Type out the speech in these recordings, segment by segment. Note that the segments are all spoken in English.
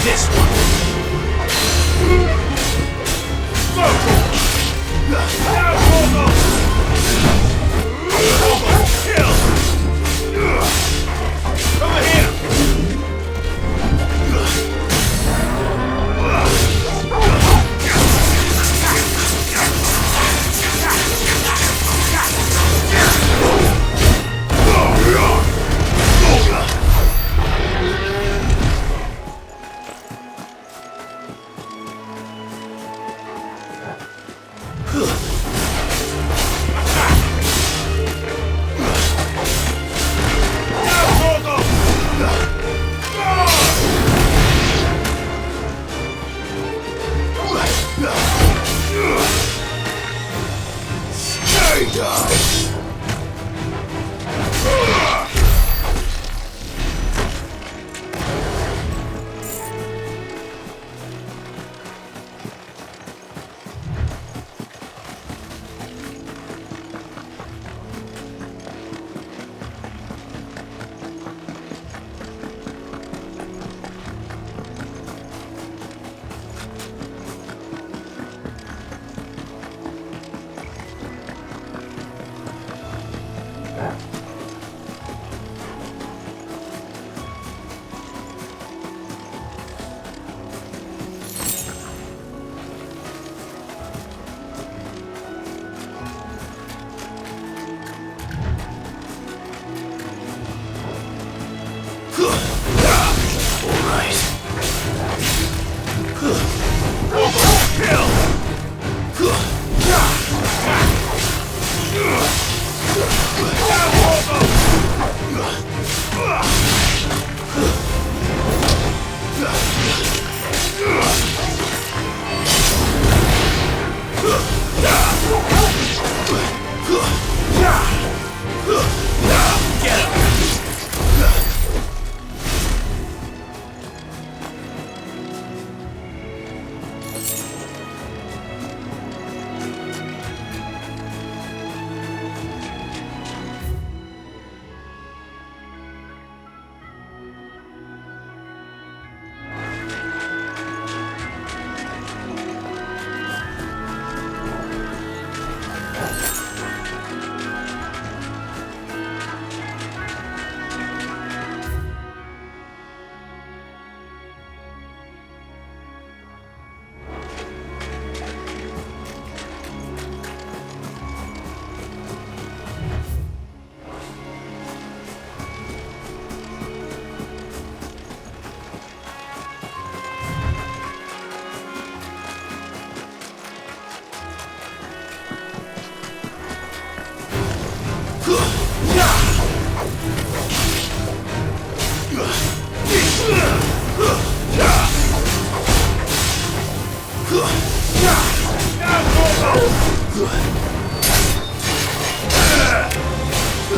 This one.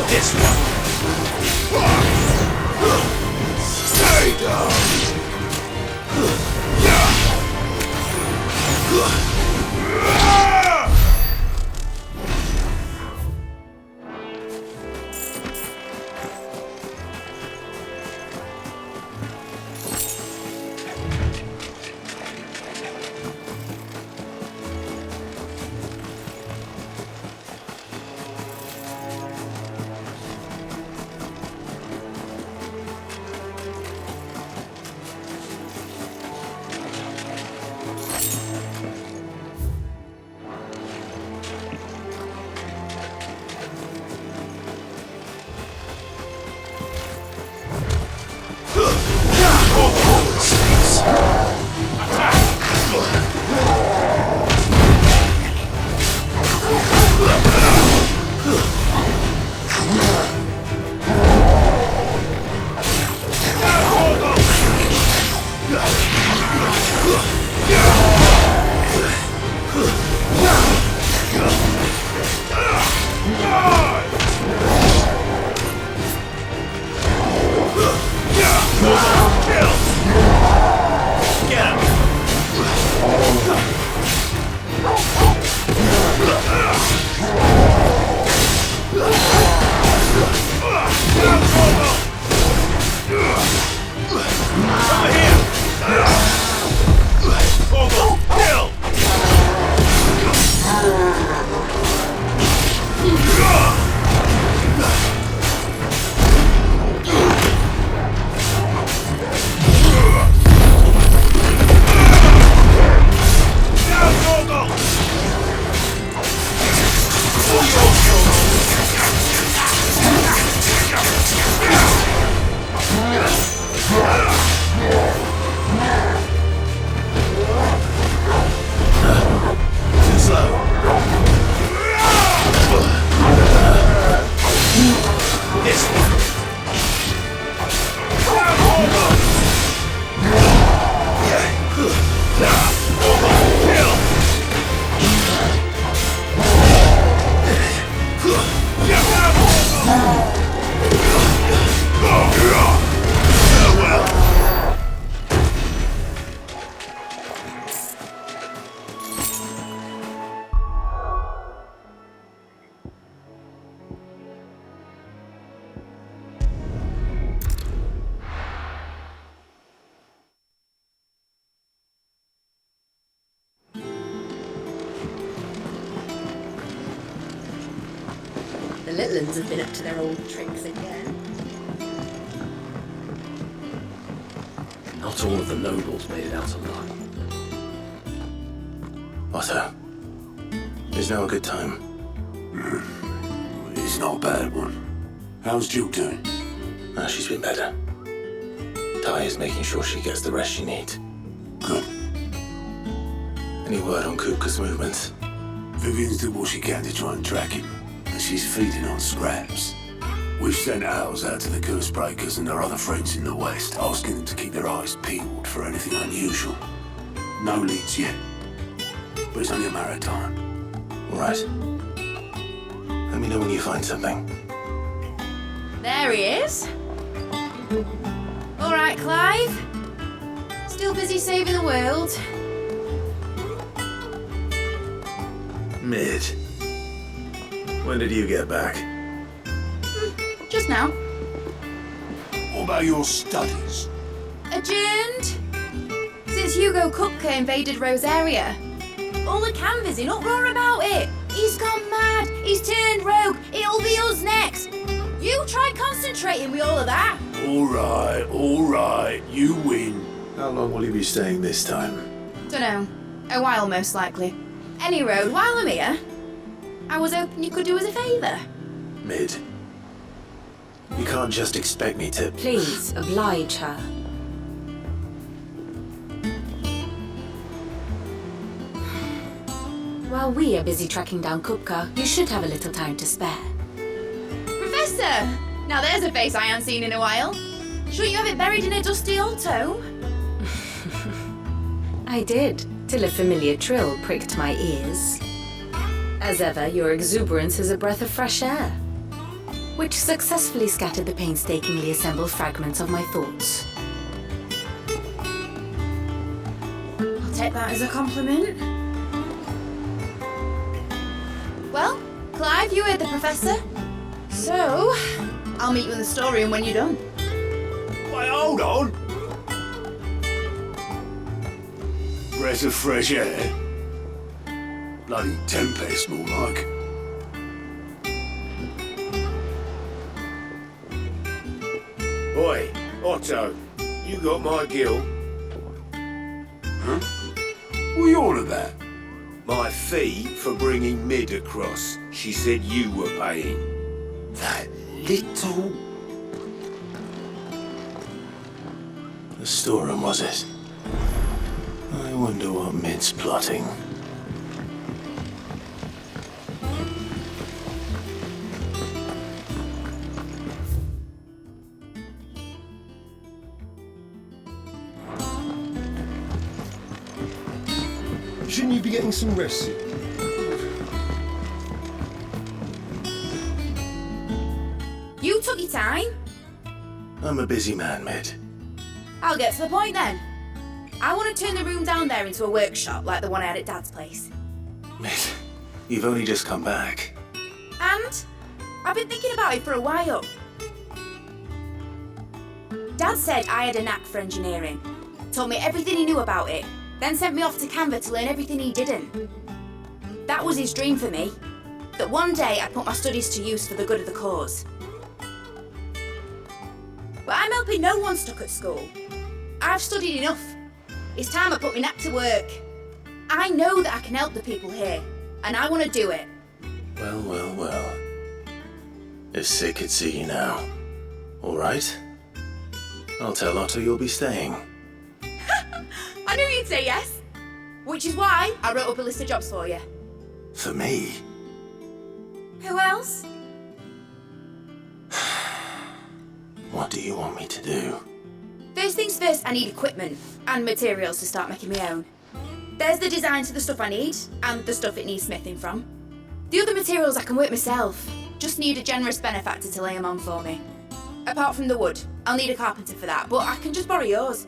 This one. Stay down. The little ones have been up to their old tricks again. Not all of the nobles made it out alive. Otto, is now a good time? It's not a bad one. How's Jill doing? She's been better. Ty is making sure she gets the rest she needs. Good. Any word on Kupka's movements? Vivian's did what she can to try and track him, and she's feeding on scraps. We've sent ours out to the curse breakers and their other friends in the west, asking them to keep their eyes peeled for anything unusual. No leads yet, but it's only a matter of time. All right. Let me know when you find something. There he is. All right, Clive. Still busy saving the world. Mid. When did you get back? Just now. What about your studies? Adjourned. Since Hugo Kupka invaded Rosaria. All the canvassing in uproar about it. He's gone mad. He's turned rogue. It'll be us next. You try concentrating with all of that. All right. You win. How long will you be staying this time? Dunno. A while, most likely. Any road, while I'm here, I was hoping you could do us a favour. Mid. You can't just expect me to... Please, oblige her. While we are busy tracking down Kupka, you should have a little time to spare. Professor! Now there's a face I haven't seen in a while. Shouldn't you have it buried in a dusty old tome? I did, till a familiar trill pricked my ears. As ever, your exuberance is a breath of fresh air, which successfully scattered the painstakingly assembled fragments of my thoughts. I'll take that as a compliment. Well, Clive, you heard the Professor. So, I'll meet you in the storeroom when you're done. Wait, hold on. Breath of fresh air. Bloody tempest, more like. Oi, Otto, you got my gill. Huh? What are you on about? My fee for bringing Mid across. She said you were paying. That little... The storeroom, was it? I wonder what Mid's plotting. Shouldn't you be getting some rest? You took your time. I'm a busy man, Mid. I'll get to the point then. I want to turn the room down there into a workshop like the one I had at Dad's place. Mid, you've only just come back. And I've been thinking about it for a while. Dad said I had a knack for engineering. Told me everything he knew about it. Then sent me off to Canva to learn everything he didn't. That was his dream for me. That one day I'd put my studies to use for the good of the cause. But I'm helping no one stuck at school. I've studied enough. It's time I put my knack to work. I know that I can help the people here, and I want to do it. Well. If Sid could see you now. All right? I'll tell Otto you'll be staying. I knew you'd say yes. Which is why I wrote up a list of jobs for you. For me? Who else? What do you want me to do? First things first, I need equipment and materials to start making my own. There's the designs for the stuff I need, and the stuff it needs smithing from. The other materials I can work myself. Just need a generous benefactor to lay them on for me. Apart from the wood, I'll need a carpenter for that, but I can just borrow yours.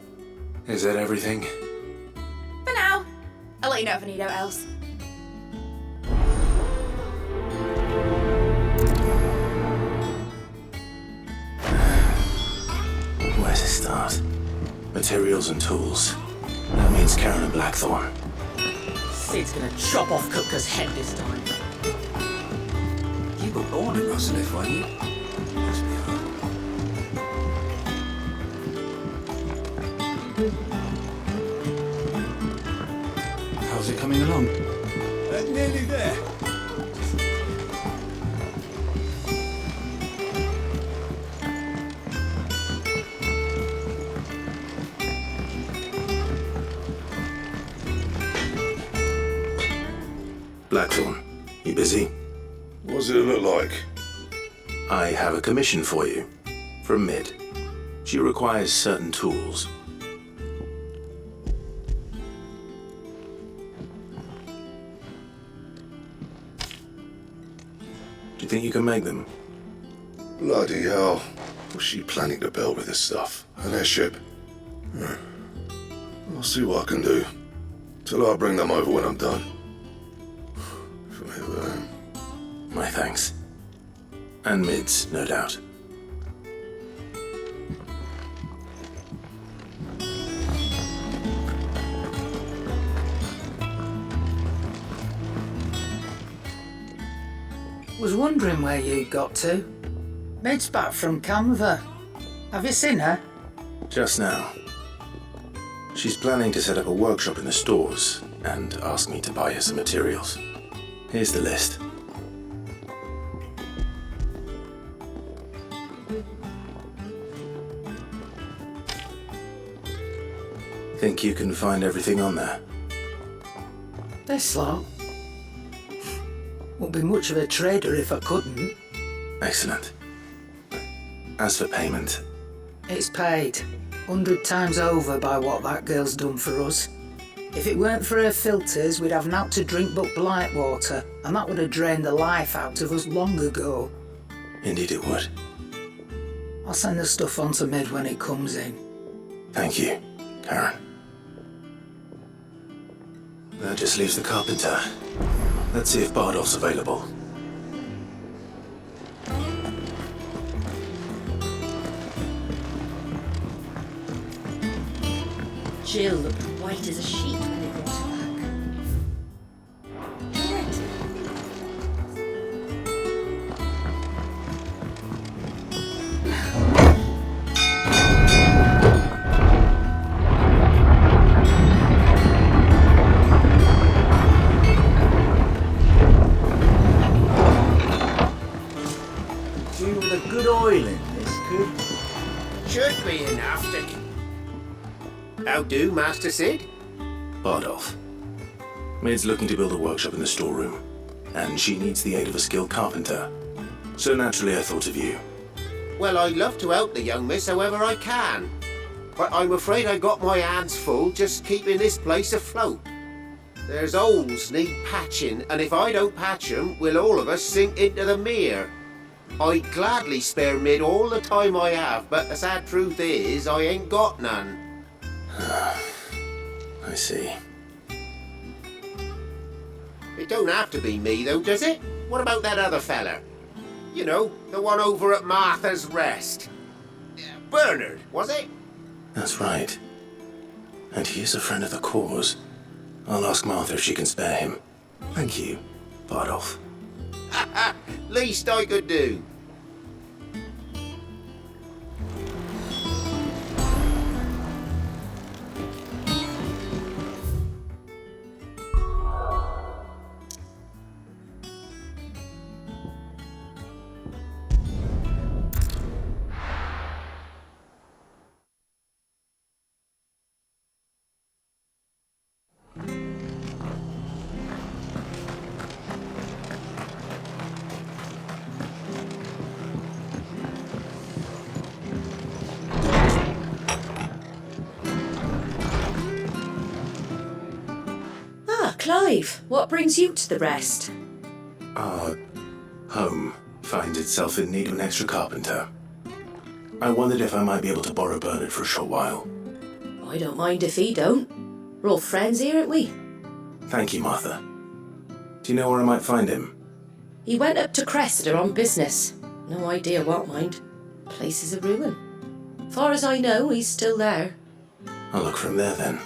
Is that everything? For now. I'll let you know if I need out else. Where to start? Materials and tools. That means Karen and Blackthorn. Sid's gonna chop off Kupka's head this time. You were born in Russellif, weren't you? Must be hard. How's it coming along? Nearly there. Blackthorn, you busy? What does it look like? I have a commission for you. From Mid. She requires certain tools. Do you think you can make them? Bloody hell. What's she planning to build with this stuff? An airship? I'll see what I can do. Till I'll bring them over when I'm done. From who I am. My thanks. And Mid's, no doubt. Was wondering where you got to. Mid's back from Canva. Have you seen her? Just now. She's planning to set up a workshop in the stores and asked me to buy her some materials. Here's the list. Think you can find everything on there? This lot. Wouldn't be much of a trader if I couldn't. Excellent. As for payment, It's paid 100 times over by what that girl's done for us. If it weren't for her filters, we'd have naught to drink but blight water, and that would have drained the life out of us long ago. indeed it would. I'll send the stuff on to Mid when it comes in. Thank you, Karen. That just leaves the carpenter. Let's see if Bardolph's available. Jill looked white as a sheet when they brought her back. Correct. Doing with a good oil in this, could? Should be enough to... How do, Master Sid? Bardolph. Mid's looking to build a workshop in the storeroom, and she needs the aid of a skilled carpenter. So naturally I thought of you. Well, I'd love to help the young miss however I can. But I'm afraid I got my hands full just keeping this place afloat. There's holes need patching, and if I don't patch 'em, we'll all of us sink into the mere. I'd gladly spare Mid all the time I have, but the sad truth is, I ain't got none. I see. It don't have to be me, though, does it? What about that other fella? You know, the one over at Martha's Rest. Bernard, was it? That's right. And he is a friend of the cause. I'll ask Martha if she can spare him. Thank you, Bardolph. Least I could do. Clive, what brings you to the rest? Our home finds itself in need of an extra carpenter. I wondered if I might be able to borrow Bernard for a short while. I don't mind if he don't. We're all friends here, aren't we? Thank you, Martha. Do you know where I might find him? He went up to Cressida on business. No idea what, mind. Place is a ruin. Far as I know, he's still there. I'll look for him there then.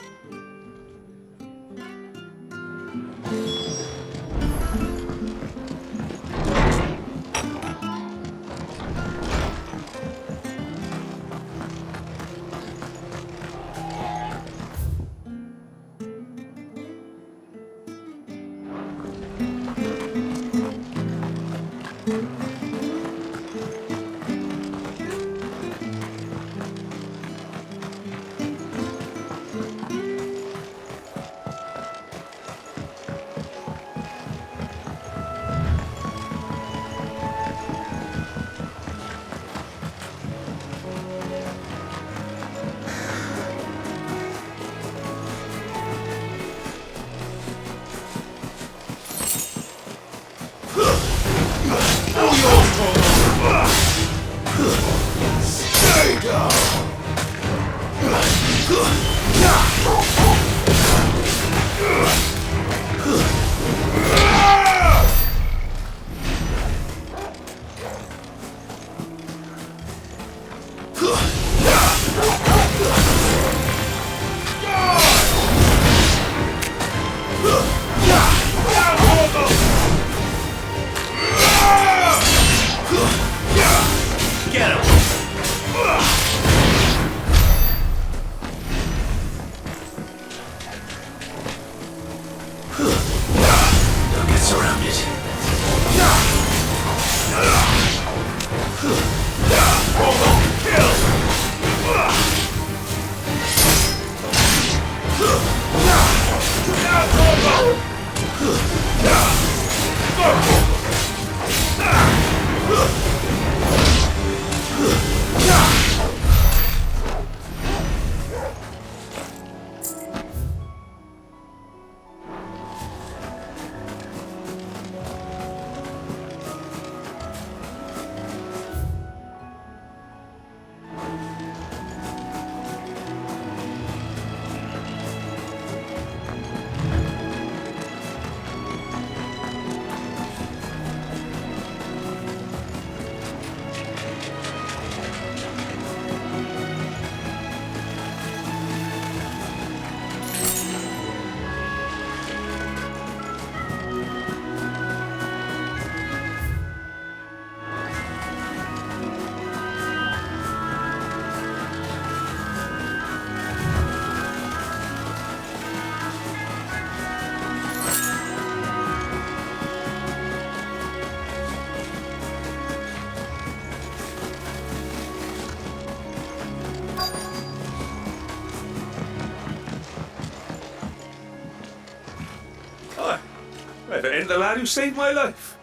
If it ain't the lad who saved my life.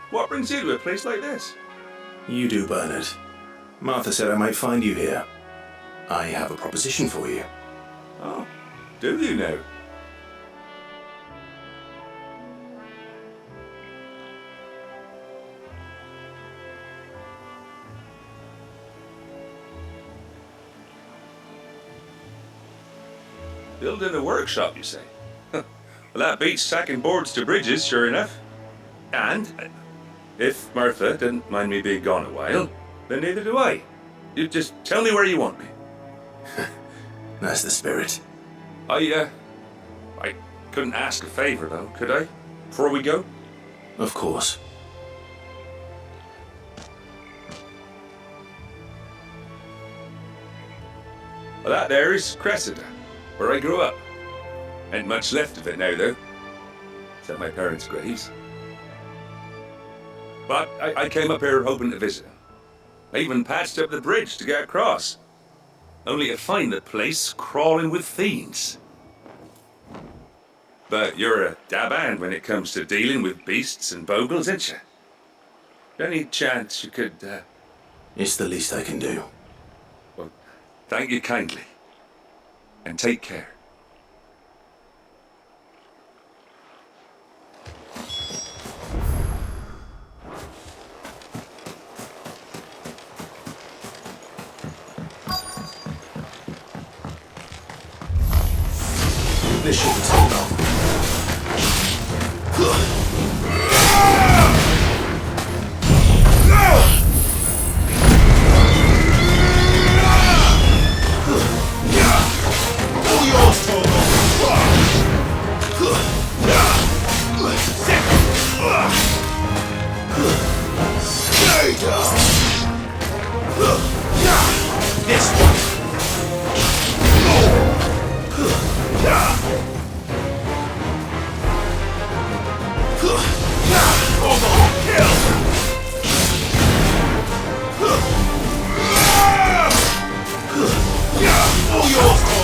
What brings you to a place like this? You do, Bernard. Martha said I might find you here. I have a proposition for you. Oh, do you now? Building a workshop, you say? Well, that beats sacking boards to bridges, sure enough. And if Martha didn't mind me being gone a while, then neither do I. You just tell me where you want me. That's the spirit. I couldn't ask a favor, though, could I? Before we go? Of course. Well, that there is Cressida, where I grew up. Ain't much left of it now, though. Except my parents' graves. But I came up here hoping to visit them. I even patched up the bridge to get across. Only to find the place crawling with fiends. But you're a dab hand when it comes to dealing with beasts and bogles, ain't you? Any chance you could, It's the least I can do. Well, thank you kindly. And take care. This shouldn't take long. All yours, Torgo! Stay down! This one! All yours, Torgo!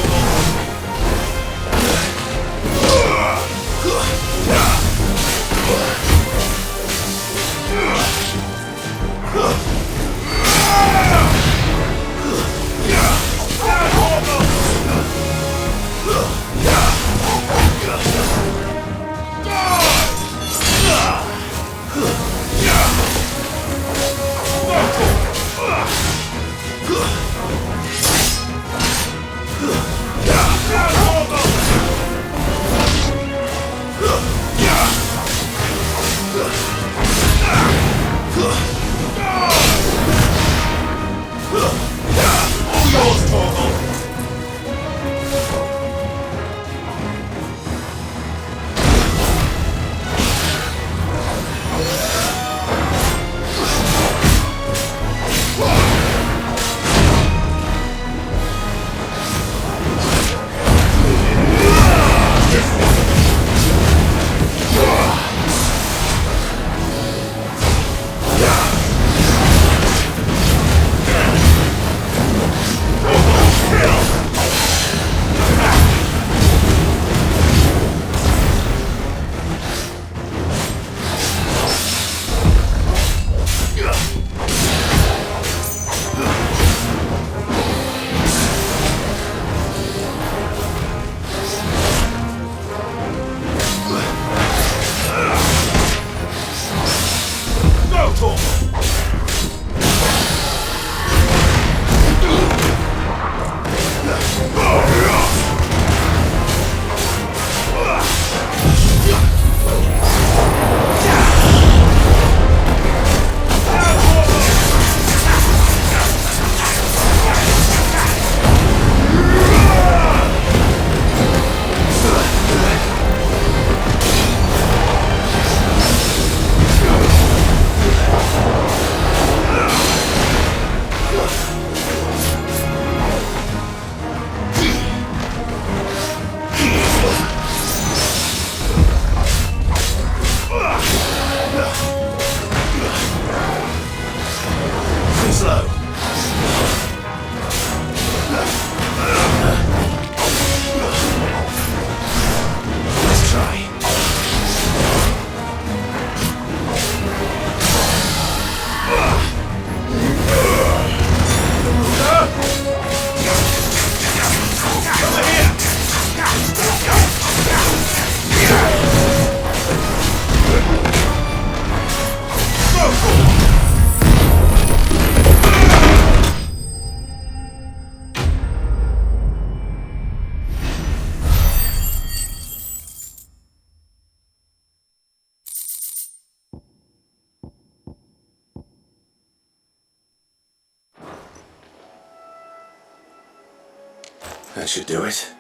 That should do it.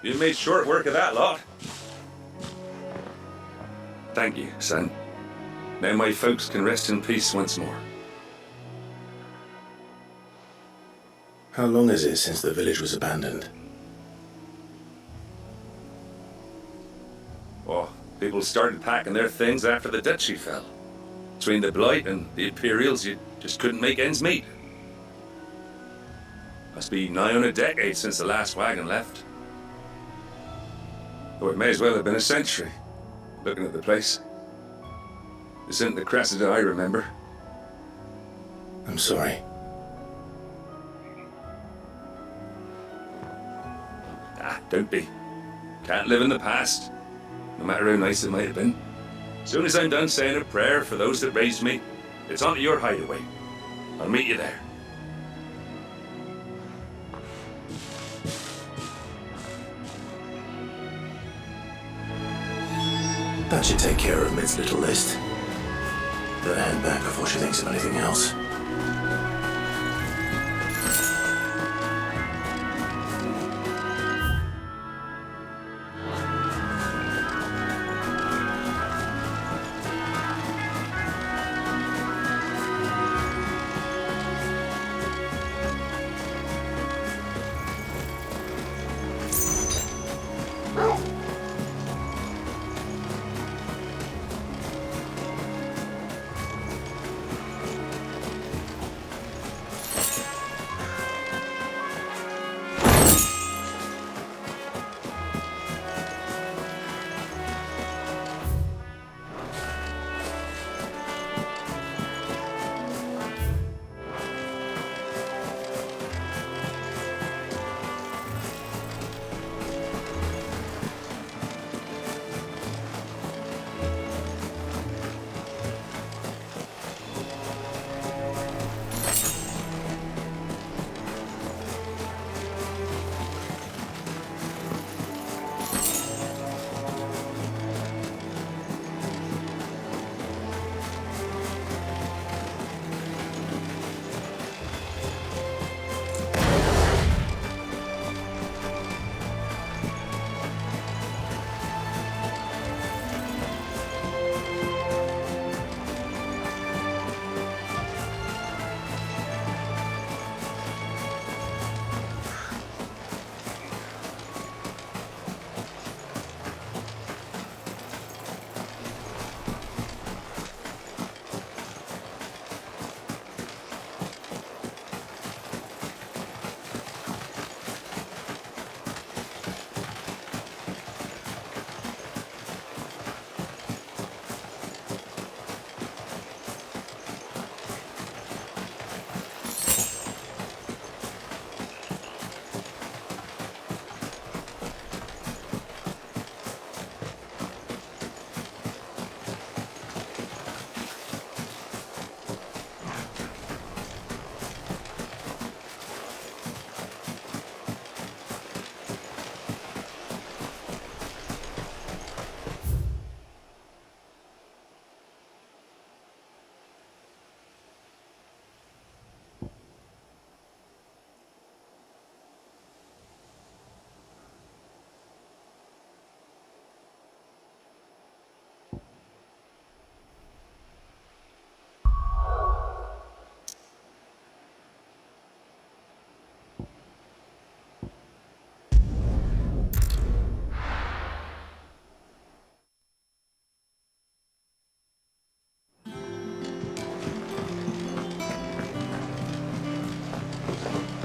You made short work of that lot. Thank you, son. Now my folks can rest in peace once more. How long is it since the village was abandoned? Oh, people started packing their things after the duchy fell. Between the Blight and the Imperials, you just couldn't make ends meet. Must be nigh on a decade since the last wagon left. Though it may as well have been a century, looking at the place. This isn't the Cressida I remember. I'm sorry. Ah, don't be. Can't live in the past, no matter how nice it might have been. As soon as I'm done saying a prayer for those that raised me, it's on to your hideaway. I'll meet you there. That should take care of Mid's little list. Better head back before she thinks of anything else.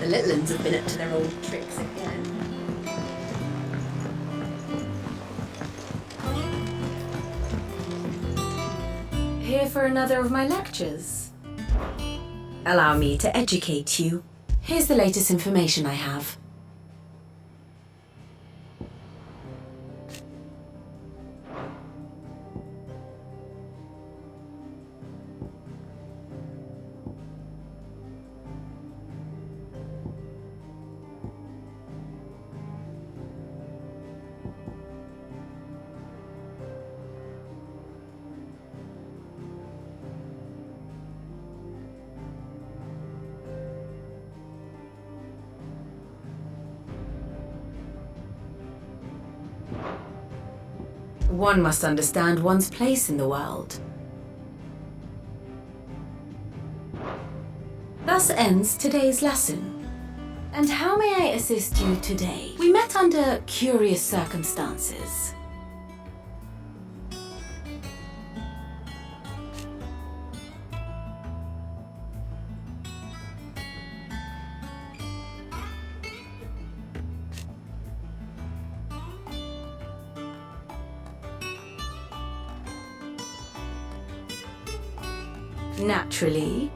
The little uns have been up to their old tricks again. Here for another of my lectures? Allow me to educate you. Here's the latest information I have. One must understand one's place in the world. Thus ends today's lesson. And how may I assist you today? We met under curious circumstances. Naturally.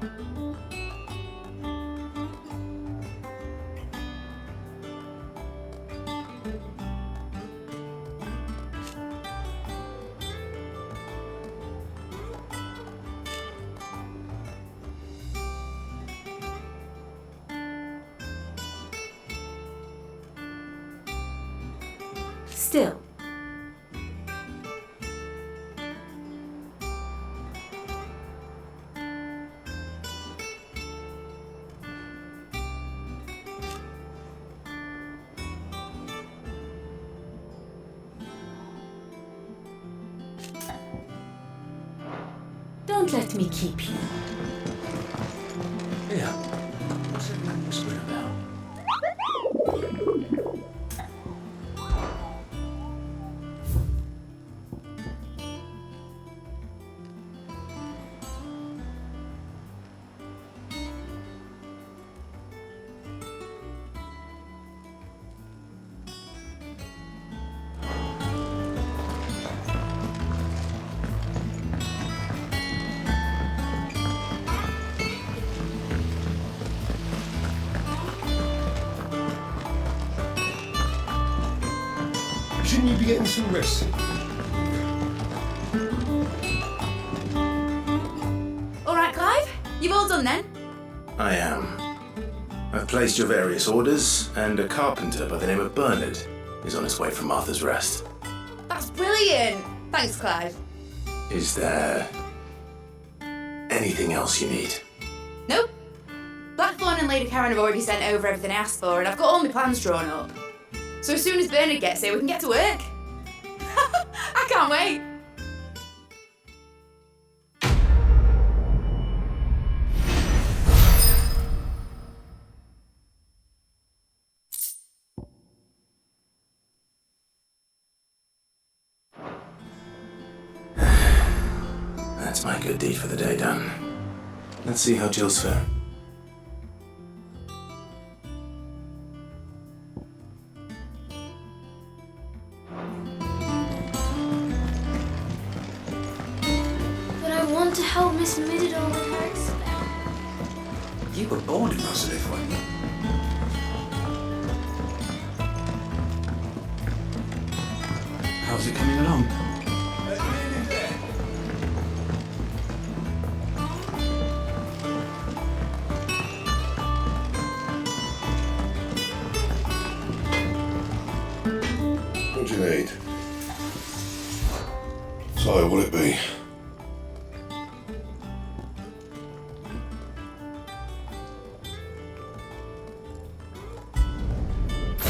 Still. won't let me keep you. Yeah. What's everyone whispering about? Shouldn't you be getting some rest? All right, Clive? You've all done then? I am. I've placed your various orders, and a carpenter by the name of Bernard is on his way from Arthur's Rest. That's brilliant! Thanks, Clive. Is there anything else you need? Nope. Blackthorn and Lady Karen have already sent over everything I asked for, and I've got all my plans drawn up. So as soon as Bernard gets here, we can get to work. I can't wait. That's my good deed for the day done. Let's see how Jill's faring. But I want to help Miss Mididor with her experiment. You were born in Rosalith, weren't you? How's it coming along? What do you need? So, will it be?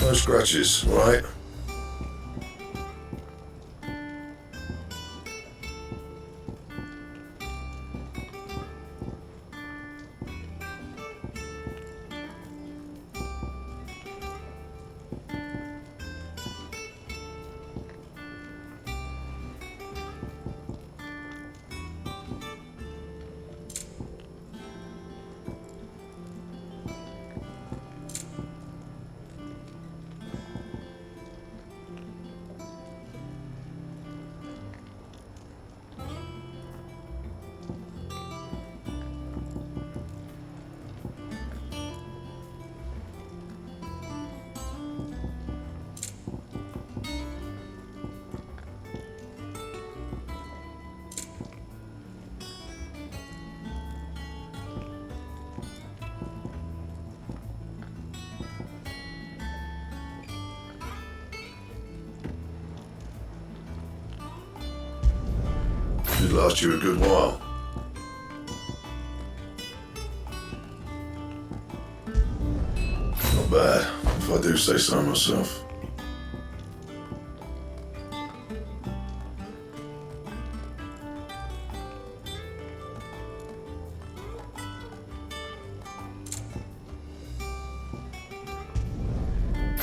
No scratches, right? Should last you a good while. Not bad, if I do say so myself.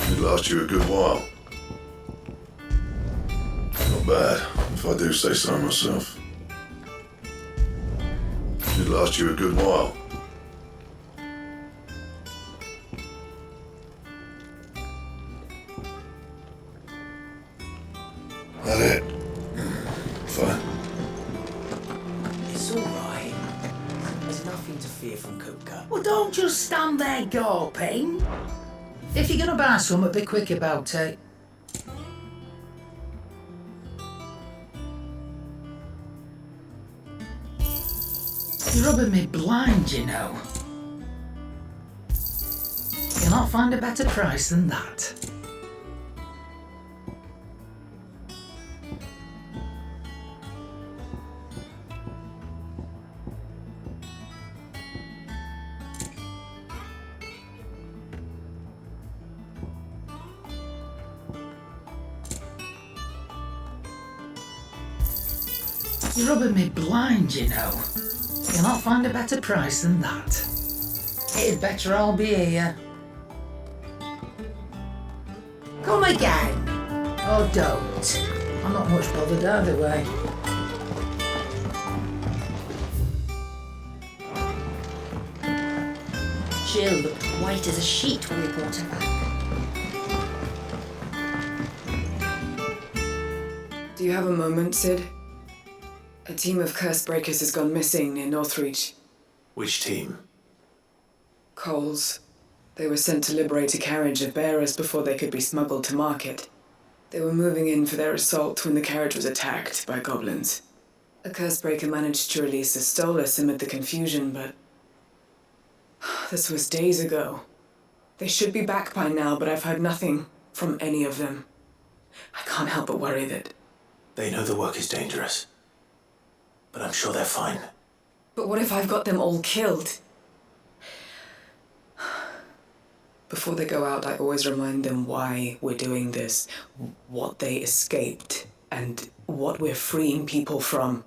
Should last you a good while. Not bad, if I do say so myself. Should last you a good while. That it? Fine. It's all right. There's nothing to fear from Kupka. Well, don't just stand there gawping. If you're gonna buy something, be quick about it. You're rubbing me blind, you know. You'll not find a better price than that. You're rubbing me blind, you know. You'll not find a better price than that. It'd better all be here. Come again. Oh, don't. I'm not much bothered either way. Jill looked white as a sheet when we brought her back. Do you have a moment, Sid? A team of curse breakers has gone missing near Northreach. Which team? Coles. They were sent to liberate a carriage of bearers before they could be smuggled to market. They were moving in for their assault when the carriage was attacked by goblins. A curse breaker managed to release a stolus amid the confusion, but this was days ago. They should be back by now, but I've heard nothing from any of them. I can't help but worry that... They know the work is dangerous. But I'm sure they're fine. But what if I've got them all killed? Before they go out, I always remind them why we're doing this, what they escaped, and what we're freeing people from.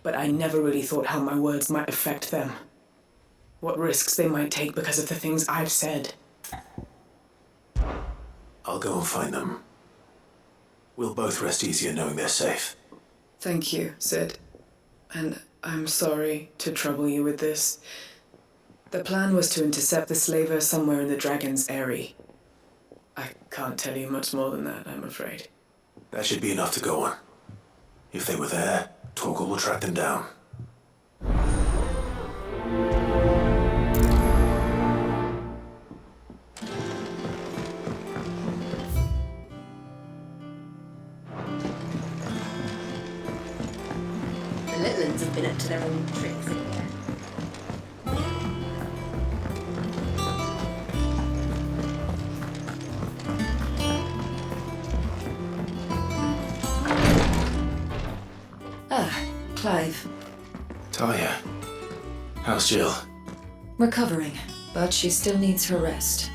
But I never really thought how my words might affect them. What risks they might take because of the things I've said. I'll go and find them. We'll both rest easier knowing they're safe. Thank you, Sid. And I'm sorry to trouble you with this. The plan was to intercept the slaver somewhere in the dragon's eyrie. I can't tell you much more than that, I'm afraid. That should be enough to go on. If they were there, Torgal will track them down. The Littlands have been up to their own tricks in here. Clive. Talia. How's Jill? Recovering, but she still needs her rest.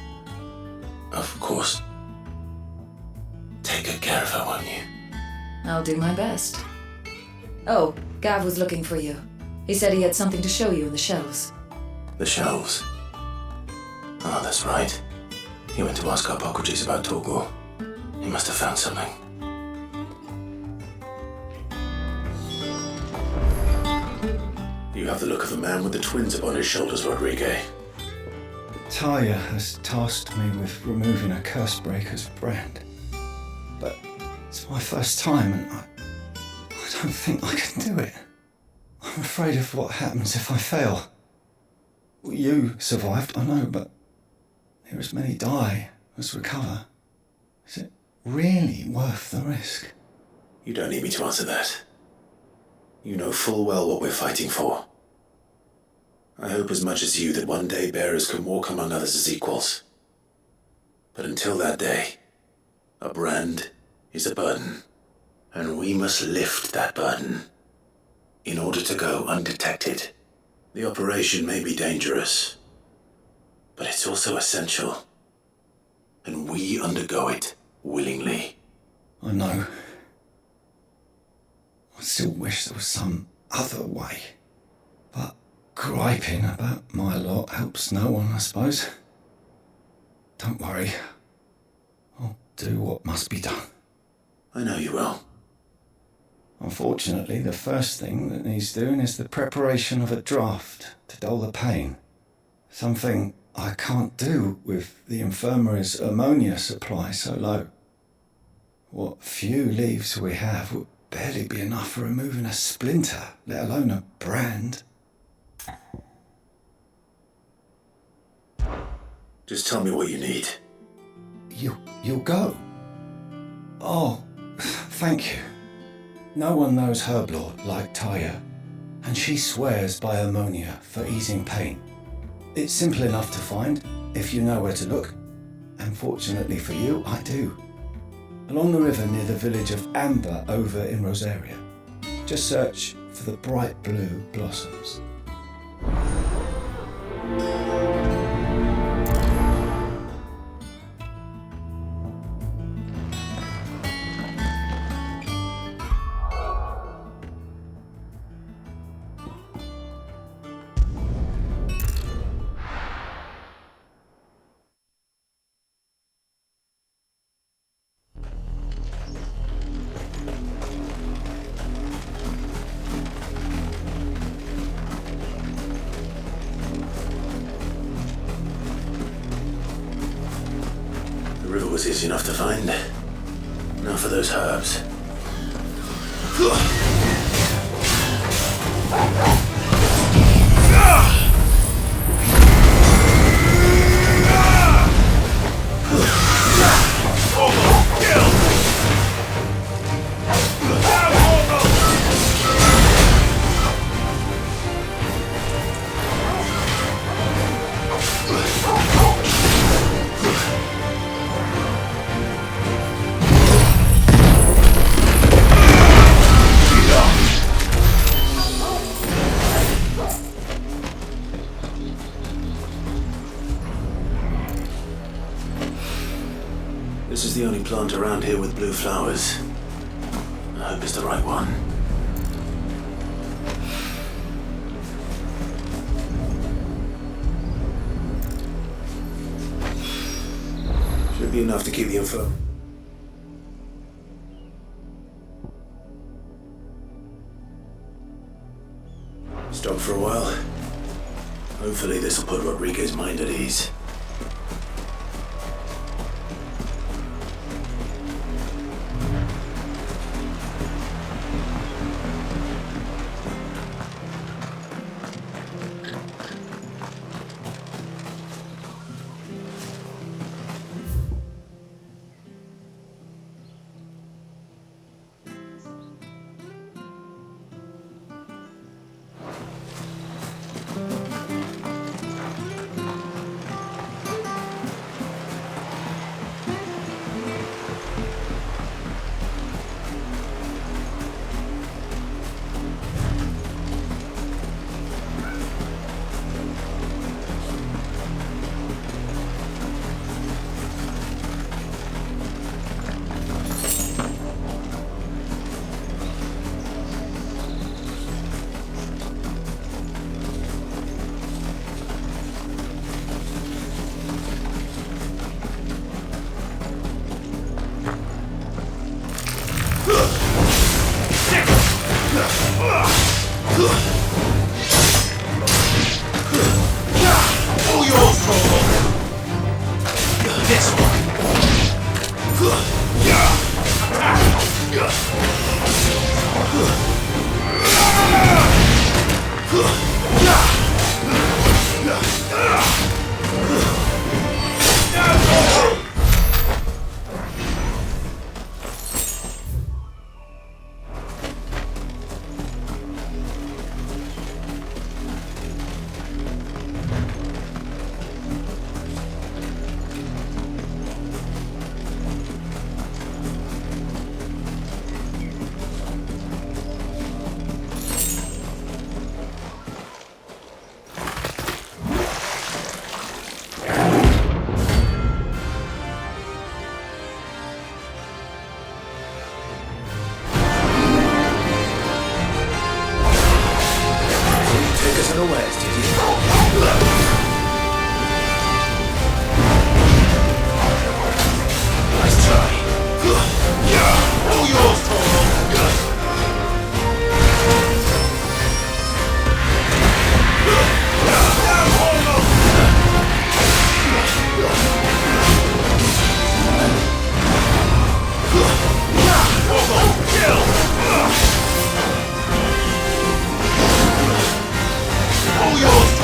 Of course. Take good care of her, won't you? I'll do my best. Oh, Gav was looking for you. He said he had something to show you in the shelves. The shelves. Oh, that's right. He went to ask Hippocrates about Torgal. He must have found something. You have the look of a man with the twins upon his shoulders, Rodrigue. Talia has tasked me with removing a curse breaker's brand. But it's my first time and I don't think I can do it. I'm afraid of what happens if I fail. You survived, I know, but there as many die as recover. Is it really worth the risk? You don't need me to answer that. You know full well what we're fighting for. I hope as much as you that one day bearers can walk among others as equals. But until that day, a brand is a burden, and we must lift that burden in order to go undetected. The operation may be dangerous, but it's also essential, and we undergo it willingly. I know. I still wish there was some other way, but griping about my lot helps no one, I suppose. Don't worry. I'll do what must be done. I know you will. Unfortunately, the first thing that needs doing is the preparation of a draft to dull the pain. Something I can't do with the infirmary's ammonia supply so low. What few leaves we have would barely be enough for removing a splinter, let alone a brand. Just tell me what you need. You'll go? Oh, thank you. No one knows Herblord like Talia, and she swears by ammonia for easing pain. It's simple enough to find, if you know where to look. And fortunately for you, I do. Along the river near the village of Amber over in Rosaria. Just search for the bright blue blossoms. river was easy enough to find. Now for those herbs. This is the only plant around here with blue flowers. I hope it's the right one. Should be enough to keep the info. Stop for a while. Hopefully this will put Rodriguez's mind at ease. All yours!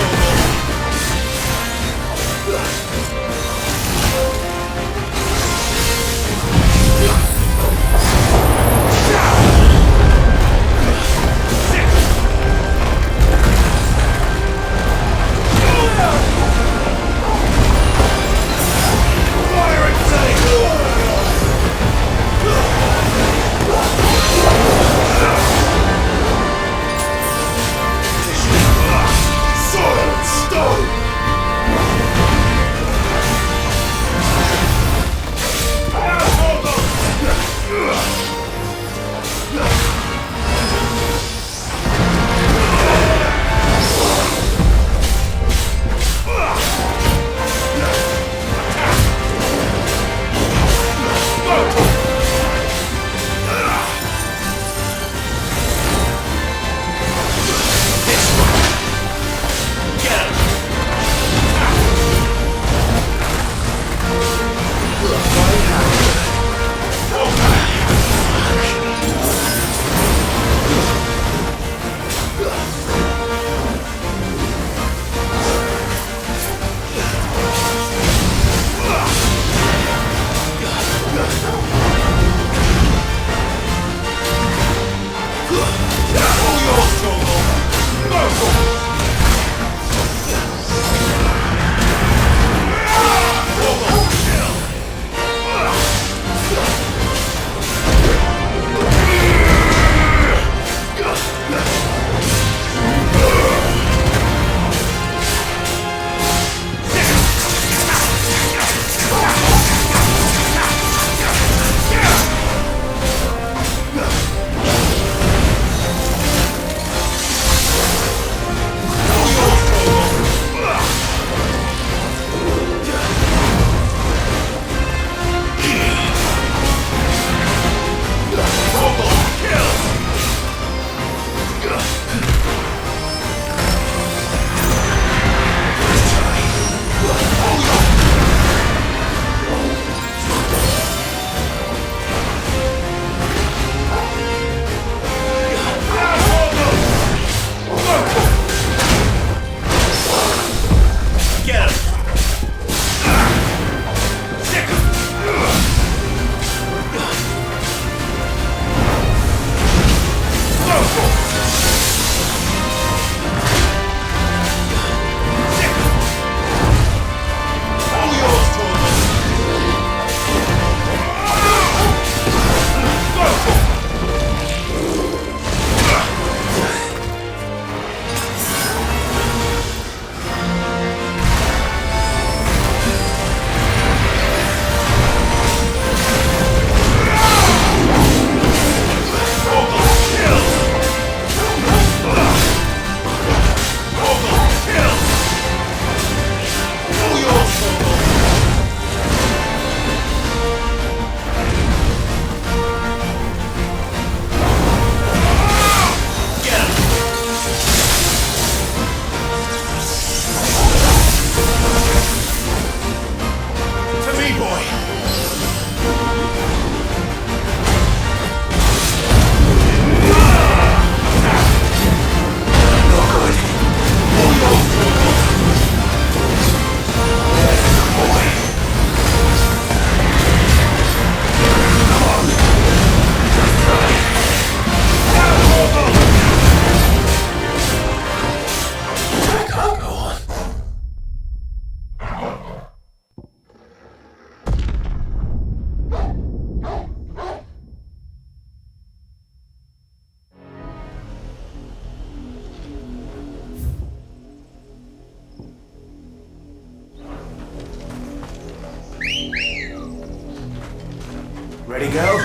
Ready, girl?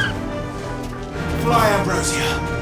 Fly, Ambrosia.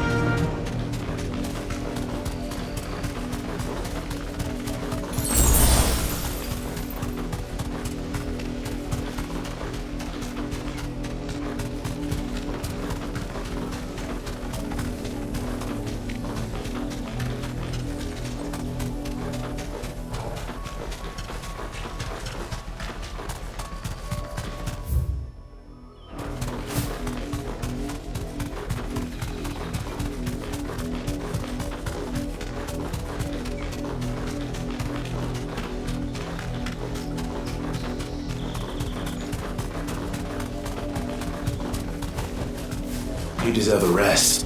You deserve a rest.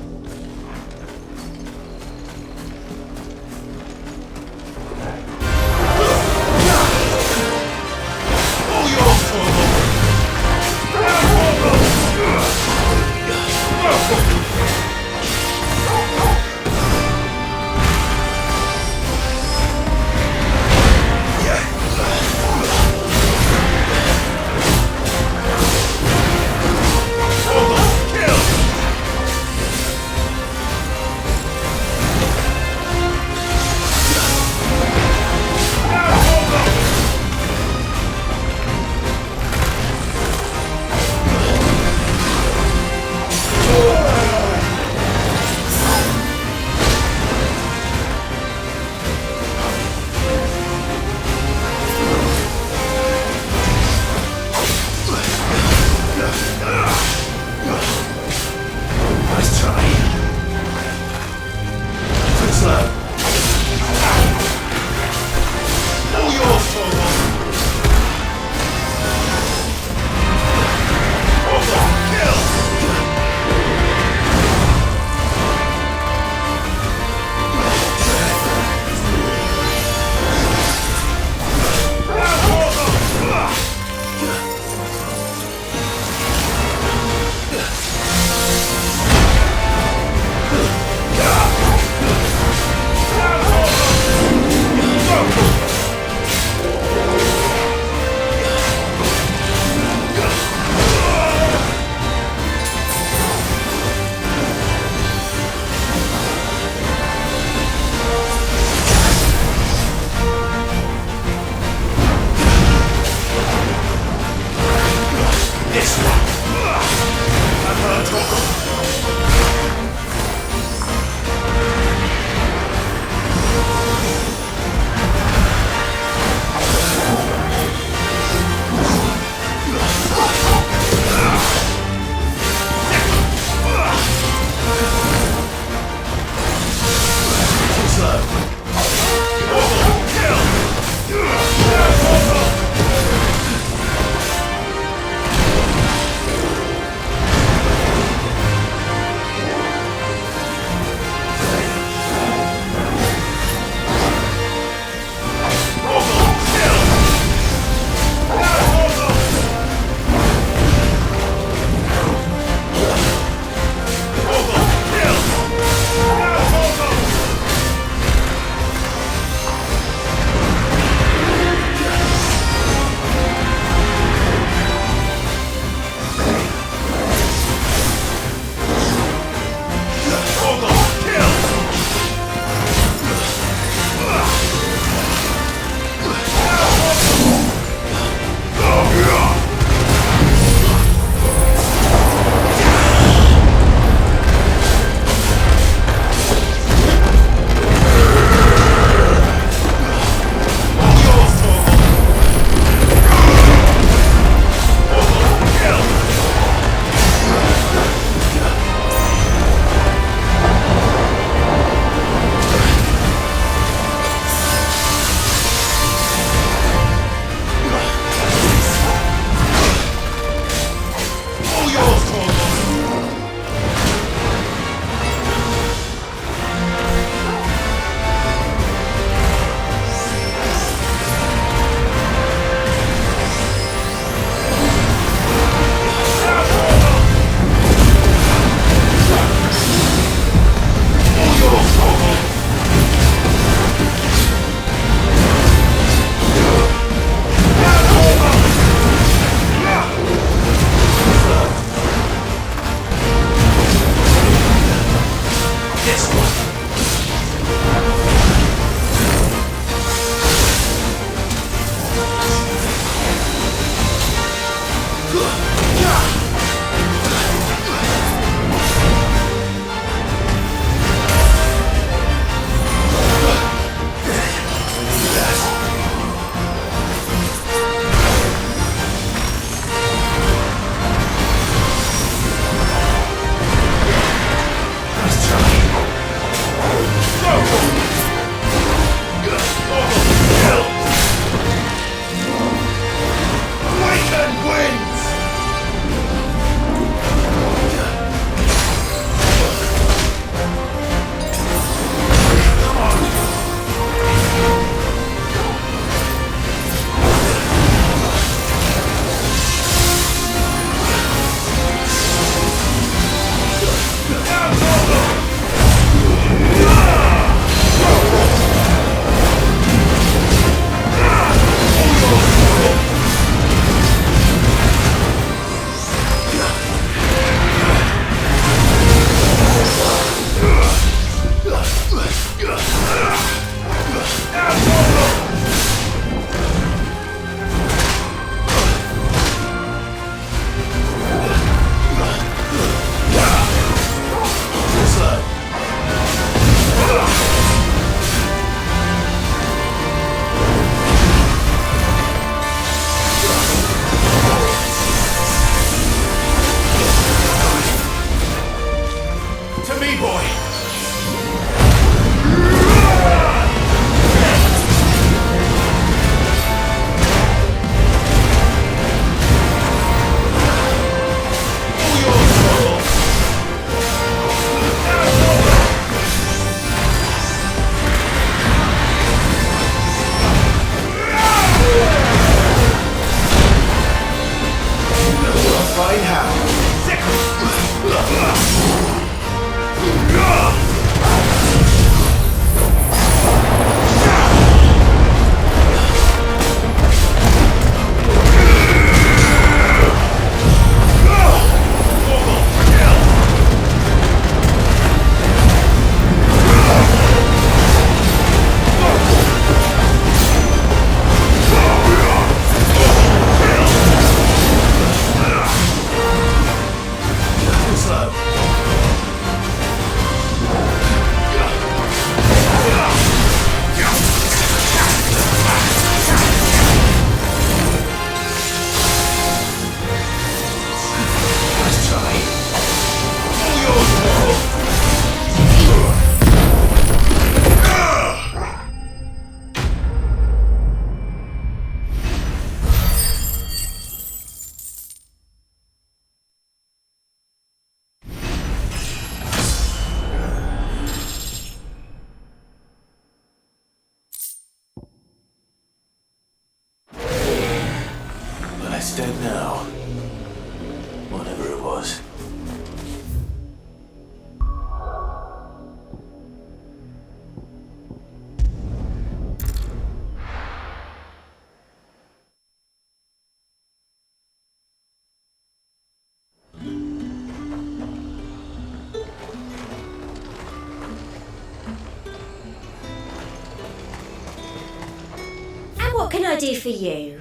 What can I do for you?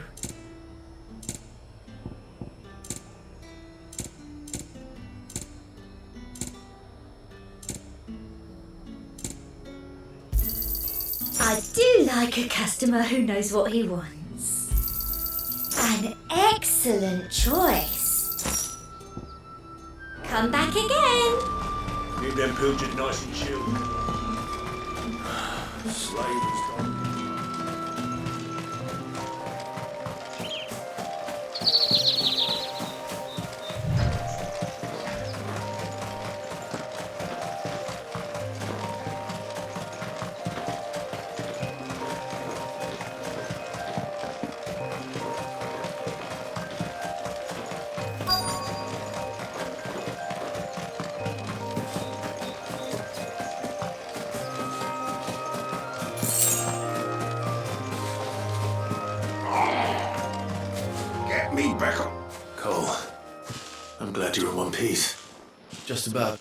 I do like a customer who knows what he wants. An excellent choice. Come back again. Need them pilchards nice and chilled. Slavers don't. Me back up. Cole, I'm glad you're in one piece. Just about.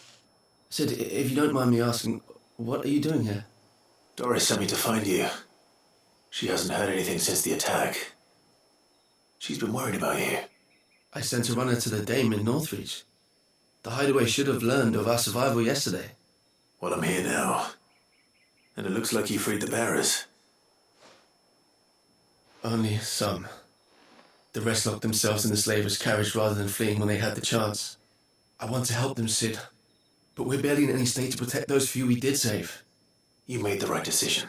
Sid, if you don't mind me asking, what are you doing here? Doris sent me to find you. She hasn't heard anything since the attack. She's been worried about you. I sent a runner to the Dame in Northreach. The hideaway should have learned of our survival yesterday. Well, I'm here now. And it looks like you freed the bearers. Only some. The rest locked themselves in the slavers' carriage rather than fleeing when they had the chance. I want to help them, Sid, but we're barely in any state to protect those few we did save. You made the right decision.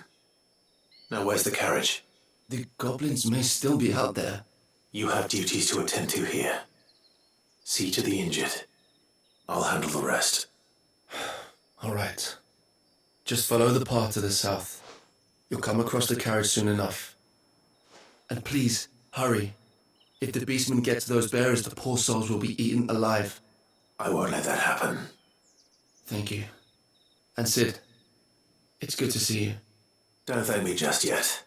Now where's the carriage? The goblins may still be out there. You have duties to attend to here. See to the injured. I'll handle the rest. All right. Just follow the path to the south. You'll come across the carriage soon enough. And please, hurry. If the beastmen get to those bearers, the poor souls will be eaten alive. I won't let that happen. Thank you. And Sid, it's good to see you. Don't thank me just yet.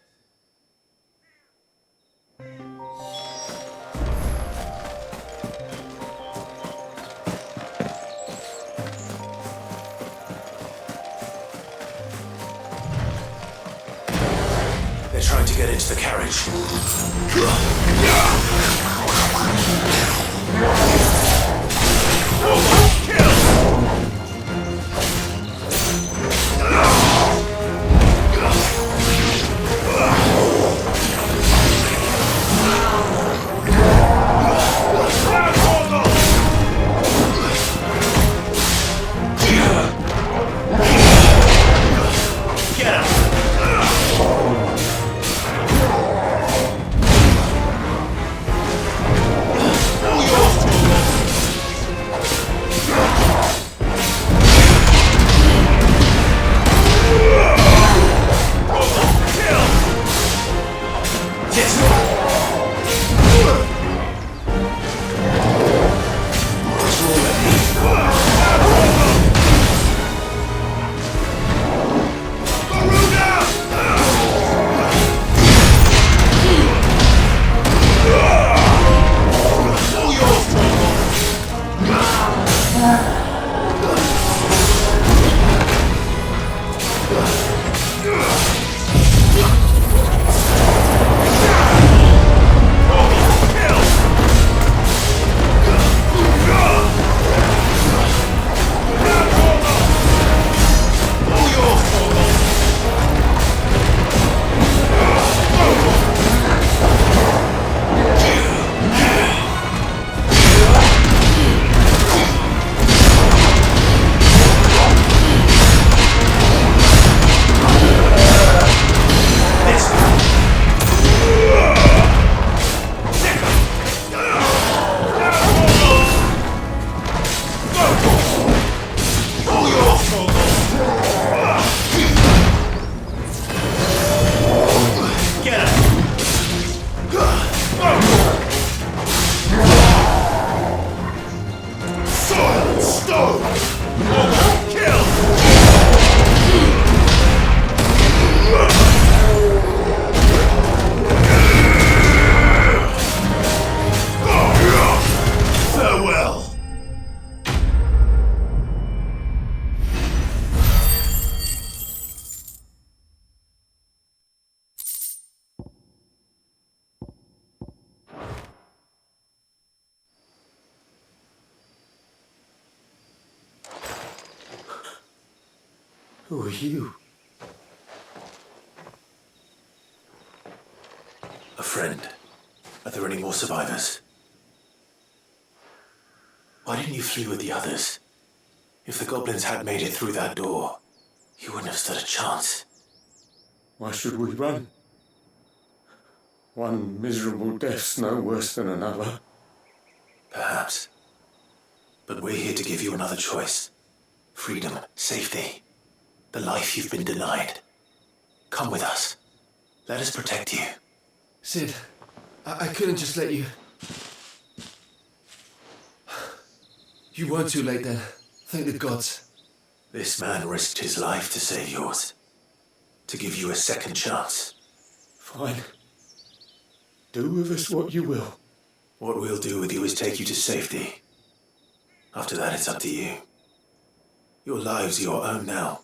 They're trying to get into the carriage. Who are you? A friend. Are there any more survivors? Why didn't you flee with the others? If the goblins had made it through that door, you wouldn't have stood a chance. Why should we run? One miserable death's no worse than another. Perhaps. But we're here to give you another choice. Freedom, safety, the life you've been denied. Come with us. Let us protect you. Sid, I couldn't just let you... You weren't too late then. Thank the gods. This man risked his life to save yours. To give you a second chance. Fine. Do with us what you will. What we'll do with you is take you to safety. After that, it's up to you. Your lives are your own now.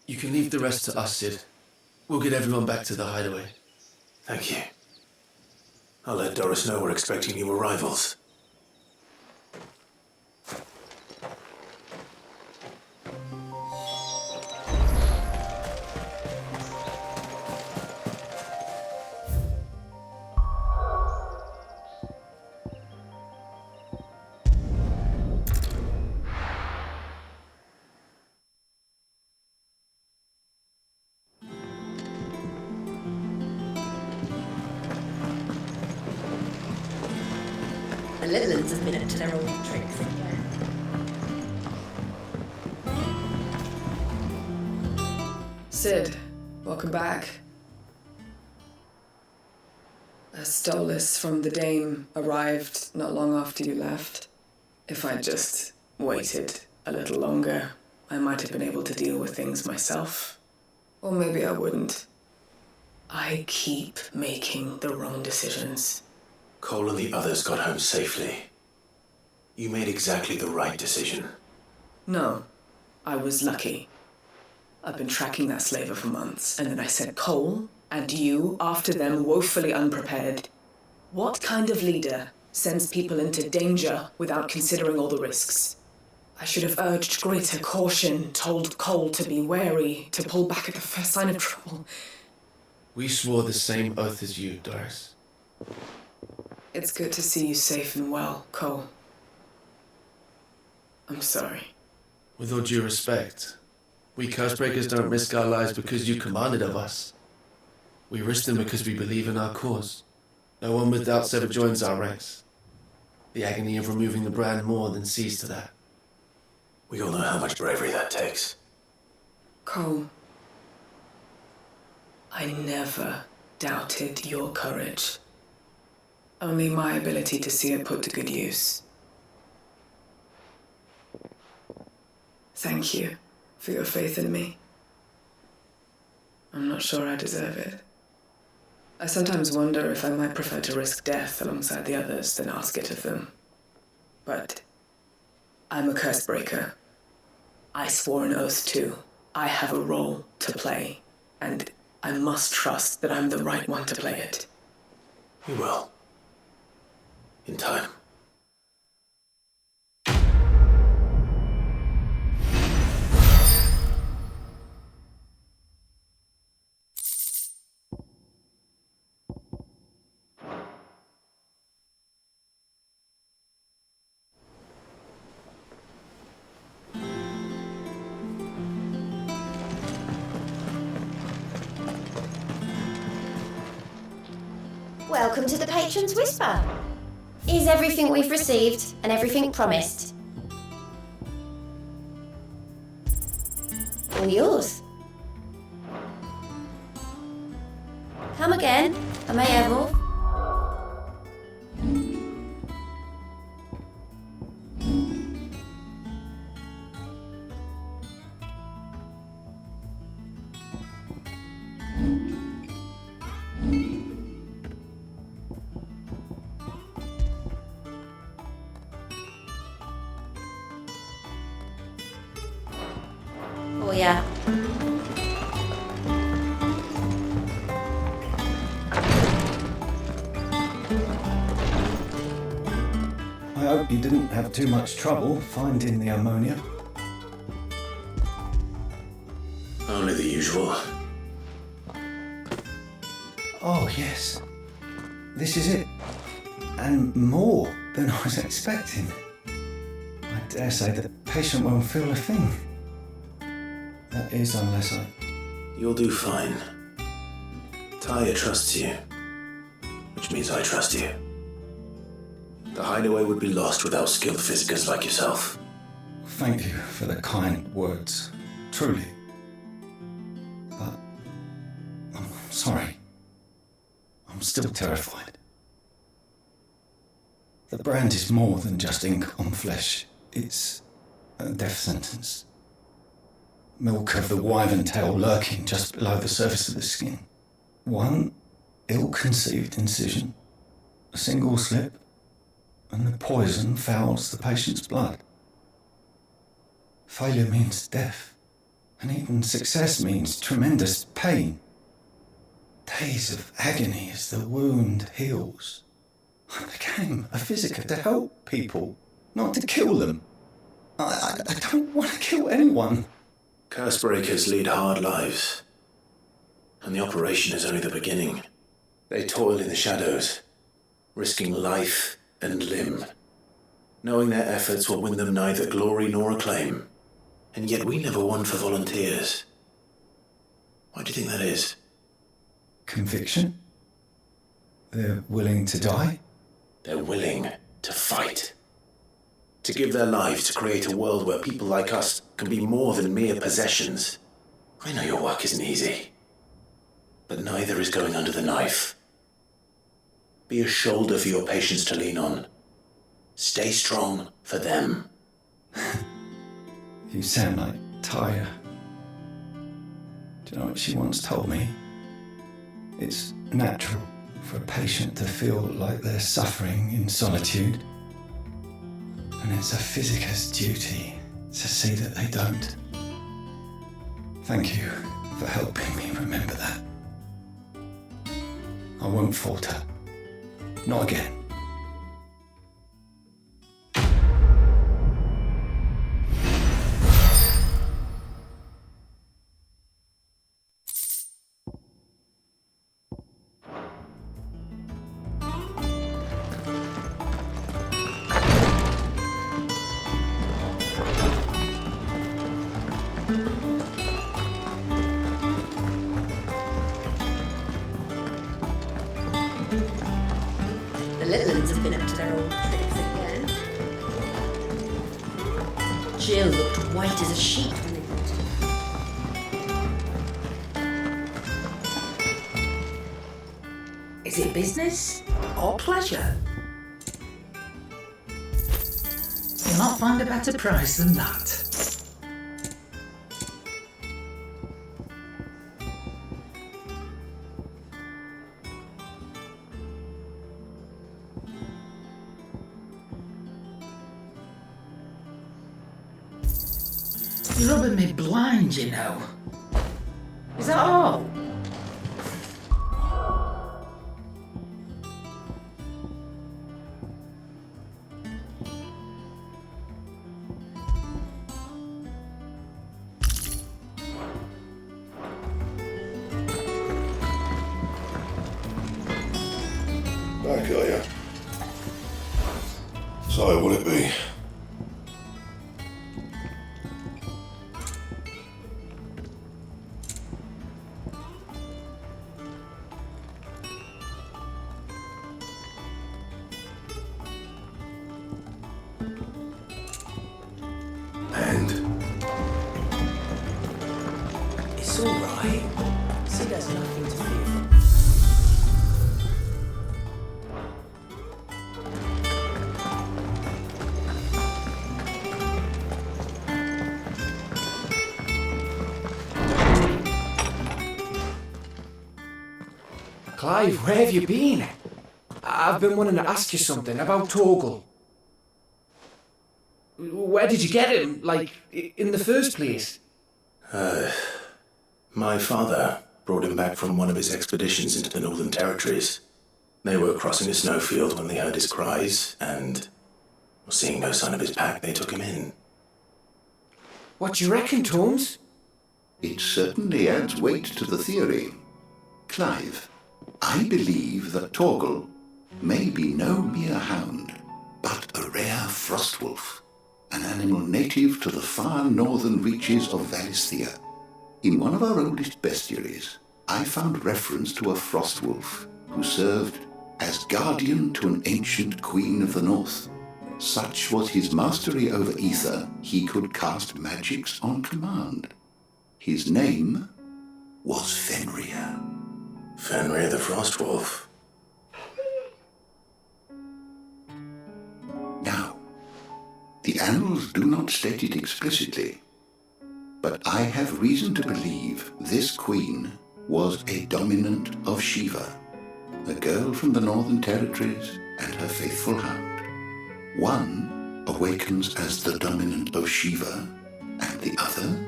You can leave the rest to us, Sid. We'll get everyone back to the hideaway. Thank you. I'll let Doris know we're expecting new arrivals. The little ones have been up to their old tricks again. Sid, welcome back. A Stolas from the Dame arrived not long after you left. If I'd just waited a little longer, I might have been able to deal with things myself. Or maybe I wouldn't. I keep making the wrong decisions. Cole and the others got home safely. You made exactly the right decision. No, I was lucky. I've been tracking that slaver for months, and then I sent Cole and you after them woefully unprepared. What kind of leader sends people into danger without considering all the risks? I should have urged greater caution, told Cole to be wary, to pull back at the first sign of trouble. We swore the same oath as you, Doris. It's good to see you safe and well, Cole. I'm sorry. With all due respect, we Cursebreakers don't risk our lives because you commanded of us. We risk them because we believe in our cause. No one with doubts ever joins our ranks. The agony of removing the brand more than sees to that. We all know how much bravery that takes. Cole, I never doubted your courage. Only my ability to see it put to good use. Thank you for your faith in me. I'm not sure I deserve it. I sometimes wonder if I might prefer to risk death alongside the others than ask it of them. But I'm a Cursebreaker. I swore an oath too. I have a role to play, and I must trust that I'm the right one to play it. You will. In time. Welcome to the Patron's Whisper. Is everything we've received and everything promised? All yours. Come again, am I able? Oh yeah. I hope you didn't have too much trouble finding the ammonia. Only the usual. Oh, yes. This is it. And more than I was expecting. I dare say the patient won't feel a thing. That is, unless I... You'll do fine. Taya trusts you, which means I trust you. The hideaway would be lost without skilled physicers like yourself. Thank you for the kind words. Truly. But... I'm sorry. I'm still terrified. The brand is more than just ink on flesh. It's a death sentence. Milk of the wyvern tail lurking just below the surface of the skin. One ill-conceived incision, a single slip, and the poison fouls the patient's blood. Failure means death, and even success means tremendous pain. Days of agony as the wound heals. I became a physiker to help people, not to kill them. I don't want to kill anyone. Cursebreakers lead hard lives, and the operation is only the beginning. They toil in the shadows, risking life and limb, knowing their efforts will win them neither glory nor acclaim. And yet we never won for volunteers. Why do you think that is? Conviction? They're willing to die? They're willing to fight. To give their lives to create a world where people like us can be more than mere possessions. I know your work isn't easy, but neither is going under the knife. Be a shoulder for your patients to lean on. Stay strong for them. You sound like Taya. Do you know what she once told me? It's natural for a patient to feel like they're suffering in solitude. And it's a physiker's duty to see that they don't. Thank you for helping me remember that. I won't falter. Not again. The little ones have been up to their old tricks again. Jill looked white as a sheet when they went. Is it business or pleasure? You'll not find a better price than that. You're rubbing me blind, you know. Is that all? Back, are you? So, will it be? It's all right. See, there's nothing to fear from. Clive, where have you been? I've been wanting to ask you something about Torgal. Where did you get him, like, in the first place? My father brought him back from one of his expeditions into the Northern Territories. They were crossing a snowfield when they heard his cries, and, seeing no sign of his pack, they took him in. What do you reckon, Tomes? It certainly adds weight to the theory. Clive, I believe that Torgal may be no mere hound, but a rare frostwolf, an animal native to the far northern reaches of Valisthea. In one of our oldest bestiaries, I found reference to a frostwolf who served as guardian to an ancient queen of the north. Such was his mastery over ether, he could cast magics on command. His name was Fenrir. Fenrir the Frostwolf. Now, the annals do not state it explicitly, but I have reason to believe this queen was a dominant of Shiva, a girl from the Northern Territories and her faithful hound. One awakens as the dominant of Shiva, and the other?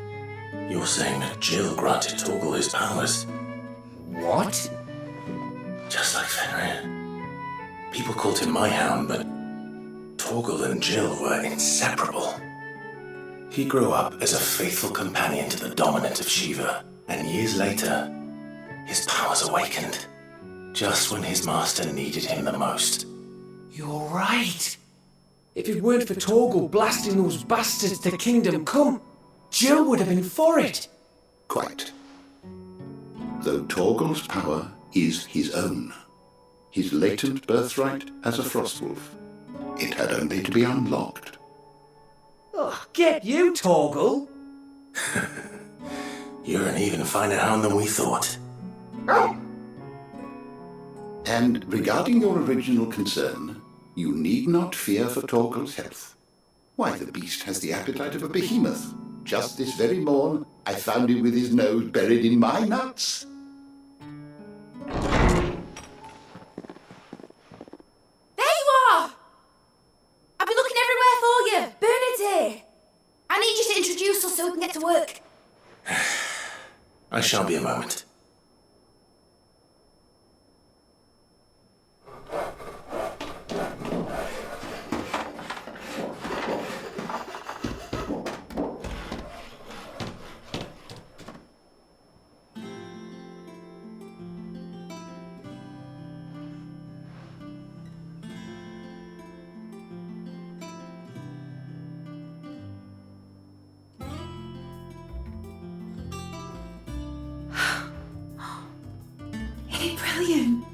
You're saying that Jill granted Torgal his powers? What? Just like Fenrir. People called him my hound, but Torgal and Jill were inseparable. He grew up as a faithful companion to the dominant of Shiva, and years later, his powers awakened, just when his master needed him the most. You're right. If it weren't for Torgal blasting those bastards to Kingdom Come, Jill would have been for it. Quite. Though Torgal's power is his own, his latent birthright as a Frostwolf, it had only to be unlocked. Oh, get you, Torgal! You're an even finer hound than we thought. And regarding your original concern, you need not fear for Torgal's health. Why, the beast has the appetite of a behemoth. Just this very morn, I found him with his nose buried in my nuts. There you are! I've been looking everywhere for you. Bernard's here. I need you to introduce us so we can get to work. I shall be a moment. Brilliant.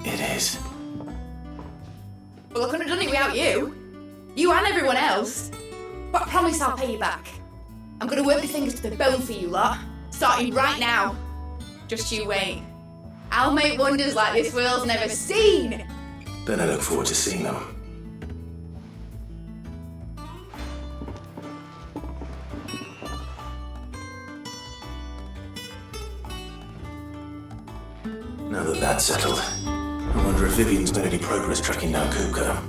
It is. Well, I couldn't have done it without you. You and everyone else. But I promise I'll pay you back. I'm going to work my fingers to the bone for you lot, starting right now. Just you wait. I'll make wonders like this world's never seen. Then I look forward to seeing them. Now that that's settled, I wonder if Vivian's made any progress tracking down Kuka.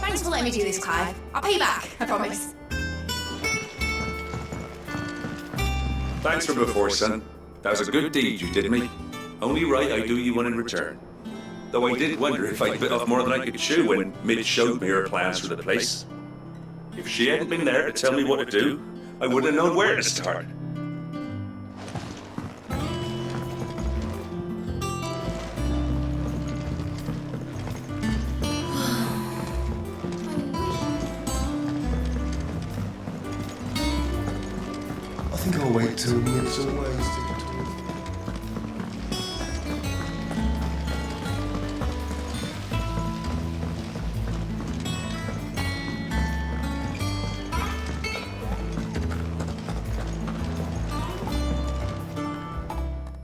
Thanks for letting me do this, Clive. I'll pay you back, I promise. Thanks for before, son. That was a good deed you did me. Only right I do you one in return. Though I did wonder if I bit off more than I could chew when Mid showed me her plans for the place. If she hadn't been there to tell me what to do, I wouldn't have known where to start. I think I'll wait till Mid's away to get to it.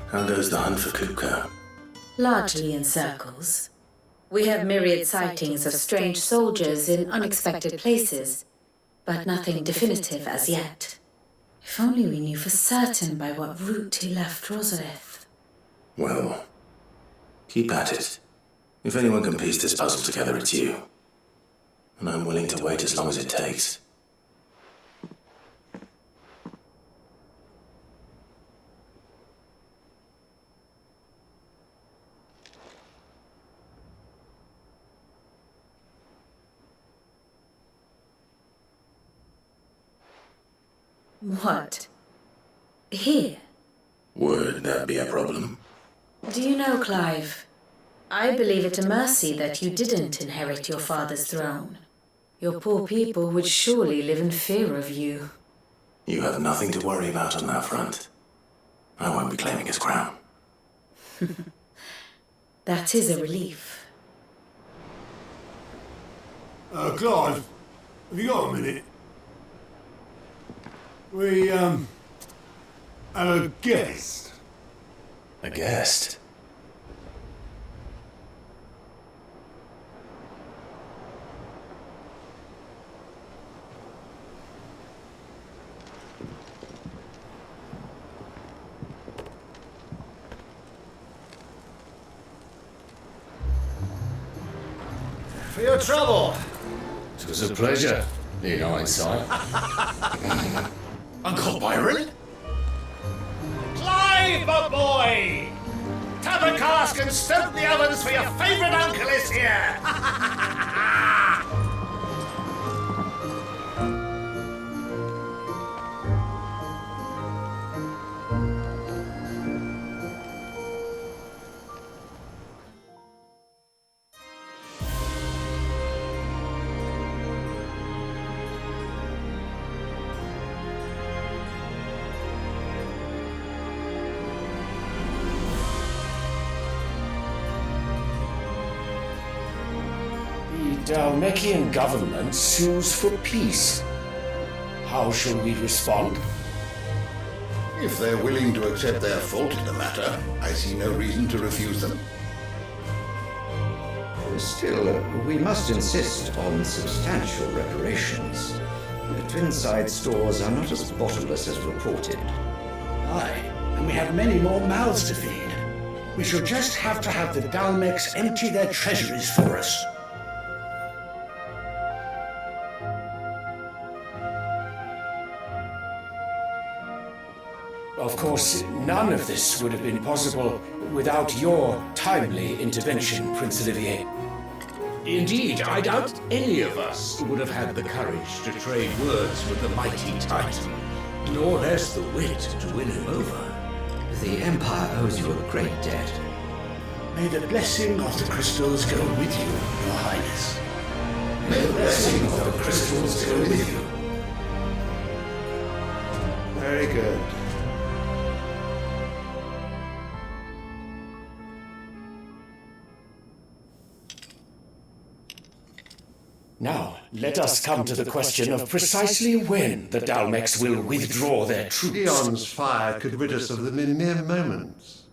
How goes the hunt for Kuka? Largely in circles. We have myriad sightings of strange soldiers in unexpected places, but nothing definitive as yet. If only we knew for certain by what route he left Rosalith. Well, keep at it. If anyone can piece this puzzle together, it's you. And I'm willing to wait as long as it takes. What? Here? Would that be a problem? Do you know, Clive? I believe it a mercy that you didn't inherit your father's throne. Your poor people would surely live in fear of you. You have nothing to worry about on that front. I won't be claiming his crown. That is a relief. Clive, have you got a minute? We, have a guest. A guest? For your trouble. It was a pleasure, in hindsight. Uncle Byron? Clive, my boy! Tap a cask and stoke the ovens, for your favourite uncle is here! The Dalmekian government sues for peace. How shall we respond? If they're willing to accept their fault in the matter, I see no reason to refuse them. Still, we must insist on substantial reparations. The Twinside stores are not as bottomless as reported. Aye, and we have many more mouths to feed. We shall just have to have the Dalmeks empty their treasuries for us. Of course, none of this would have been possible without your timely intervention, Prince Olivier. Indeed, I doubt any of us would have had the courage to trade words with the mighty Titan, nor less the wit to win him over. The Empire owes you a great debt. May the blessing of the crystals go with you, Your Highness. May the blessing of the crystals go with you. Very good. Now, let us come to the question of precisely when the Dalmeks will withdraw their troops. Dion's fire could rid us of them in mere moments.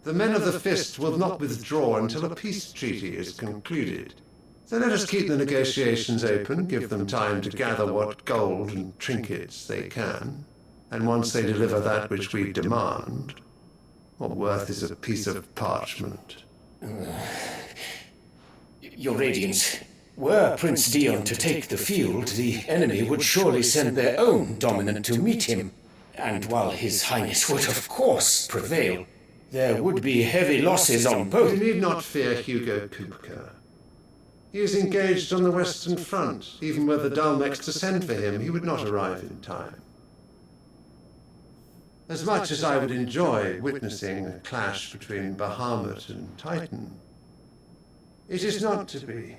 The men of the Fist will not withdraw until a peace treaty is concluded. So let us keep the negotiations open, give them time to gather what gold and trinkets they can, and once they deliver that which we demand, what worth is a piece of parchment? Your Radiance, were Prince Dion to take the field, the enemy would surely send their own dominant to meet him. And while His Highness would of course prevail, there would be heavy losses on both. You need not fear Hugo Kupka. He is engaged on the Western Front. Even were the Dalmeks to send for him, he would not arrive in time. As much as I would enjoy witnessing a clash between Bahamut and Titan, it is not to be.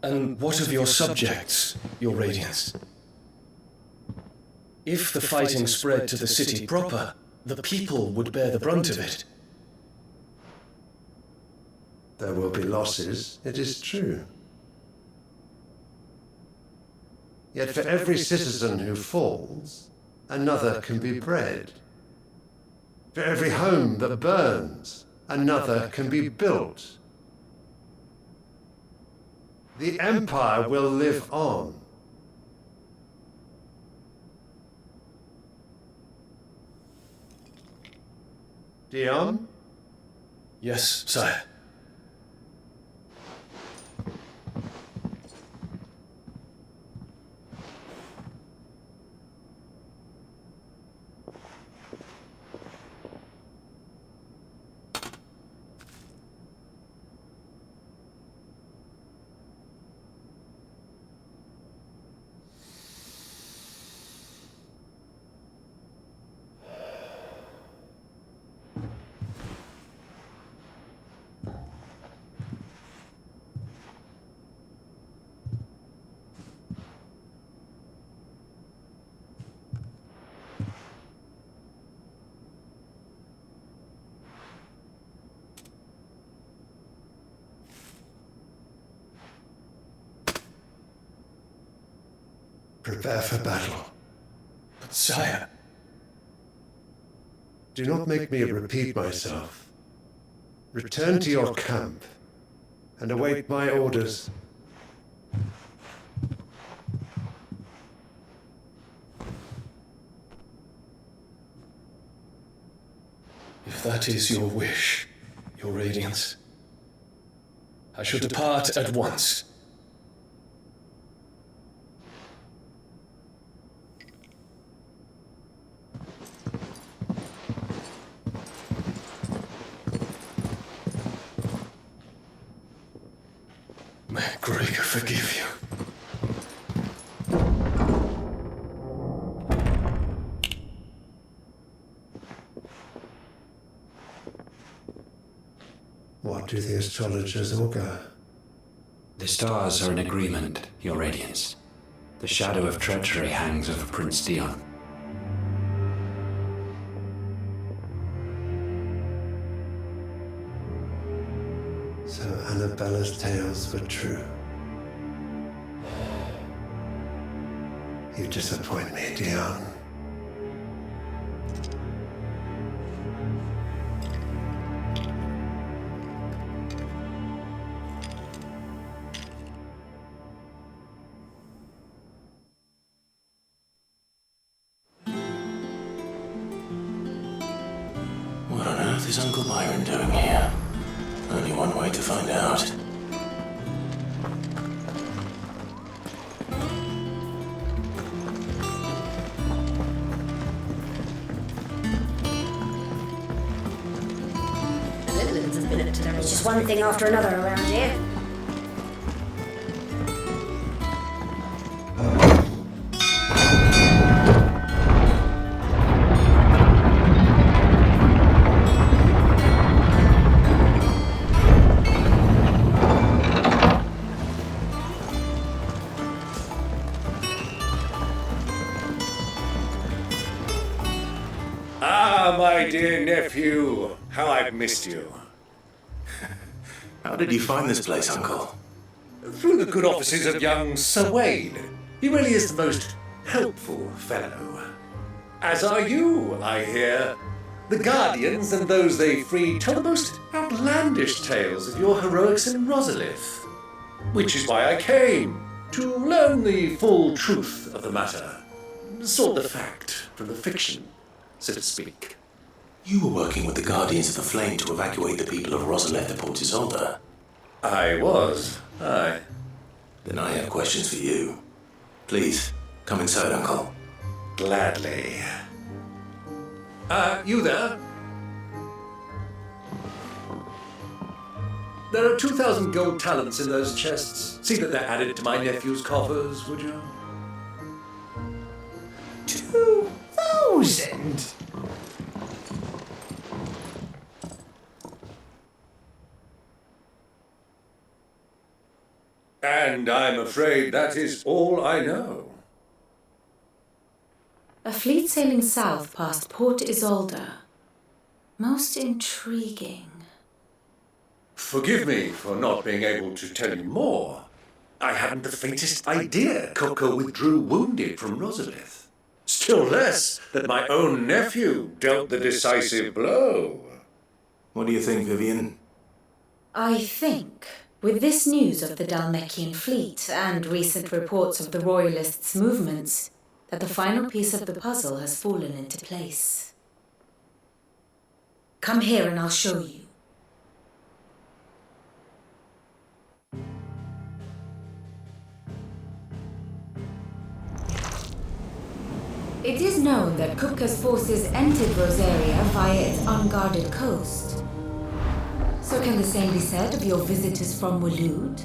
And what of your subjects, Your Radiance? If the fighting spread to the city proper, the people would bear the brunt of it. There will be losses, it is true. Yet for every citizen who falls, another can be bred. For every home that burns, another can be built. The Empire will live on. Dion? Yes, sire. Prepare for battle. But sire... Do not make me repeat myself. Return to your camp and await my orders. If that is your wish, your radiance, I shall depart at once. May Gregor forgive you. What do the astrologers augur? The stars are in agreement, Your Radiance. The shadow of treachery hangs over Prince Dion. So Annabella's tales were true. You disappoint me, Dion. What on earth is Uncle Byron doing here? Only one way to find out. There's just one thing after another around here. Ah, my dear nephew, how I've missed you. How did you find this place, Uncle? Through the good offices of young Sir Wayne. He really is the most helpful fellow. As are you, I hear. The Guardians and those they freed tell the most outlandish tales of your heroics in Rosalith. Which is why I came, to learn the full truth of the matter. Sort the fact from the fiction, so to speak. You were working with the Guardians of the Flame to evacuate the people of Rosalith to Port Isolde. I was, aye. Then I have questions for you. Please, come inside, Uncle. Gladly. You there? There are 2,000 gold talents in those chests. See that they're added to my nephew's coffers, would you? 2,000? And I'm afraid that is all I know. A fleet sailing south past Port Isolde. Most intriguing. Forgive me for not being able to tell you more. I hadn't the faintest idea Coco withdrew wounded from Rosalith. Still less that my own nephew dealt the decisive blow. What do you think, Vivian? I think, with this news of the Dalmekian fleet and recent reports of the Royalists' movements, that the final piece of the puzzle has fallen into place. Come here and I'll show you. It is known that Kupka's forces entered Rosaria via its unguarded coast. So can the same be said of your visitors from Waloed?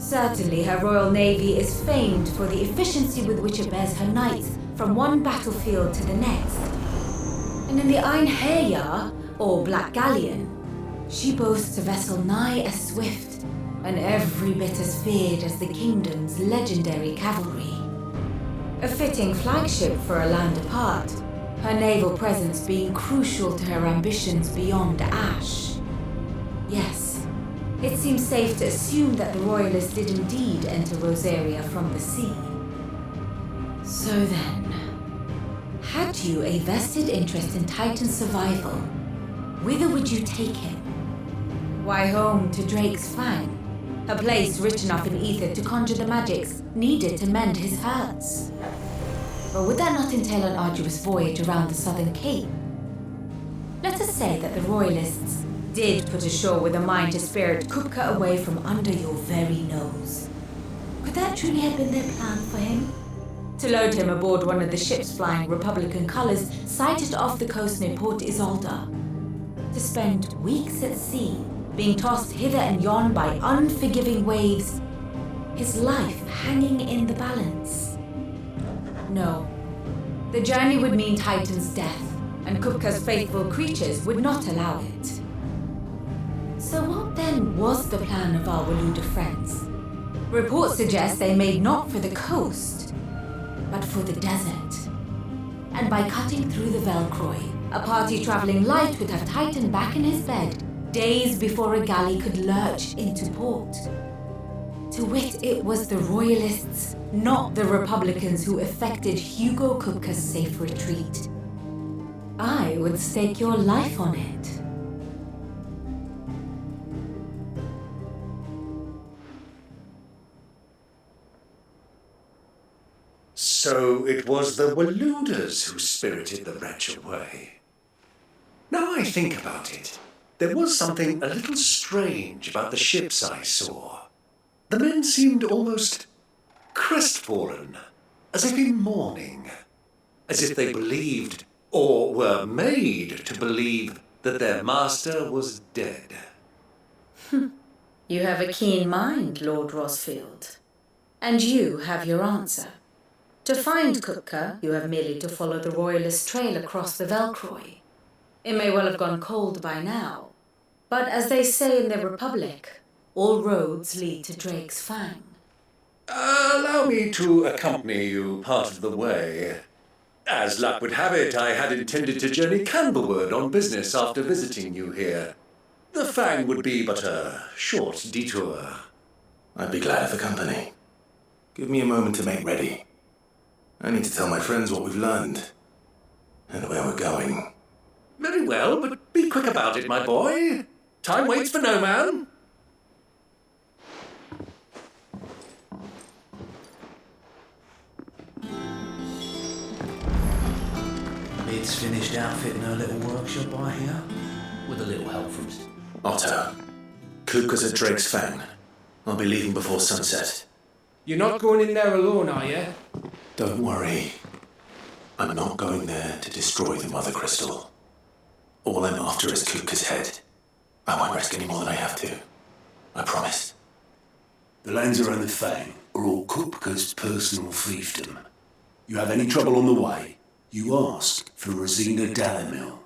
Certainly her royal navy is famed for the efficiency with which it bears her knights from one battlefield to the next. And in the Einherjar, or Black Galleon, she boasts a vessel nigh as swift and every bit as feared as the kingdom's legendary cavalry. A fitting flagship for a land apart, her naval presence being crucial to her ambitions beyond Ash. Yes, it seems safe to assume that the Royalists did indeed enter Rosaria from the sea. So then, had you a vested interest in Titan's survival, whither would you take him? Why, home to Drake's Fang, a place rich enough in ether to conjure the magics needed to mend his hurts. Or would that not entail an arduous voyage around the southern cape? Let us say that the Royalists did put ashore with a mind to spirit Kupka away from under your very nose. Could that truly have been their plan for him? To load him aboard one of the ships flying Republican colors sighted off the coast near Port Isolde. To spend weeks at sea, being tossed hither and yon by unforgiving waves, his life hanging in the balance. No, the journey would mean Titan's death, and Kupka's faithful creatures would not allow it. So what then was the plan of our Waluda friends? Reports suggest they made not for the coast, but for the desert. And by cutting through the Velcroy, a party traveling light would have Titan back in his bed days before a galley could lurch into port. To wit, it was the Royalists, not the Republicans, who effected Hugo Kupka's safe retreat. I would stake your life on it. So it was the Waludas who spirited the wretch away. Now I think about it, there was something a little strange about the ships I saw. The men seemed almost crestfallen, as if in mourning, as if they believed, or were made to believe, that their master was dead. You have a keen mind, Lord Rosfield. And you have your answer. To find Kupka, you have merely to follow the Royalist trail across the Velcroy. It may well have gone cold by now, but as they say in the Republic, all roads lead to Drake's Fang. Allow me to accompany you part of the way. As luck would have it, I had intended to journey Candlewood on business after visiting you here. The Fang would be but a short detour. I'd be glad of the company. Give me a moment to make ready. I need to tell my friends what we've learned and where we're going. Very well, but be quick about it, my boy. Time waits for no man. Mid's finished outfitting her little workshop, I hear, with a little help from... Otto, Kupka's at Drake's Fang. I'll be leaving before sunset. You're not going in there alone, are you? Don't worry. I'm not going there to destroy the Mother Crystal. All I'm after is Kupka's head. I won't risk any more than I have to. I promise. The lands around the Fang are all Kupka's personal fiefdom. You have any trouble on the way, you ask for Rosina Dalamil.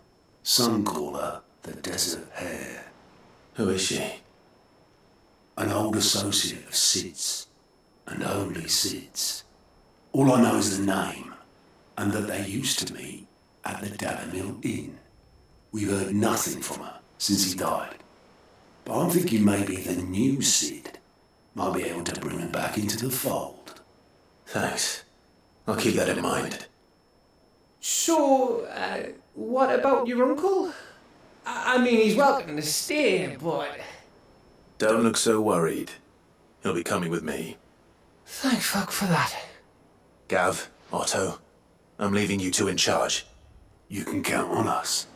Some call her the Desert Hare. Who is she? An old associate of Sid's, and only Sid's. All I know is the name, and that they used to meet at the Dalamil Inn. We've heard nothing from her since he died. But I'm thinking maybe the new Sid might be able to bring her back into the fold. Thanks. I'll keep that in mind. So, what about your uncle? I mean, he's welcome to stay, but... Don't look so worried. He'll be coming with me. Thank fuck for that. Gav, Otto, I'm leaving you two in charge. You can count on us.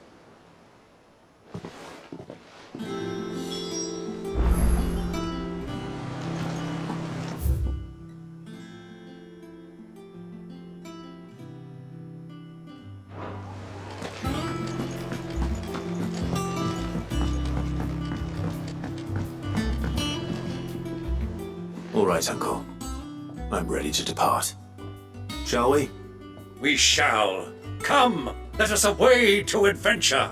All right, Uncle. I'm ready to depart. Shall we? We shall. Come, let us away to adventure.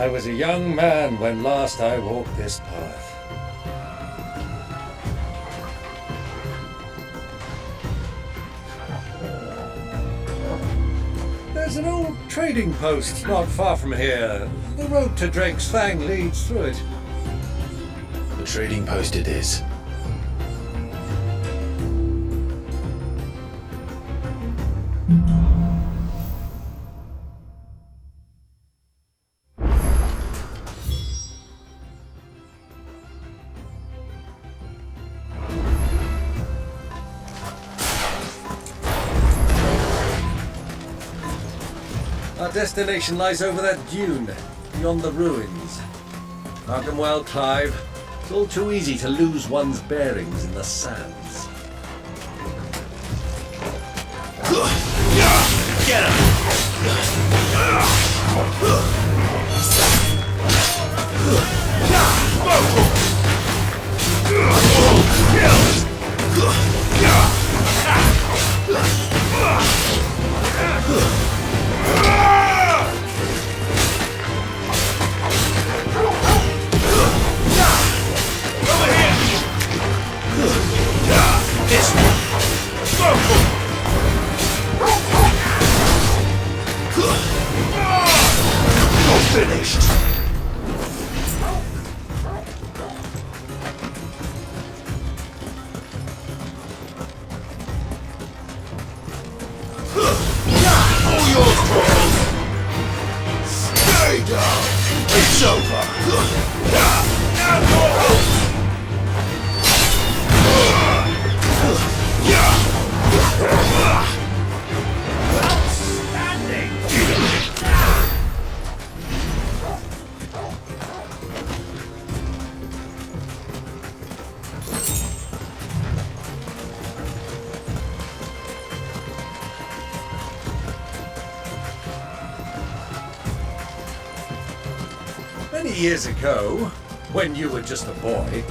I was a young man when last I walked this path. There's an old trading post not far from here. The road to Drake's Fang leads through it. The trading post it is. Our destination lies over that dune, beyond the ruins. Mark them well, Clive. It's all too easy to lose one's bearings in the sands. Get him! Finished. All yours, Paul. Stay down. It's over. Many years ago, when you were just a boy,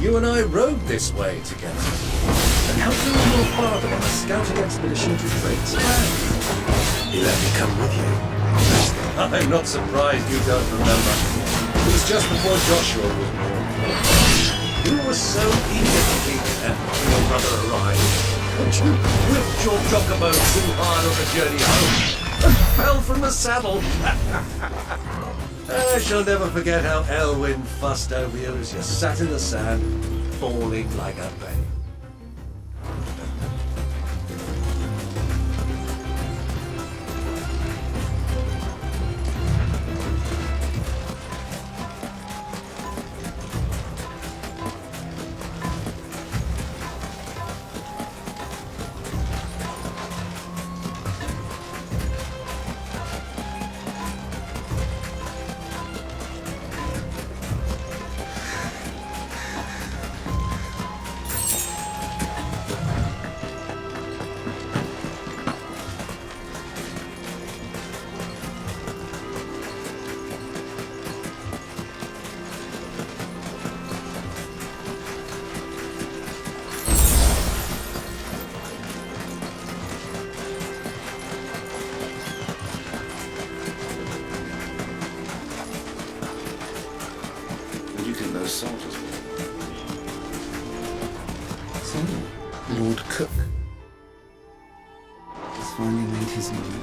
you and I rode this way together and helped you and your father on a scouting expedition to Drake's Fang. He let me come with you. I'm not surprised you don't remember. It was just before Joshua was born. You were so eager to keep your brother alive, but you whipped your chocobo too hard on the journey home and fell from the saddle. I shall never forget how Elwyn fussed over you as you sat in the sand, falling like a babe. Those soldiers were. So, Lord Cook has finally made his mind.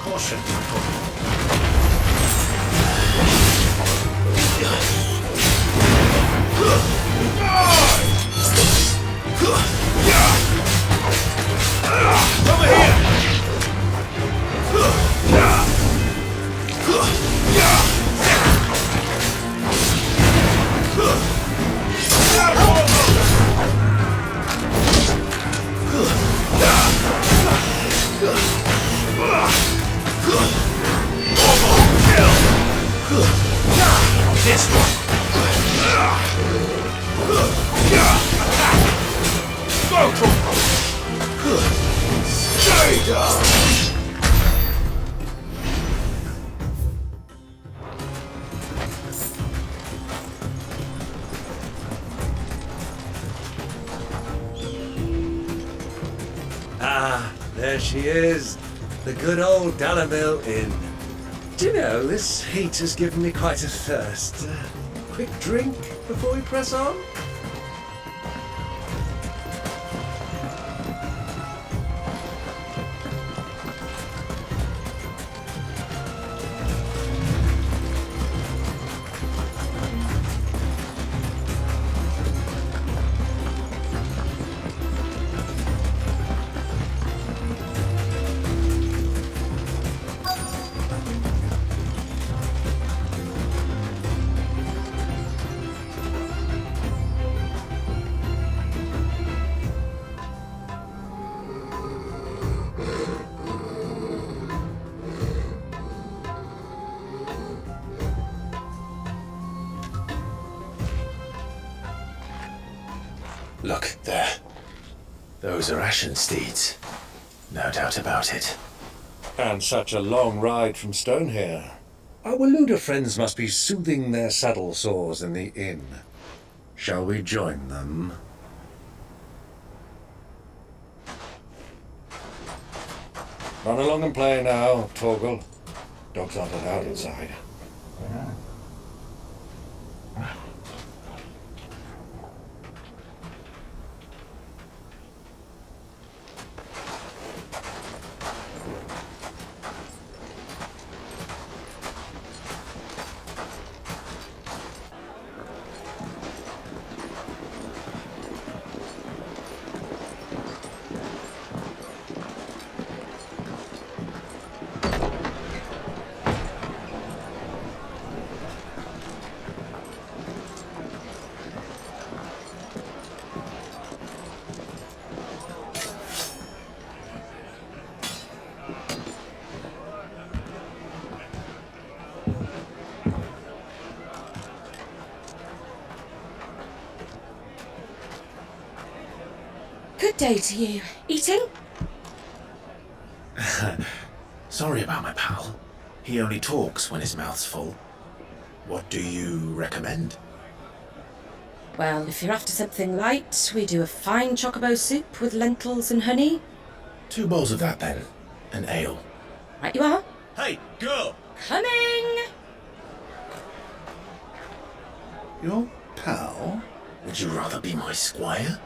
Caution. Over here! This one. Go! Stay down! Ah, there she is. The good old Dallamil Inn. Do you know, this heat has given me quite a thirst. Quick drink before we press on? Look, there. Those are ashen steeds. No doubt about it. And such a long ride from Stonehere. Our Waluda friends must be soothing their saddle sores in the inn. Shall we join them? Run along and play now, Torgal. Dogs aren't allowed inside. Good day to you. Eating? Sorry about my pal. He only talks when his mouth's full. What do you recommend? Well, if you're after something light, we do a fine chocobo soup with lentils and honey. 2 bowls of that then. An ale. Right you are. Hey, girl! Coming! Your pal? Would you rather be my squire?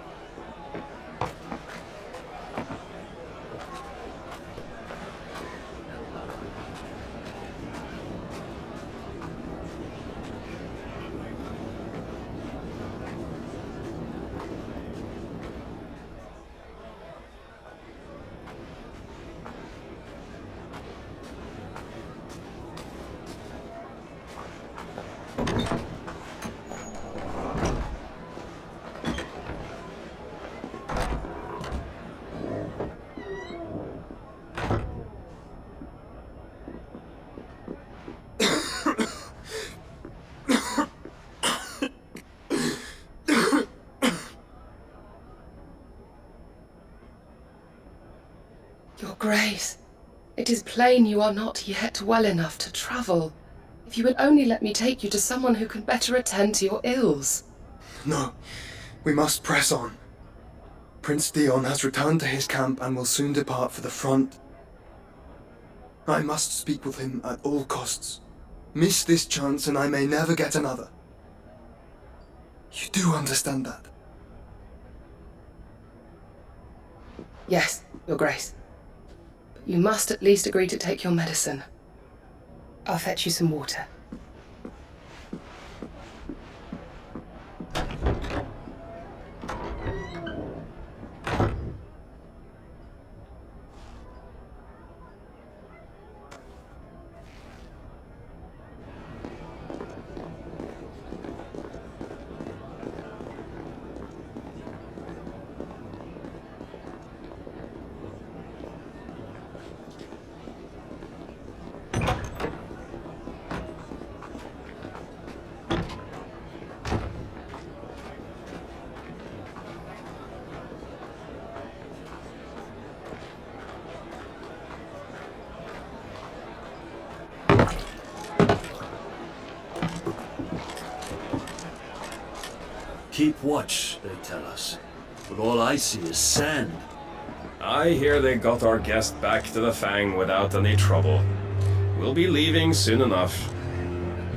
Your Grace, It is plain you are not yet well enough to travel. If you would only let me take you to someone who can better attend to your ills. No, we must press on. Prince Dion has returned to his camp and will soon depart for the front. I must speak with him at all costs. Miss this chance and I may never get another. You do understand that? Yes, Your Grace. But you must at least agree to take your medicine. I'll fetch you some water. Keep watch, they tell us. But all I see is sand. I hear they got our guest back to the Fang without any trouble. We'll be leaving soon enough.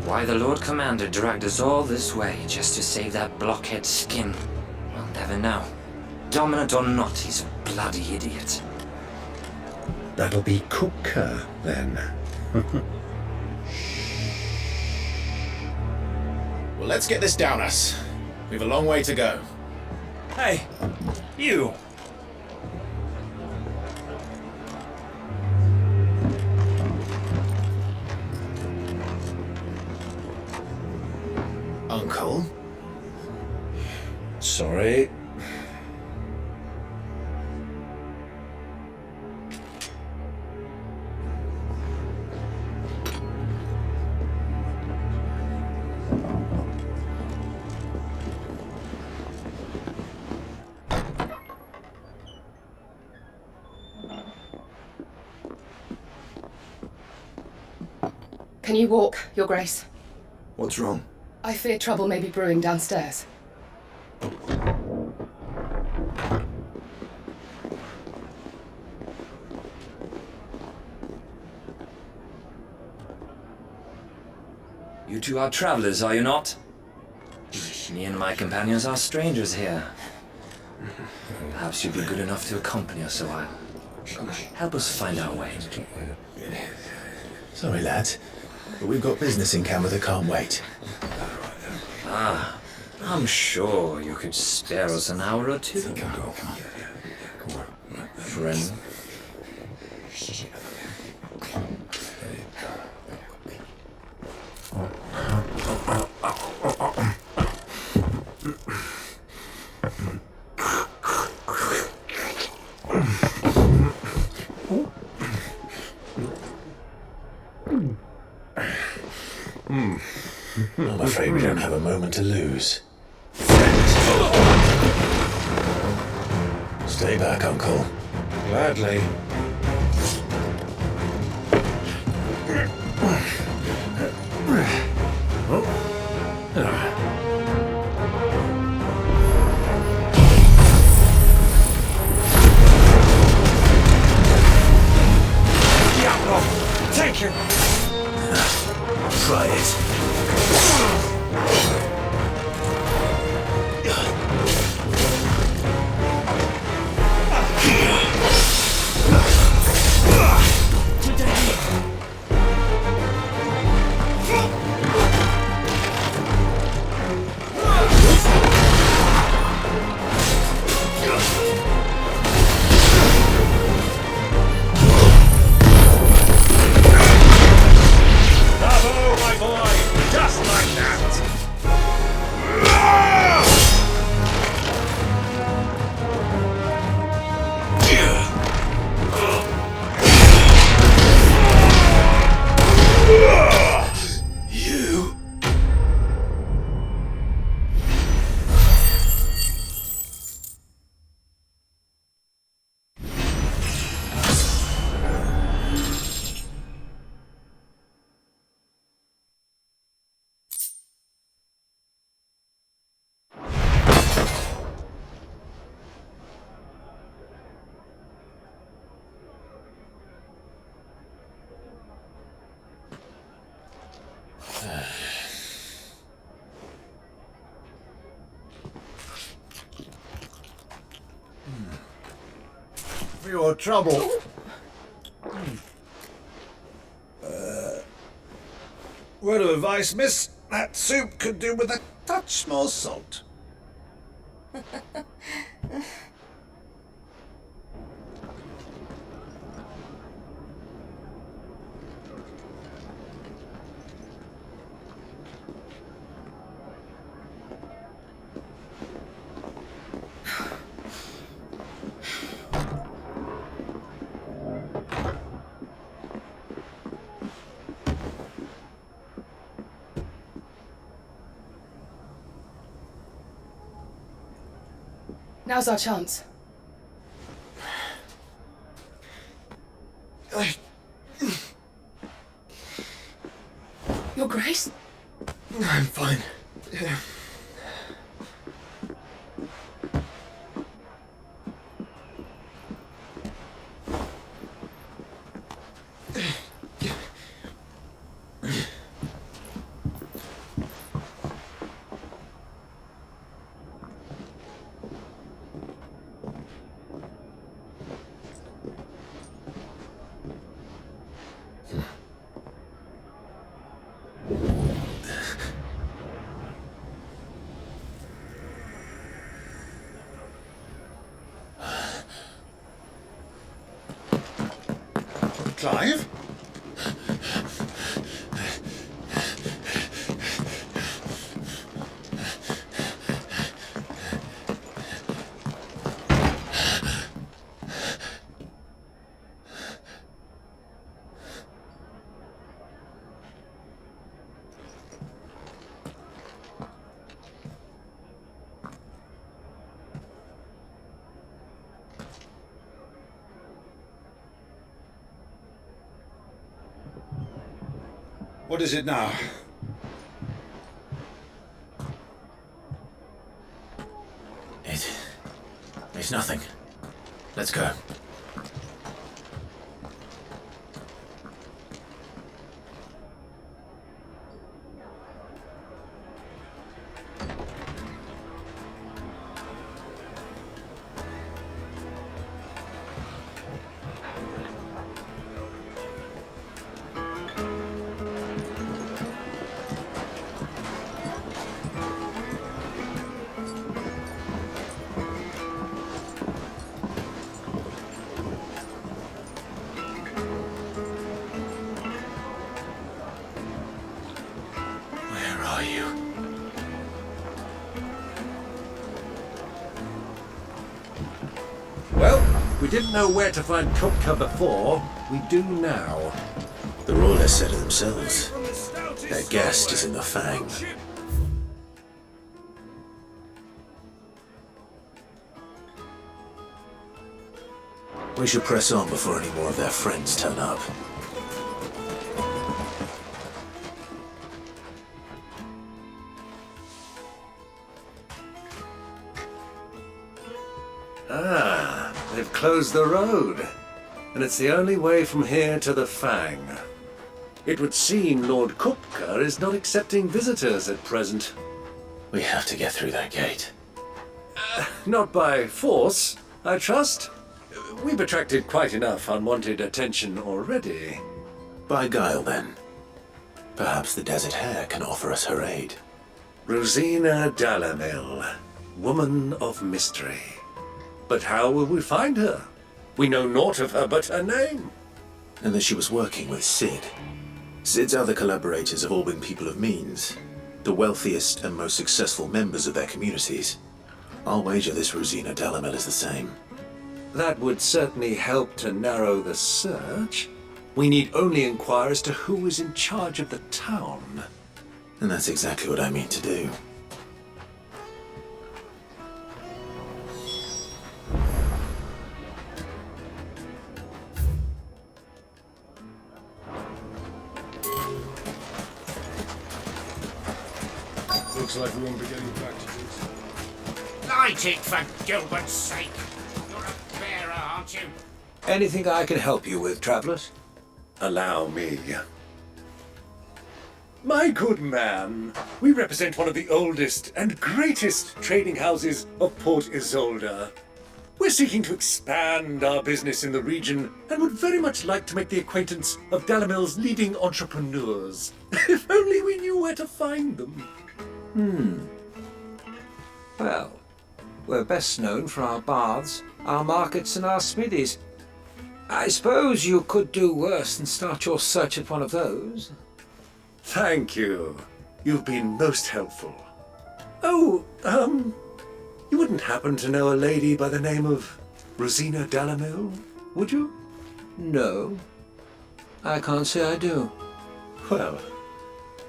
Why the Lord Commander dragged us all this way just to save that blockhead skin, we'll never know. Dominant or not, he's a bloody idiot. That'll be Cooker, then. Well, let's get this down us. We've a long way to go. Hey, you! Uncle? Sorry. Can you walk, Your Grace? What's wrong? I fear trouble may be brewing downstairs. You two are travelers, are you not? Me and my companions are strangers here. Perhaps you'd be good enough to accompany us a while. Help us find our way. Sorry, lads, but we've got business in camera that can't wait. Ah, I'm sure you could spare us an hour or two. Friend. I'm afraid we don't have a moment to lose. Stay back, Uncle. Gladly. Take it! Try it. for your trouble. Word of advice, miss. That soup could do with a touch more salt. Now's our chance. Your Grace? I'm fine. Clive? What is it now? It's nothing. Let's go. We didn't know where to find Kupka before. We do now. The Royalists said it themselves. Their guest is in the Fang. We should press on before any more of their friends turn up. Ah, they've closed the road. And it's the only way from here to the Fang. It would seem Lord Kupka is not accepting visitors at present. We have to get through that gate. Not by force, I trust. We've attracted quite enough unwanted attention already. By guile, then. Perhaps the Desert Hare can offer us her aid. Rosina Dalamil, woman of mystery. But how will we find her? We know naught of her but her name. And that she was working with Sid. Sid's other collaborators have all been people of means, the wealthiest and most successful members of their communities. I'll wager this Rosina Dalamil is the same. That would certainly help to narrow the search. We need only inquire as to who is in charge of the town. And that's exactly what I mean to do. Looks like we won't be getting back to this. Light it, for Gilbert's sake! You're a bearer, aren't you? Anything I can help you with, travellers? Allow me. My good man, we represent one of the oldest and greatest trading houses of Port Isolde. We're seeking to expand our business in the region and would very much like to make the acquaintance of Dalamil's leading entrepreneurs. If only we knew where to find them. Well, we're best known for our baths, our markets and our smithies. I suppose you could do worse than start your search at one of those. Thank you. You've been most helpful. Oh, you wouldn't happen to know a lady by the name of Rosina Dalamil, would you? No. I can't say I do. Well,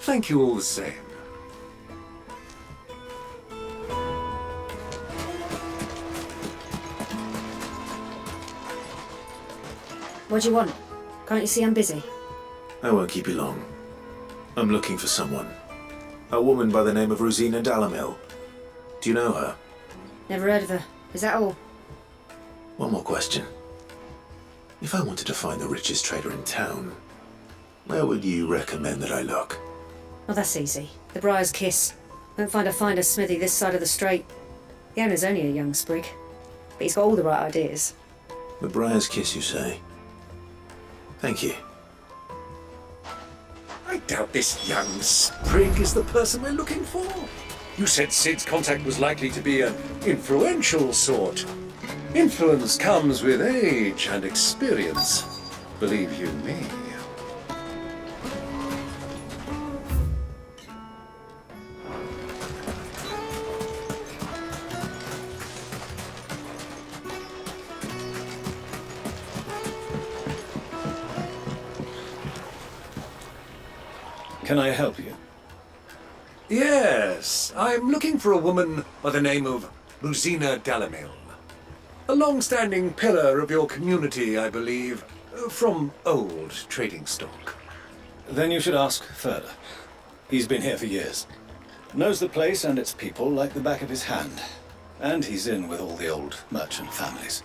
thank you all the same. What do you want? Can't you see I'm busy? I won't keep you long. I'm looking for someone. A woman by the name of Rosina Dalamil. Do you know her? Never heard of her. Is that all? One more question. If I wanted to find the richest trader in town, where would you recommend that I look? Oh, that's easy. The Briar's Kiss. Won't find a finer smithy this side of the strait. The owner's only a young sprig, but he's got all the right ideas. The Briar's Kiss, you say? Thank you. I doubt this young sprig is the person we're looking for. You said Sid's contact was likely to be an influential sort. Influence comes with age and experience, believe you me. Can I help you? Yes, I'm looking for a woman by the name of Rosina Dalamil. A long-standing pillar of your community, I believe, from old trading stock. Then you should ask further. He's been here for years. Knows the place and its people like the back of his hand. And he's in with all the old merchant families.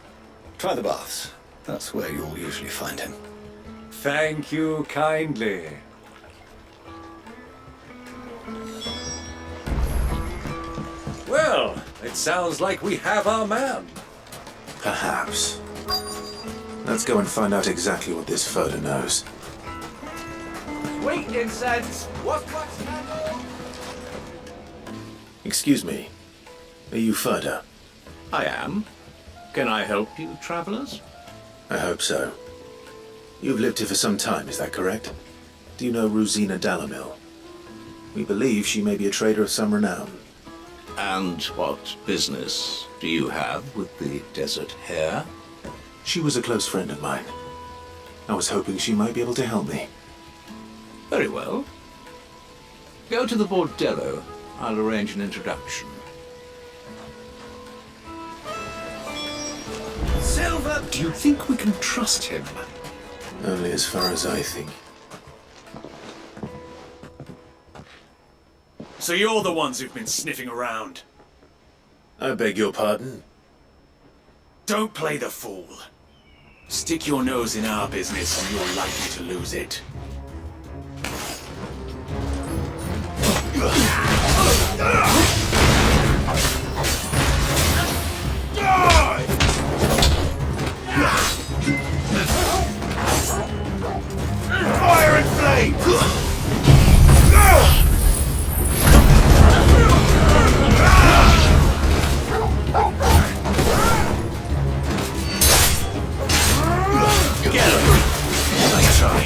Try the baths. That's where you'll usually find him. Thank you kindly. Well, it sounds like we have our man. Perhaps. Let's go and find out exactly what this Furder knows. Sweet incense! What's Excuse me. Are you Furder? I am. Can I help you, travelers? I hope so. You've lived here for some time, is that correct? Do you know Rosina Dalamil? We believe she may be a trader of some renown. And what business do you have with the desert hare? She was a close friend of mine. I was hoping she might be able to help me. Very well. Go to the bordello. I'll arrange an introduction. Silver! Do you think we can trust him? Only as far as I think. So you're the ones who've been sniffing around? I beg your pardon? Don't play the fool. Stick your nose in our business and you're likely to lose it. Fire and flame! Get him! Nice try.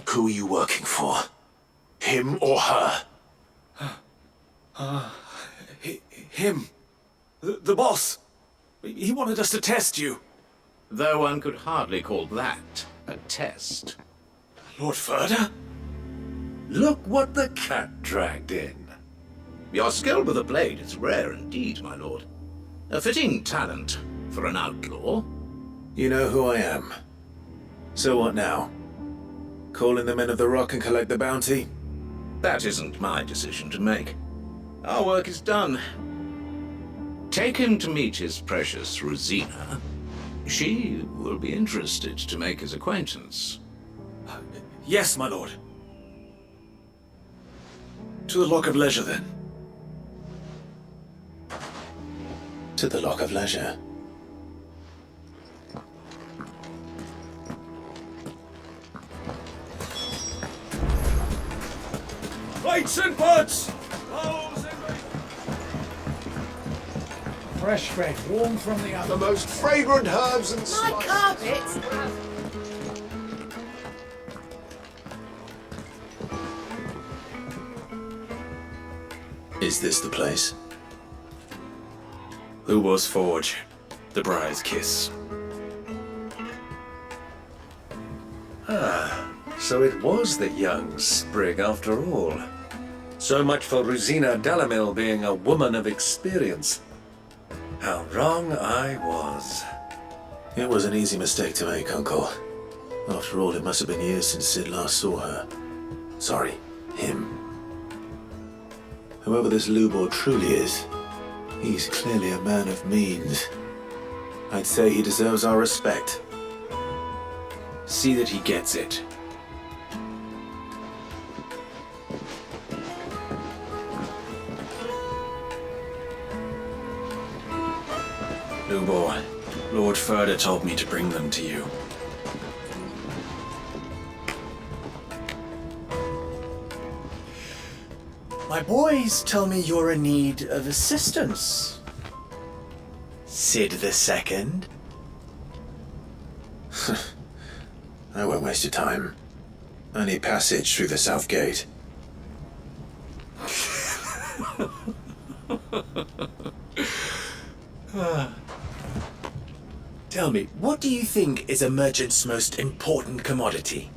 Who are you working for? Him or her? Him. The boss. He wanted us to test you. Though one could hardly call that a test. Lord Furder? Look what the cat dragged in. Your skill with the blade is rare indeed, my lord. A fitting talent for an outlaw. You know who I am. So what now? Call in the Men of the Rock and collect the bounty? That isn't my decision to make. Our work is done. Take him to meet his precious Rosina. She will be interested to make his acquaintance. Yes, my lord. To the Lock of Leisure, then. To the Lock of Leisure. Lights and buds! Fresh bread, warm from the oven. The most fragrant herbs and My spices. carpet! Is this the place? Lubo's Forge. The Briar's Kiss. So it was the young sprig after all. So much for Rosina Delamil being a woman of experience. How wrong I was. It was an easy mistake to make, Uncle. After all, it must have been years since Sid last saw her. Sorry, him. Whoever this Lubor truly is, he's clearly a man of means. I'd say he deserves our respect. See that he gets it. Lubor, Lord Furder told me to bring them to you. My boys tell me you're in need of assistance. Sid the Second. I won't waste your time. I need passage through the south gate. Tell me, what do you think is a merchant's most important commodity?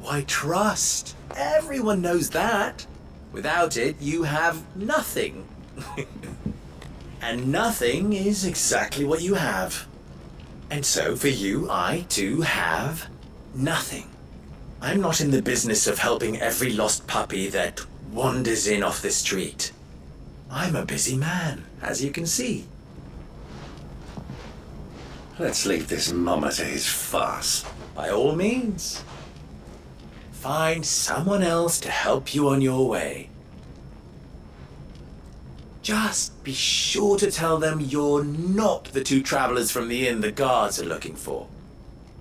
Why, trust. Everyone knows that. Without it, you have nothing. And nothing is exactly what you have. And so for you, I too have nothing. I'm not in the business of helping every lost puppy that wanders in off the street. I'm a busy man, as you can see. Let's leave this mummer to his farce. By all means. Find someone else to help you on your way. Just be sure to tell them you're not the two travelers from the inn the guards are looking for.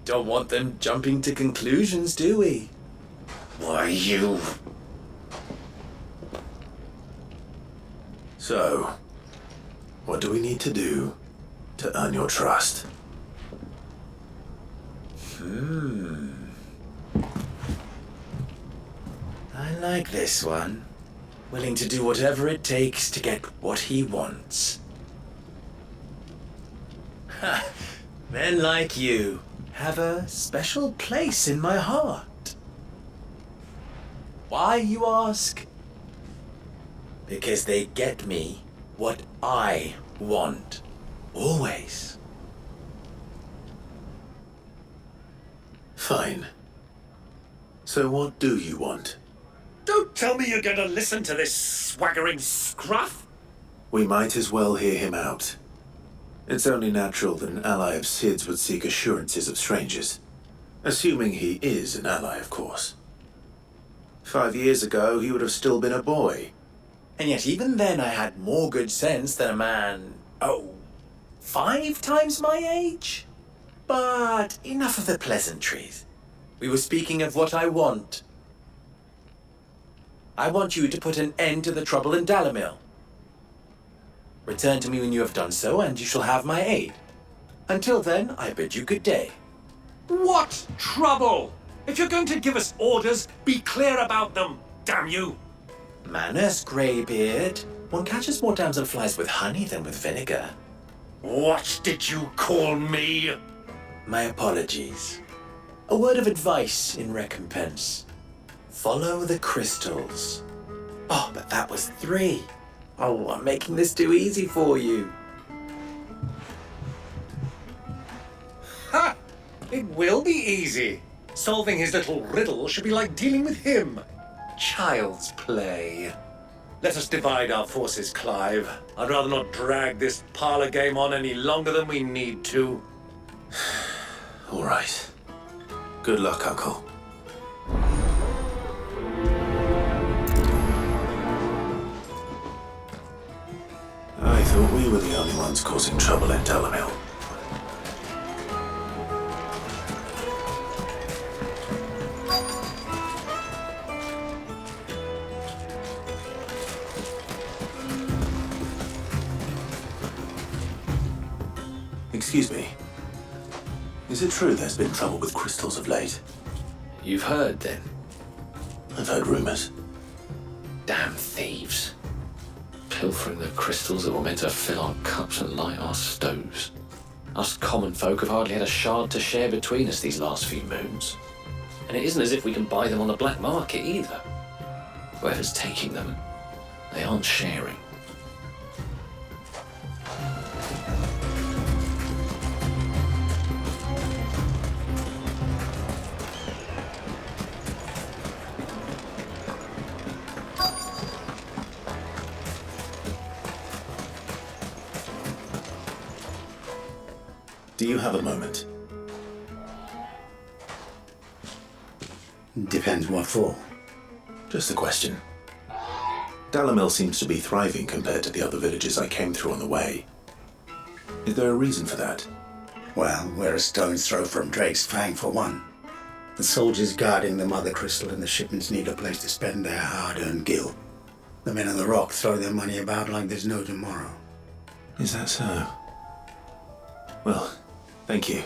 Don't want them jumping to conclusions, do we? Why, you... So, what do we need to do to earn your trust? I like this one. Willing to do whatever it takes to get what he wants. Ha! Men like you have a special place in my heart. Why, you ask? Because they get me what I want. Always. Fine. So what do you want? Don't tell me you're going to listen to this swaggering scruff. We might as well hear him out. It's only natural that an ally of Sid's would seek assurances of strangers. Assuming he is an ally, of course. 5 years ago, he would have still been a boy. And yet even then I had more good sense than a man, 5 times my age? But enough of the pleasantries. We were speaking of what I want. I want you to put an end to the trouble in Dalamil. Return to me when you have done so, and you shall have my aid. Until then, I bid you good day. What trouble? If you're going to give us orders, be clear about them, damn you! Manners, Greybeard. One catches more damselflies with honey than with vinegar. What did you call me? My apologies. A word of advice in recompense. Follow the crystals. Oh, but that was 3. Oh, I'm making this too easy for you. Ha! It will be easy. Solving his little riddle should be like dealing with him. Child's play. Let us divide our forces, Clive. I'd rather not drag this parlor game on any longer than we need to. All right. Good luck, Uncle. I thought we were the only ones causing trouble in Dalamil. Excuse me. Is it true there's been trouble with crystals of late? You've heard, then? I've heard rumors. Damn thieves. Pilfering the crystals that were meant to fill our cups and light our stoves. Us common folk have hardly had a shard to share between us these last few moons. And it isn't as if we can buy them on the black market either. Whoever's taking them, they aren't sharing. Do you have a moment? Depends what for. Just a question. Dalamil seems to be thriving compared to the other villages I came through on the way. Is there a reason for that? Well, we're a stone's throw from Drake's Fang, for one. The soldiers guarding the Mother Crystal and the shipments need a place to spend their hard-earned gil. The men on the rock throw their money about like there's no tomorrow. Is that so? Well, thank you.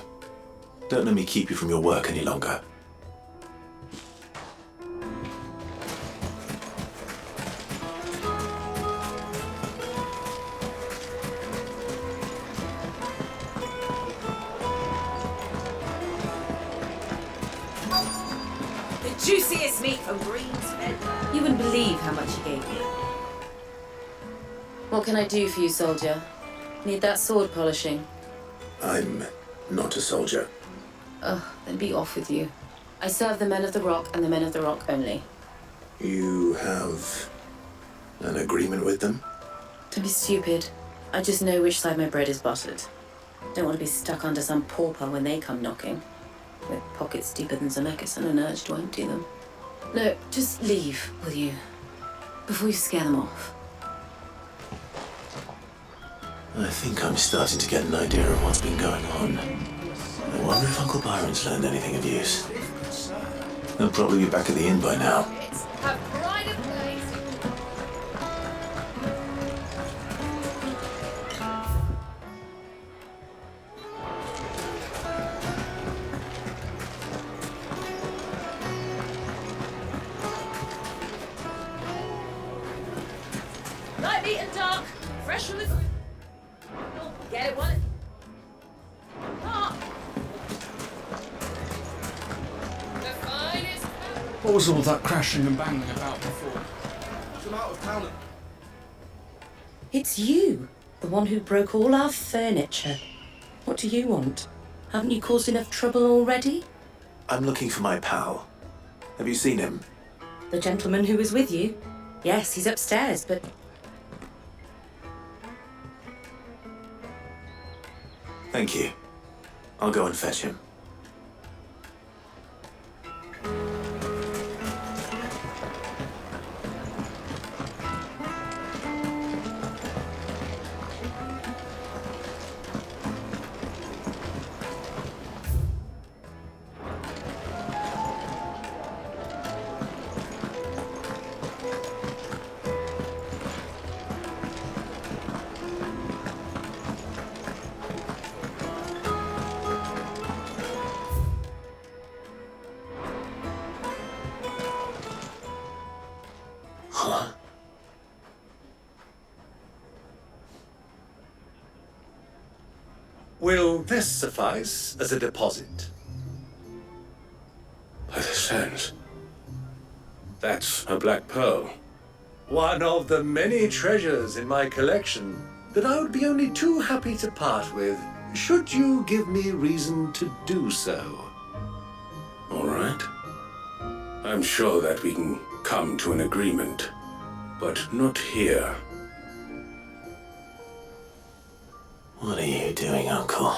Don't let me keep you from your work any longer. The juiciest meat from Green's Head. You wouldn't believe how much he gave me. What can I do for you, soldier? Need that sword polishing? I'm not a soldier. Oh, then be off with you. I serve the men of the rock and the men of the rock only. You have an agreement with them? Don't be stupid. I just know which side my bread is buttered. Don't want to be stuck under some pauper when they come knocking. With pockets deeper than Zemeckis and an urge to empty them. No, just leave, will you? Before you scare them off. I think I'm starting to get an idea of what's been going on. I wonder if Uncle Byron's learned anything of use. He'll probably be back at the inn by now. Light meat and dark, fresh from the... Get it, one. The finest. What was all that crashing and banging about before? Come out of town. It's you, the one who broke all our furniture. What do you want? Haven't you caused enough trouble already? I'm looking for my pal. Have you seen him? The gentleman who was with you? Yes, he's upstairs, but... Thank you. I'll go and fetch him. Will this suffice as a deposit? By the sands. That's a black pearl. One of the many treasures in my collection that I would be only too happy to part with, should you give me reason to do so. All right. I'm sure that we can come to an agreement, but not here. What are you doing, Uncle?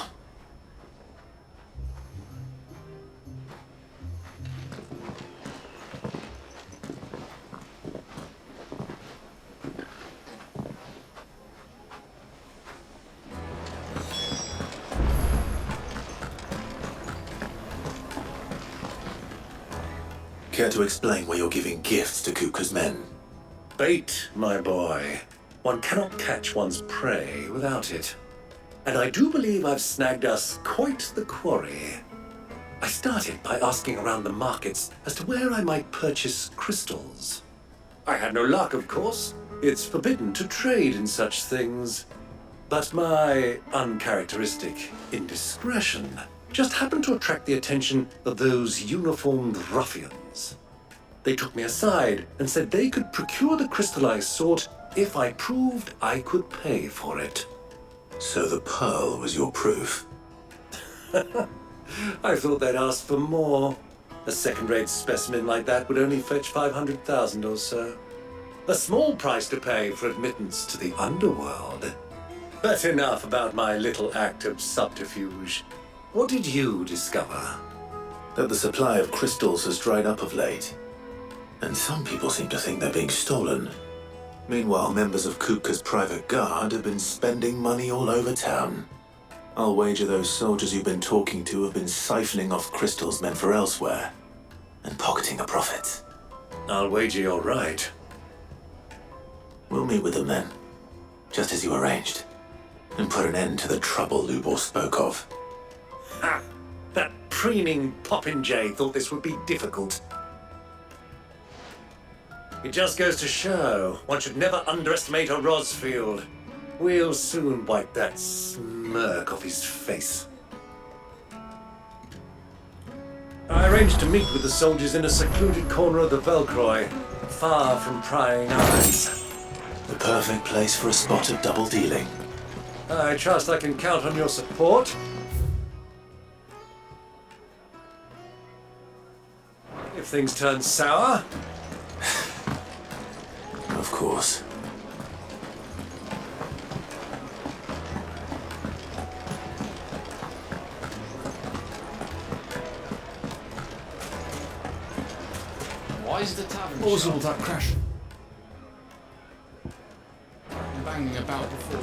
Care to explain why you're giving gifts to Kupka's men? Bait, my boy. One cannot catch one's prey without it. And I do believe I've snagged us quite the quarry. I started by asking around the markets as to where I might purchase crystals. I had no luck, of course. It's forbidden to trade in such things. But my uncharacteristic indiscretion just happened to attract the attention of those uniformed ruffians. They took me aside and said they could procure the crystal I sought if I proved I could pay for it. So the pearl was your proof? I thought they'd ask for more. A second-rate specimen like that would only fetch 500,000 or so. A small price to pay for admittance to the underworld. But enough about my little act of subterfuge. What did you discover? That the supply of crystals has dried up of late. And some people seem to think they're being stolen. Meanwhile, members of Kupka's private guard have been spending money all over town. I'll wager those soldiers you've been talking to have been siphoning off crystals meant for elsewhere, and pocketing the profits. I'll wager you're right. We'll meet with them then, just as you arranged, and put an end to the trouble Lubor spoke of. Ha! That preening popinjay thought this would be difficult. It just goes to show one should never underestimate a Rosfield. We'll soon wipe that smirk off his face. I arranged to meet with the soldiers in a secluded corner of the Velcroy, far from prying eyes. The perfect place for a spot of double dealing. I trust I can count on your support. If things turn sour. Of course. Why is the tavern What was all that crash? Banging about before.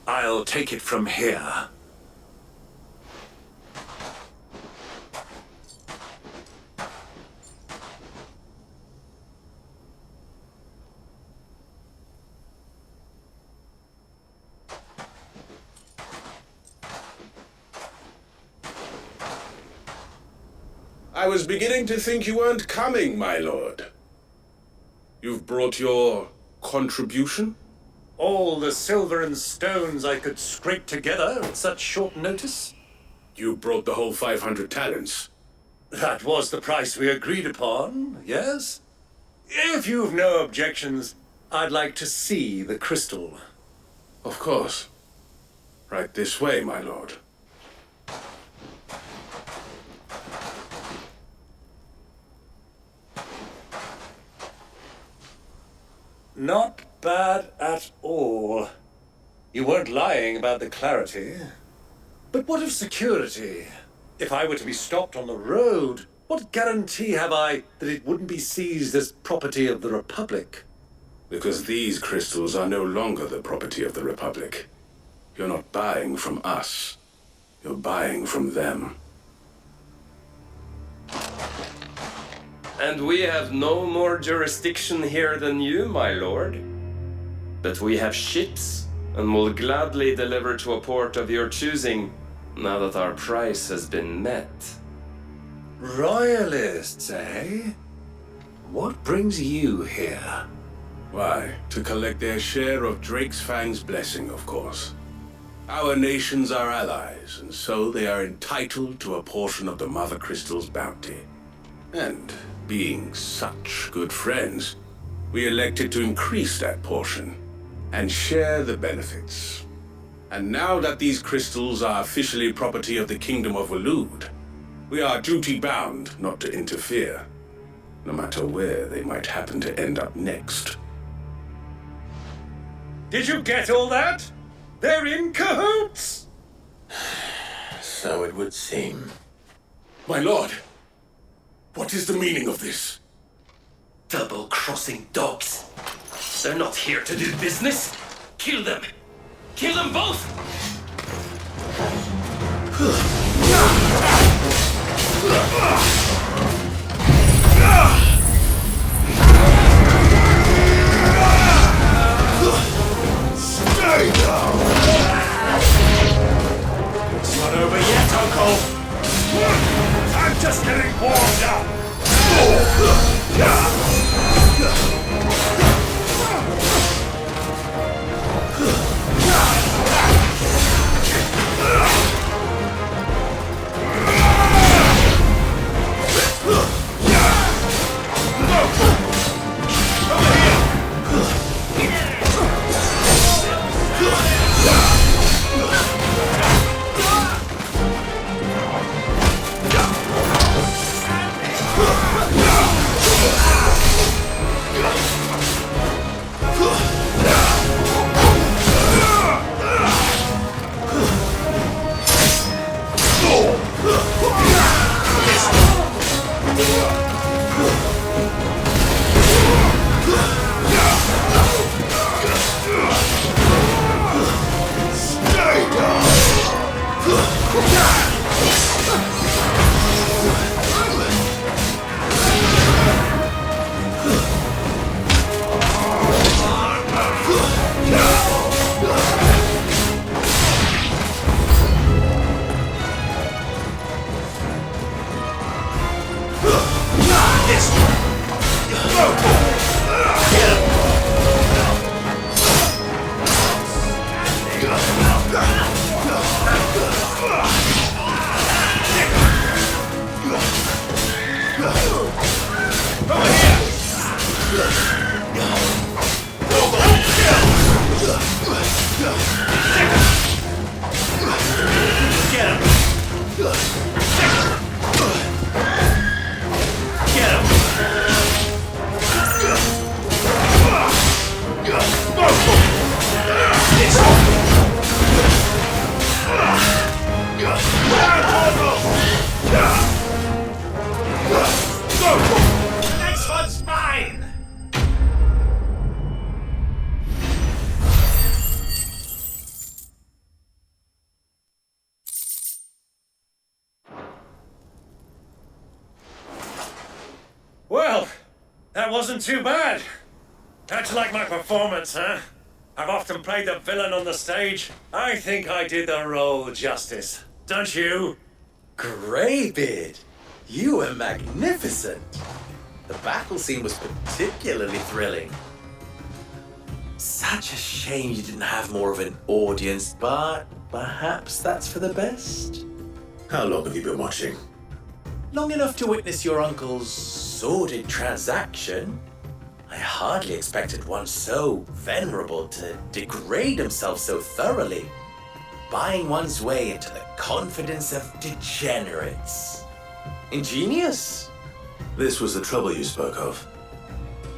I'll take it from here. I was beginning to think you weren't coming, my lord. You've brought your contribution? All the silver and stones I could scrape together at such short notice? You brought the whole 500 talents. That was the price we agreed upon, yes? If you've no objections, I'd like to see the crystal. Of course. Right this way, my lord. Not bad at all. You weren't lying about the clarity. But what of security? If I were to be stopped on the road, what guarantee have I that it wouldn't be seized as property of the Republic? Because these crystals are no longer the property of the Republic. You're not buying from us. You're buying from them. And we have no more jurisdiction here than you, my lord. But we have ships, and will gladly deliver to a port of your choosing, now that our price has been met. Royalists, eh? What brings you here? Why, to collect their share of Drake's Fang's blessing, of course. Our nations are allies, and so they are entitled to a portion of the Mother Crystal's bounty. And being such good friends, we elected to increase that portion and share the benefits. And now that these crystals are officially property of the Kingdom of Waloed, we are duty-bound not to interfere, no matter where they might happen to end up next. Did you get all that? They're in cahoots! So it would seem. My lord, what is the meaning of this? Double-crossing dogs. They're not here to do business. Kill them. Kill them both! Stay down! It's not over yet, Uncle! I'm just getting warmed up! Next one's mine! Well, that wasn't too bad. How'd you like my performance, huh? I've often played the villain on the stage. I think I did the role justice. Don't you? Greybeard, you were magnificent. The battle scene was particularly thrilling. Such a shame you didn't have more of an audience, but perhaps that's for the best. How long have you been watching? Long enough to witness your uncle's sordid transaction. I hardly expected one so venerable to degrade himself so thoroughly, buying one's way into the confidence of degenerates. Ingenious. This was the trouble you spoke of.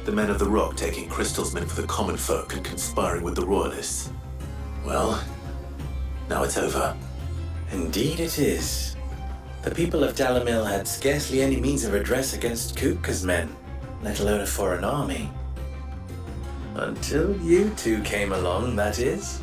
The men of the Rock taking crystals meant for the common folk and conspiring with the royalists. Well, now it's over. Indeed it is. The people of Dalamil had scarcely any means of redress against Kupka's men, let alone a foreign army. Until you two came along, that is.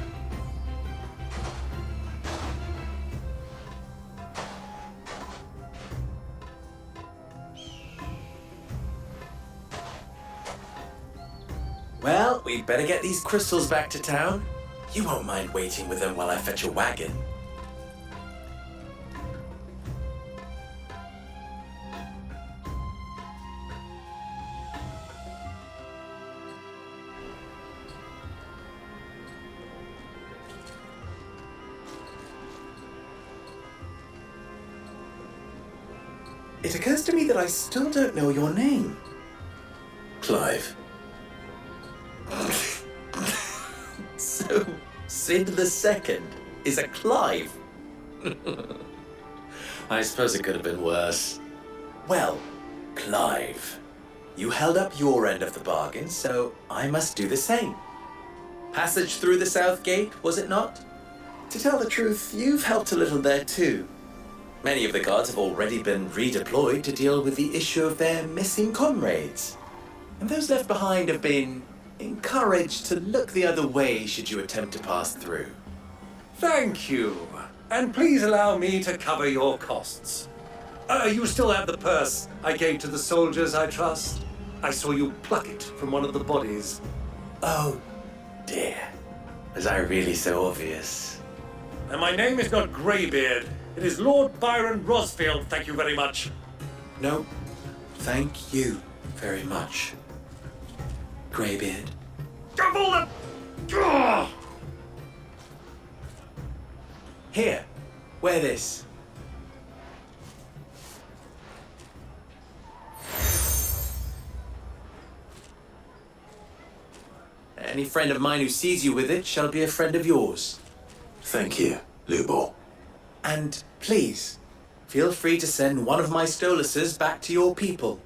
Well, we'd better get these crystals back to town. You won't mind waiting with them while I fetch a wagon. It occurs to me that I still don't know your name. Clive. So, Sid the Second is a Clive. I suppose it could have been worse. Well, Clive, you held up your end of the bargain, so I must do the same. Passage through the South Gate, was it not? To tell the truth, you've helped a little there too. Many of the guards have already been redeployed to deal with the issue of their missing comrades. And those left behind have been encouraged to look the other way should you attempt to pass through. Thank you. And please allow me to cover your costs. You still have the purse I gave to the soldiers, I trust? I saw you pluck it from one of the bodies. Oh, dear. Was I really so obvious? And my name is not Greybeard. It is Lord Byron Rosfield, thank you very much. No, thank you very much, Greybeard. Double the... Ugh! Here, wear this. Any friend of mine who sees you with it shall be a friend of yours. Thank you, Lubo. And please, feel free to send one of my Stoluses back to your people.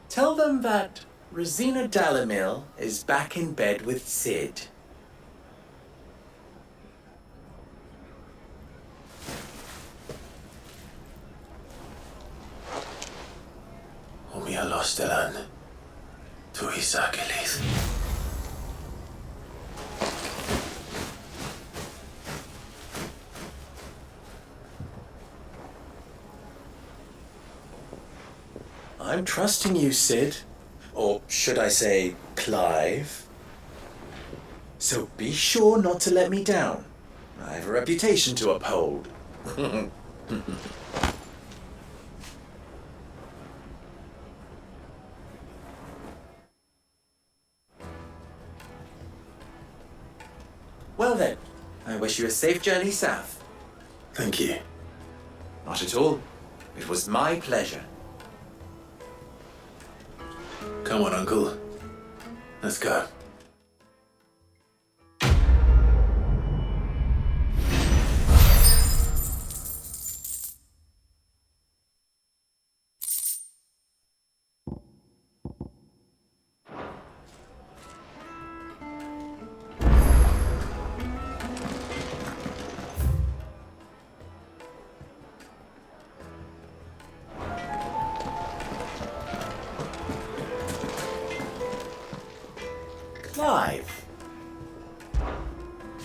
Tell them that Rosina Dalamil is back in bed with Sid. Umia lostelan. Tu isakelith. I'm trusting you, Sid. Or should I say, Clive. So be sure not to let me down. I have a reputation to uphold. Well then, I wish you a safe journey south. Thank you. Not at all. It was my pleasure. Come on, Uncle. Let's go.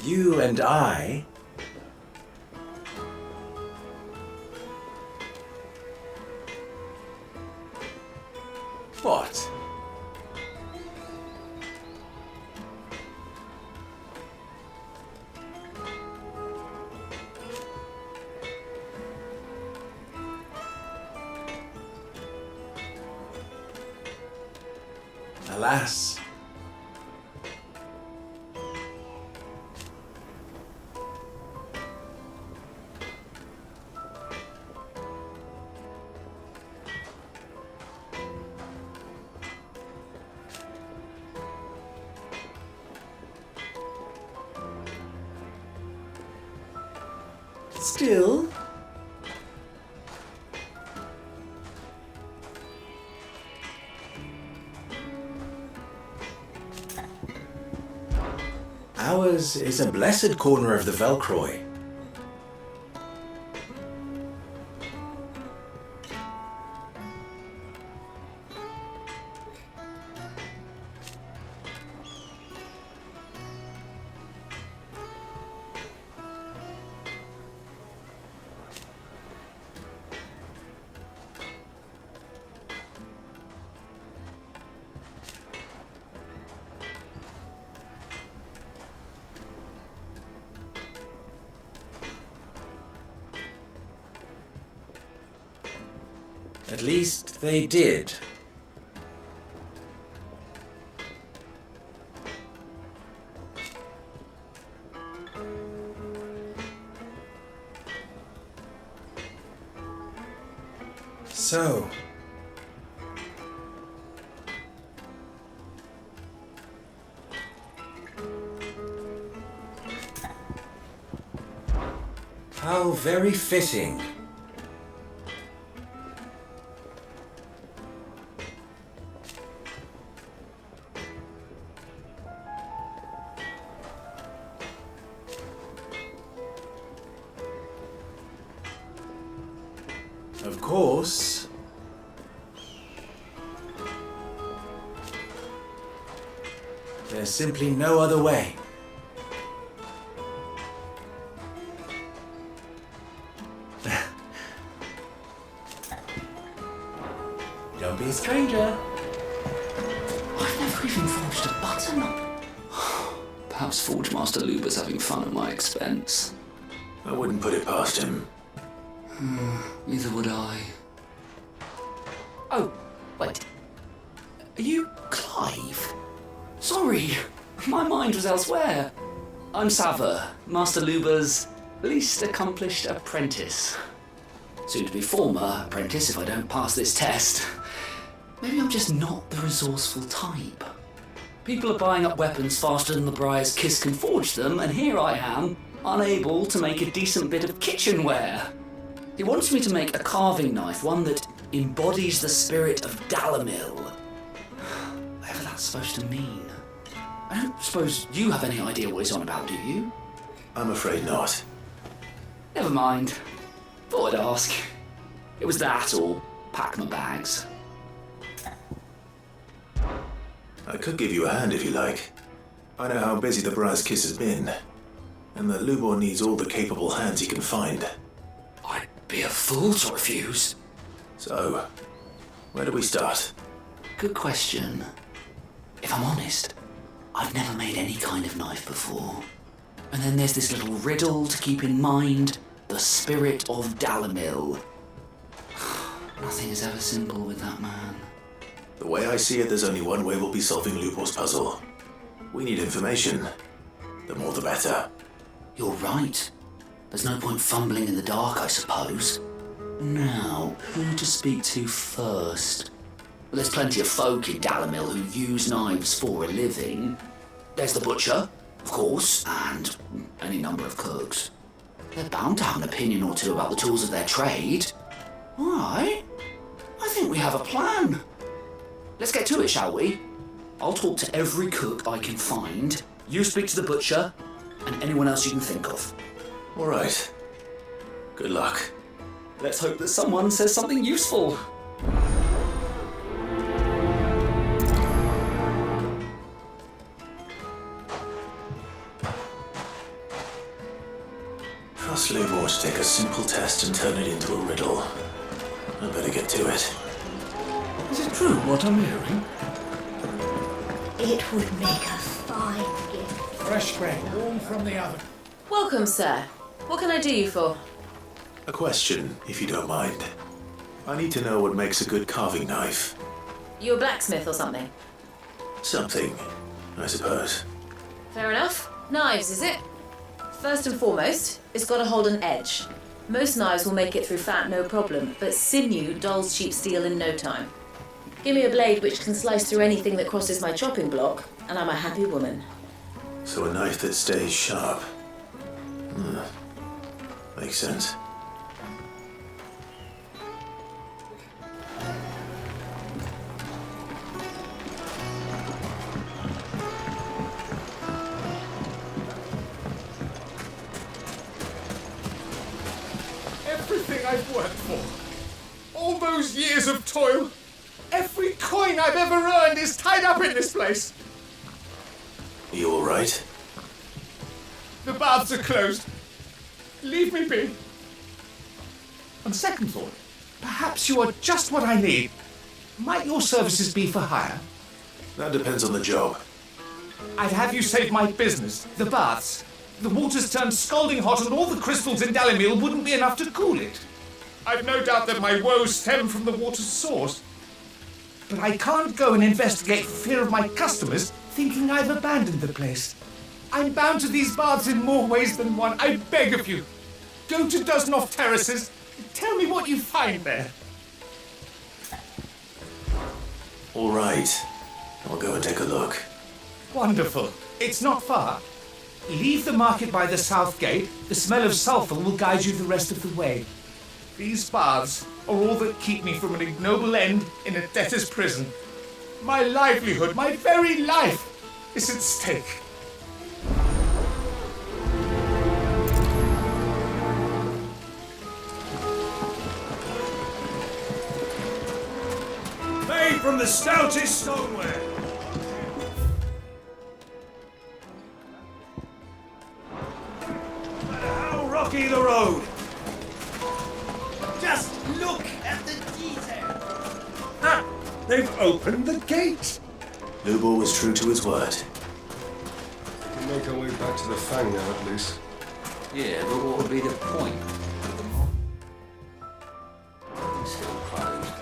you and I... What? Alas. Still... Ours is a blessed corner of the Velcroy. At least they did. So... how very fitting. Of course, there's simply no other way. Don't be a stranger. I've never even forged a button. Perhaps Forge Master Luber's having fun at my expense. I wouldn't put it past him. Neither would I. Oh, wait. Are you Clive? Sorry, my mind was elsewhere. I'm Sava, Master Luber's least accomplished apprentice. Soon to be former apprentice if I don't pass this test. Maybe I'm just not the resourceful type. People are buying up weapons faster than the Briar's Kiss can forge them, and here I am, unable to make a decent bit of kitchenware. He wants me to make a carving knife, one that embodies the spirit of Dalamil. Whatever that's supposed to mean. I don't suppose you have any idea what he's on about, do you? I'm afraid not. Never mind. Thought I'd ask. It was that or pack my bags. I could give you a hand if you like. I know how busy the Briar's Kiss has been, and that Lubor needs all the capable hands he can find. I'd be a fool to refuse. So, where do we start? Good question. If I'm honest, I've never made any kind of knife before. And then there's this little riddle to keep in mind. The spirit of Dalamil. Nothing is ever simple with that man. The way I see it, there's only one way we'll be solving Lubor's puzzle. We need information. The more the better. You're right. There's no point fumbling in the dark, I suppose. Now, who to speak to first? Well, there's plenty of folk in Dalamil who use knives for a living. There's the butcher, of course, and any number of cooks. They're bound to have an opinion or two about the tools of their trade. All right. I think we have a plan. Let's get to it, shall we? I'll talk to every cook I can find. You speak to the butcher, and anyone else you can think of. All right. Good luck. Let's hope that someone says something useful. Ask Lubor to take a simple test and turn it into a riddle. I better get to it. Is it true what I'm hearing? It would make a fine gift. Fresh bread, warm from the oven. Welcome, sir. What can I do you for? A question, if you don't mind. I need to know what makes a good carving knife. You a blacksmith or something? Something, I suppose. Fair enough. Knives, is it? First and foremost, it's got to hold an edge. Most knives will make it through fat, no problem, but sinew dulls cheap steel in no time. Give me a blade which can slice through anything that crosses my chopping block, and I'm a happy woman. So a knife that stays sharp. Makes sense. Everything I've worked for. All those years of toil. Every coin I've ever earned is tied up in this place. You all right? The baths are closed. Leave me be. On second thought, perhaps you are just what I need. Might your services be for hire? That depends on the job. I'd have you save my business, the baths. The water's turned scalding hot and all the crystals in Dalimil wouldn't be enough to cool it. I've no doubt that my woes stem from the water's source. But I can't go and investigate for fear of my customers thinking I've abandoned the place. I'm bound to these baths in more ways than one. I beg of you, go to Dusnoff Terraces. Tell me what you find there. All right. I'll go and take a look. Wonderful. It's not far. Leave the market by the south gate. The smell of sulphur will guide you the rest of the way. These baths are all that keep me from an ignoble end in a debtor's prison. My livelihood, my very life, is at stake. Made from the stoutest stoneware. No matter how rocky the road. Just look at the detail. Ah, they've opened the gate. Lubor was true to his word. We can make our way back to the Fang now, at least. Yeah, but what would be the point? It's still closed.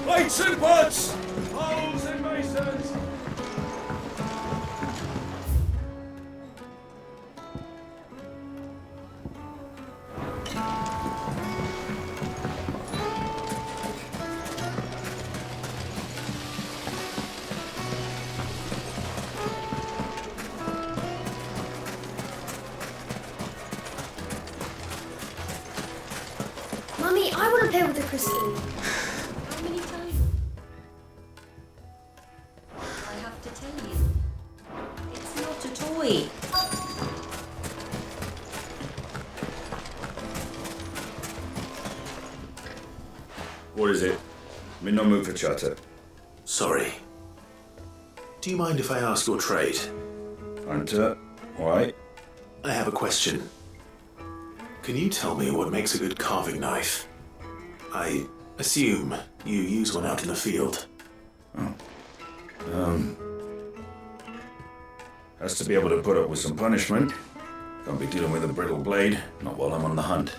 Lights and pots! Poles and masons! Mummy, I want to play with the crystal. How many times? I have to tell you, it's not a toy. What is it? I'm in no mood for chatter. Sorry. Do you mind if I ask your trade? Hunter, why? I have a question. Can you tell me what makes a good carving knife? I assume you use one out in the field. Has to be able to put up with some punishment. Can't be dealing with a brittle blade, not while I'm on the hunt.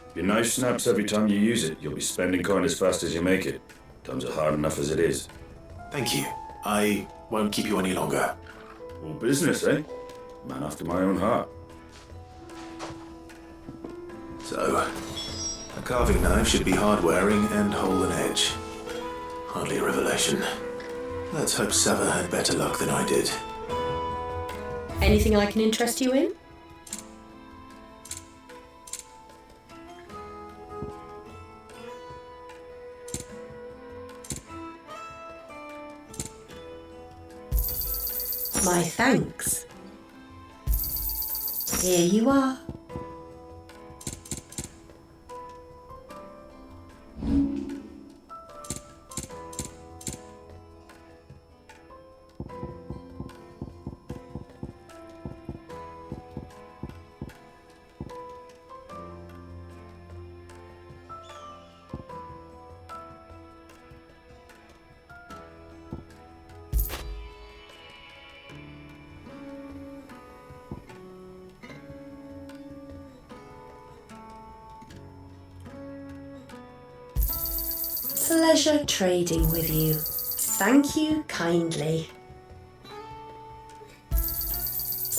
If your knife snaps every time you use it, you'll be spending coin as fast as you make it. Times are hard enough as it is. Thank you. I won't keep you any longer. All business, eh? Man after my own heart. So, a carving knife should be hard-wearing and hold an edge. Hardly a revelation. Let's hope Sava had better luck than I did. Anything I can interest you in? My thanks. Here you are. Pleasure trading with you. Thank you kindly.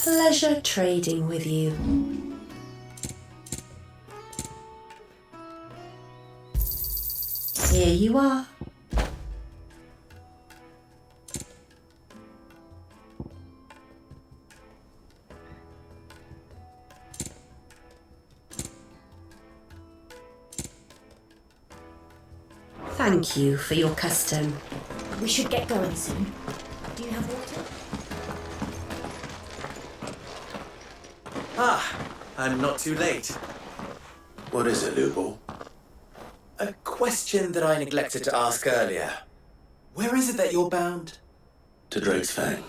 Pleasure trading with you. Here you are. Thank you for your custom. We should get going soon. Do you have water? Ah, I'm not too late. What is it, Lupo? A question that I neglected to ask earlier. Where is it that you're bound? To Drake's Fang.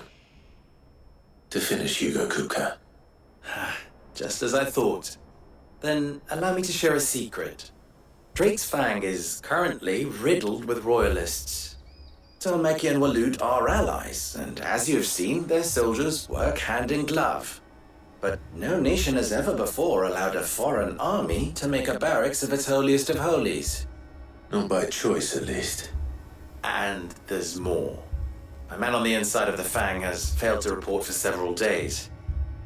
To finish Hugo Kuka. Just as I thought. Then allow me to share a secret. Drake's Fang is currently riddled with royalists. Tolmeki and Waloed are allies, and as you've seen, their soldiers work hand in glove. But no nation has ever before allowed a foreign army to make a barracks of its holiest of holies. Not by choice, at least. And there's more. A man on the inside of the Fang has failed to report for several days.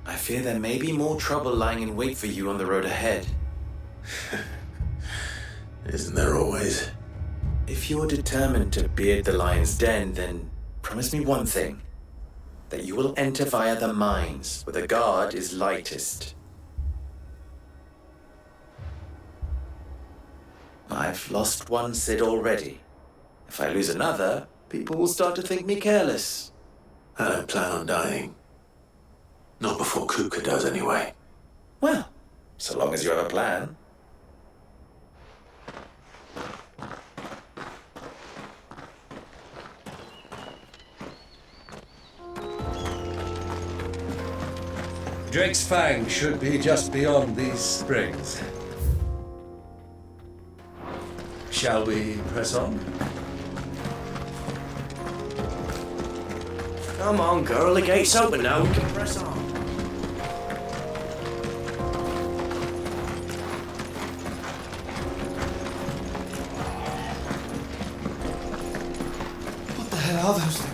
I fear there may be more trouble lying in wait for you on the road ahead. Isn't there always? If you're determined to beard the lion's den, then promise me one thing. That you will enter via the mines, where the guard is lightest. I've lost one Cid already. If I lose another, people will start to think me careless. I don't plan on dying. Not before Kuka does, anyway. Well, so long as you have a plan. Drake's Fang should be just beyond these springs. Shall we press on? Come on, girl, the gate's open now, we can press on. What the hell are those things?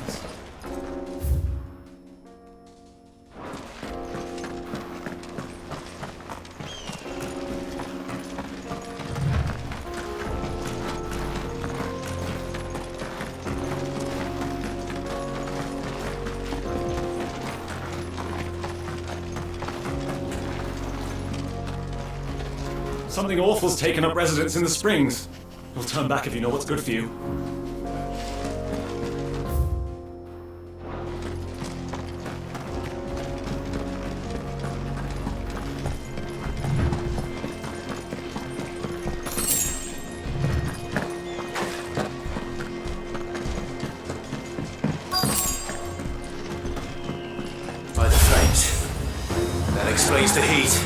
Something awful's taken up residence in the springs. You'll turn back if you know what's good for you. By the flames. That explains the heat.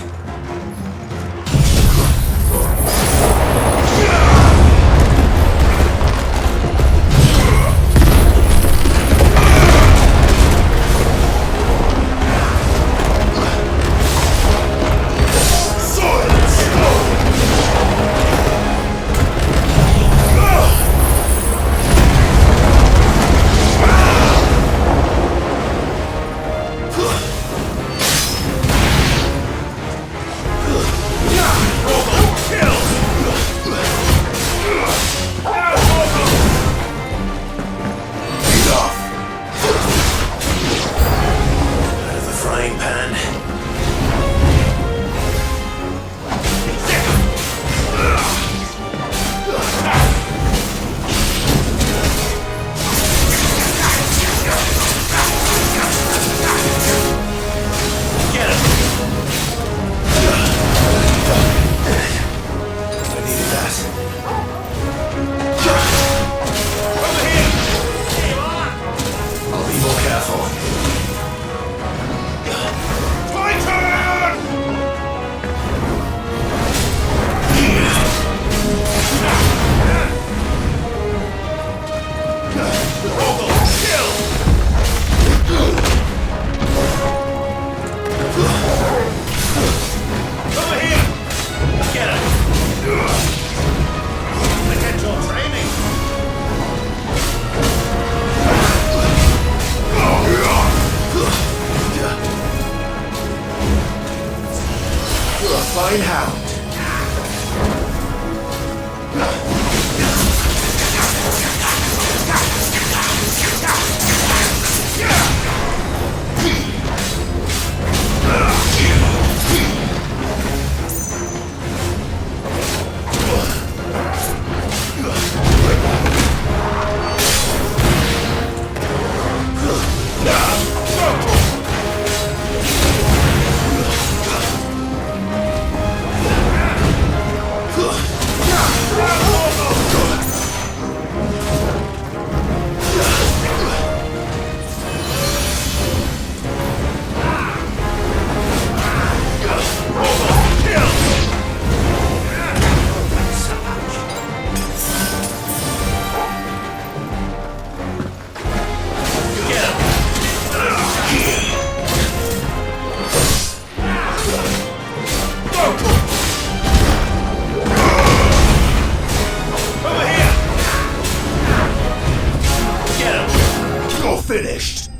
finished.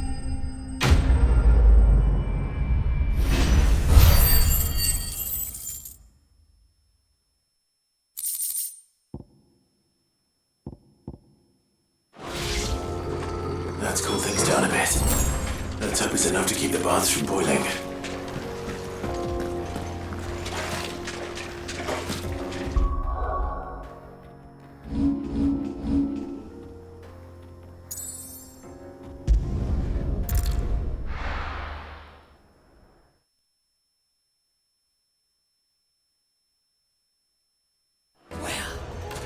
Let's cool things down a bit. Let's hope it's enough to keep the baths from boiling.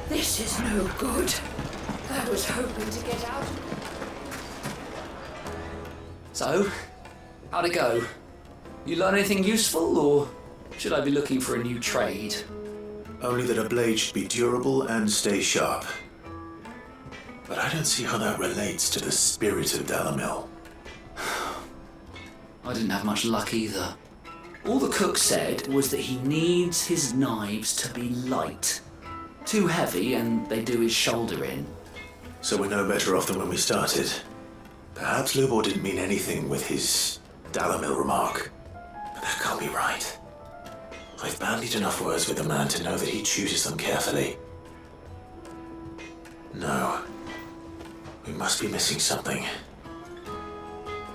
This is no good. I was hoping to get out. So, how'd it go? You learn anything useful, or should I be looking for a new trade? Only that a blade should be durable and stay sharp. But I don't see how that relates to the spirit of Dalamil. I didn't have much luck either. All the cook said was that he needs his knives to be light. Too heavy and they do his shoulder in. So we're no better off than when we started. Perhaps Lubor didn't mean anything with his Dalamil remark. But that can't be right. I've bandied enough words with the man to know that he chooses them carefully. No. We must be missing something.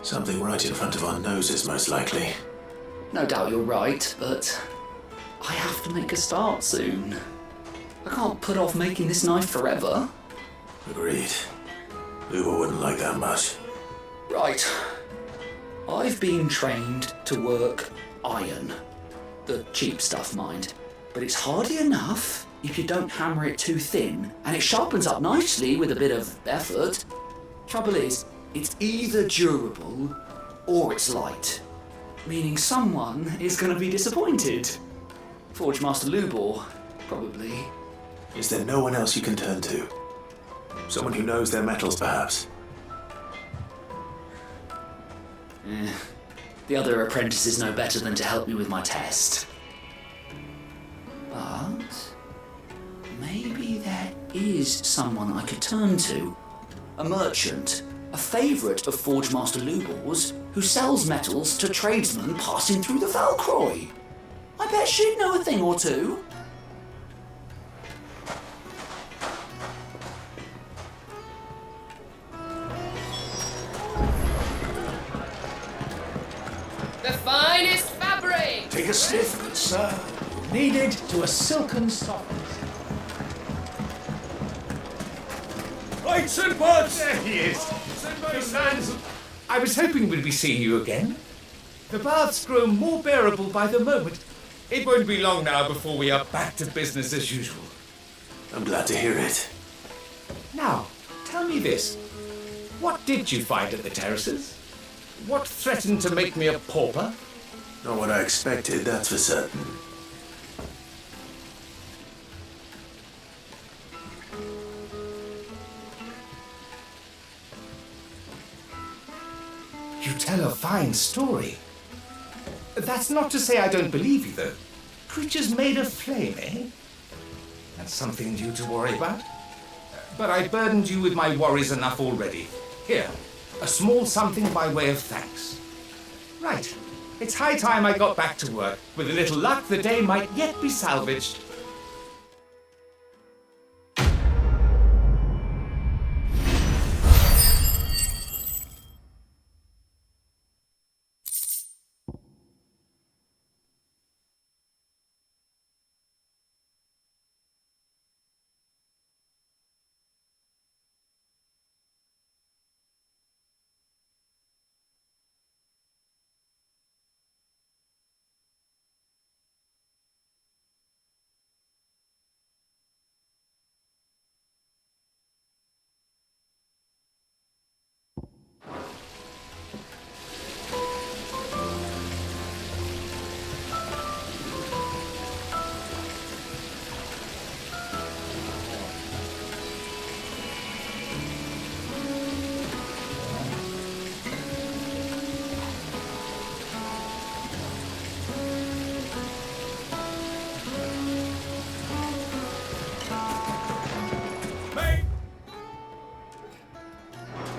Something right in front of our noses, most likely. No doubt you're right, but I have to make a start soon. I can't put off making this knife forever. Agreed. Lubor wouldn't like that much. Right. I've been trained to work iron. The cheap stuff, mind. But it's hardy enough if you don't hammer it too thin, and it sharpens up nicely with a bit of effort. Trouble is, it's either durable or it's light. Meaning someone is going to be disappointed. Forge Master Lubor, probably. Is there no one else you can turn to? Someone who knows their metals, perhaps? The other apprentices know better than to help me with my test. But maybe there is someone I could turn to. A merchant, a favourite of Forge Master Lubor's, who sells metals to tradesmen passing through the Valcroy. I bet she'd know a thing or two. The finest fabric! Take a sniff, good sir. Kneaded to a silken softness. Right, Sinbad! There he is. Sinbad! I was hoping we'd be seeing you again. The baths grow more bearable by the moment. It won't be long now before we are back to business as usual. I'm glad to hear it. Now, tell me this. What did you find at the terraces? What threatened to make me a pauper? Not what I expected, that's for certain. You tell a fine story. That's not to say I don't believe you, though. Creatures made of flame, eh? That's something due to worry about. But I burdened you with my worries enough already. Here, a small something by way of thanks. Right. It's high time I got back to work. With a little luck, the day might yet be salvaged.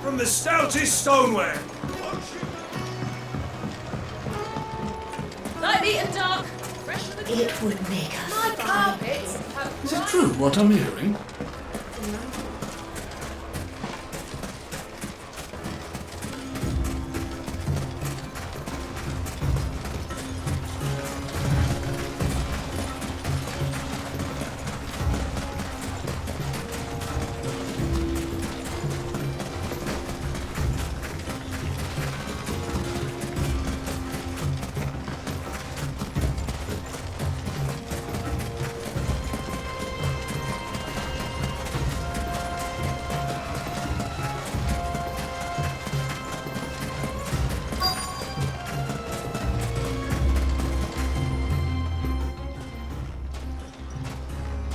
from the stoutest stoneware. Light, meat and dark. It would make us My fine. carpets have Is it true what I'm hearing?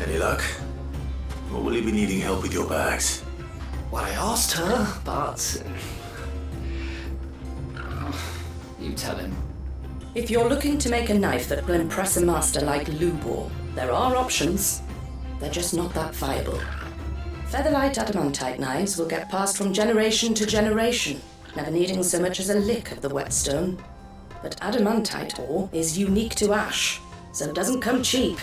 Any luck? Or will you be needing help with your bags? Well, I asked her, but... you tell him. If you're looking to make a knife that will impress a master like Lubor, there are options. They're just not that viable. Featherlight adamantite knives will get passed from generation to generation, never needing so much as a lick of the whetstone. But adamantite ore is unique to ash, so it doesn't come cheap.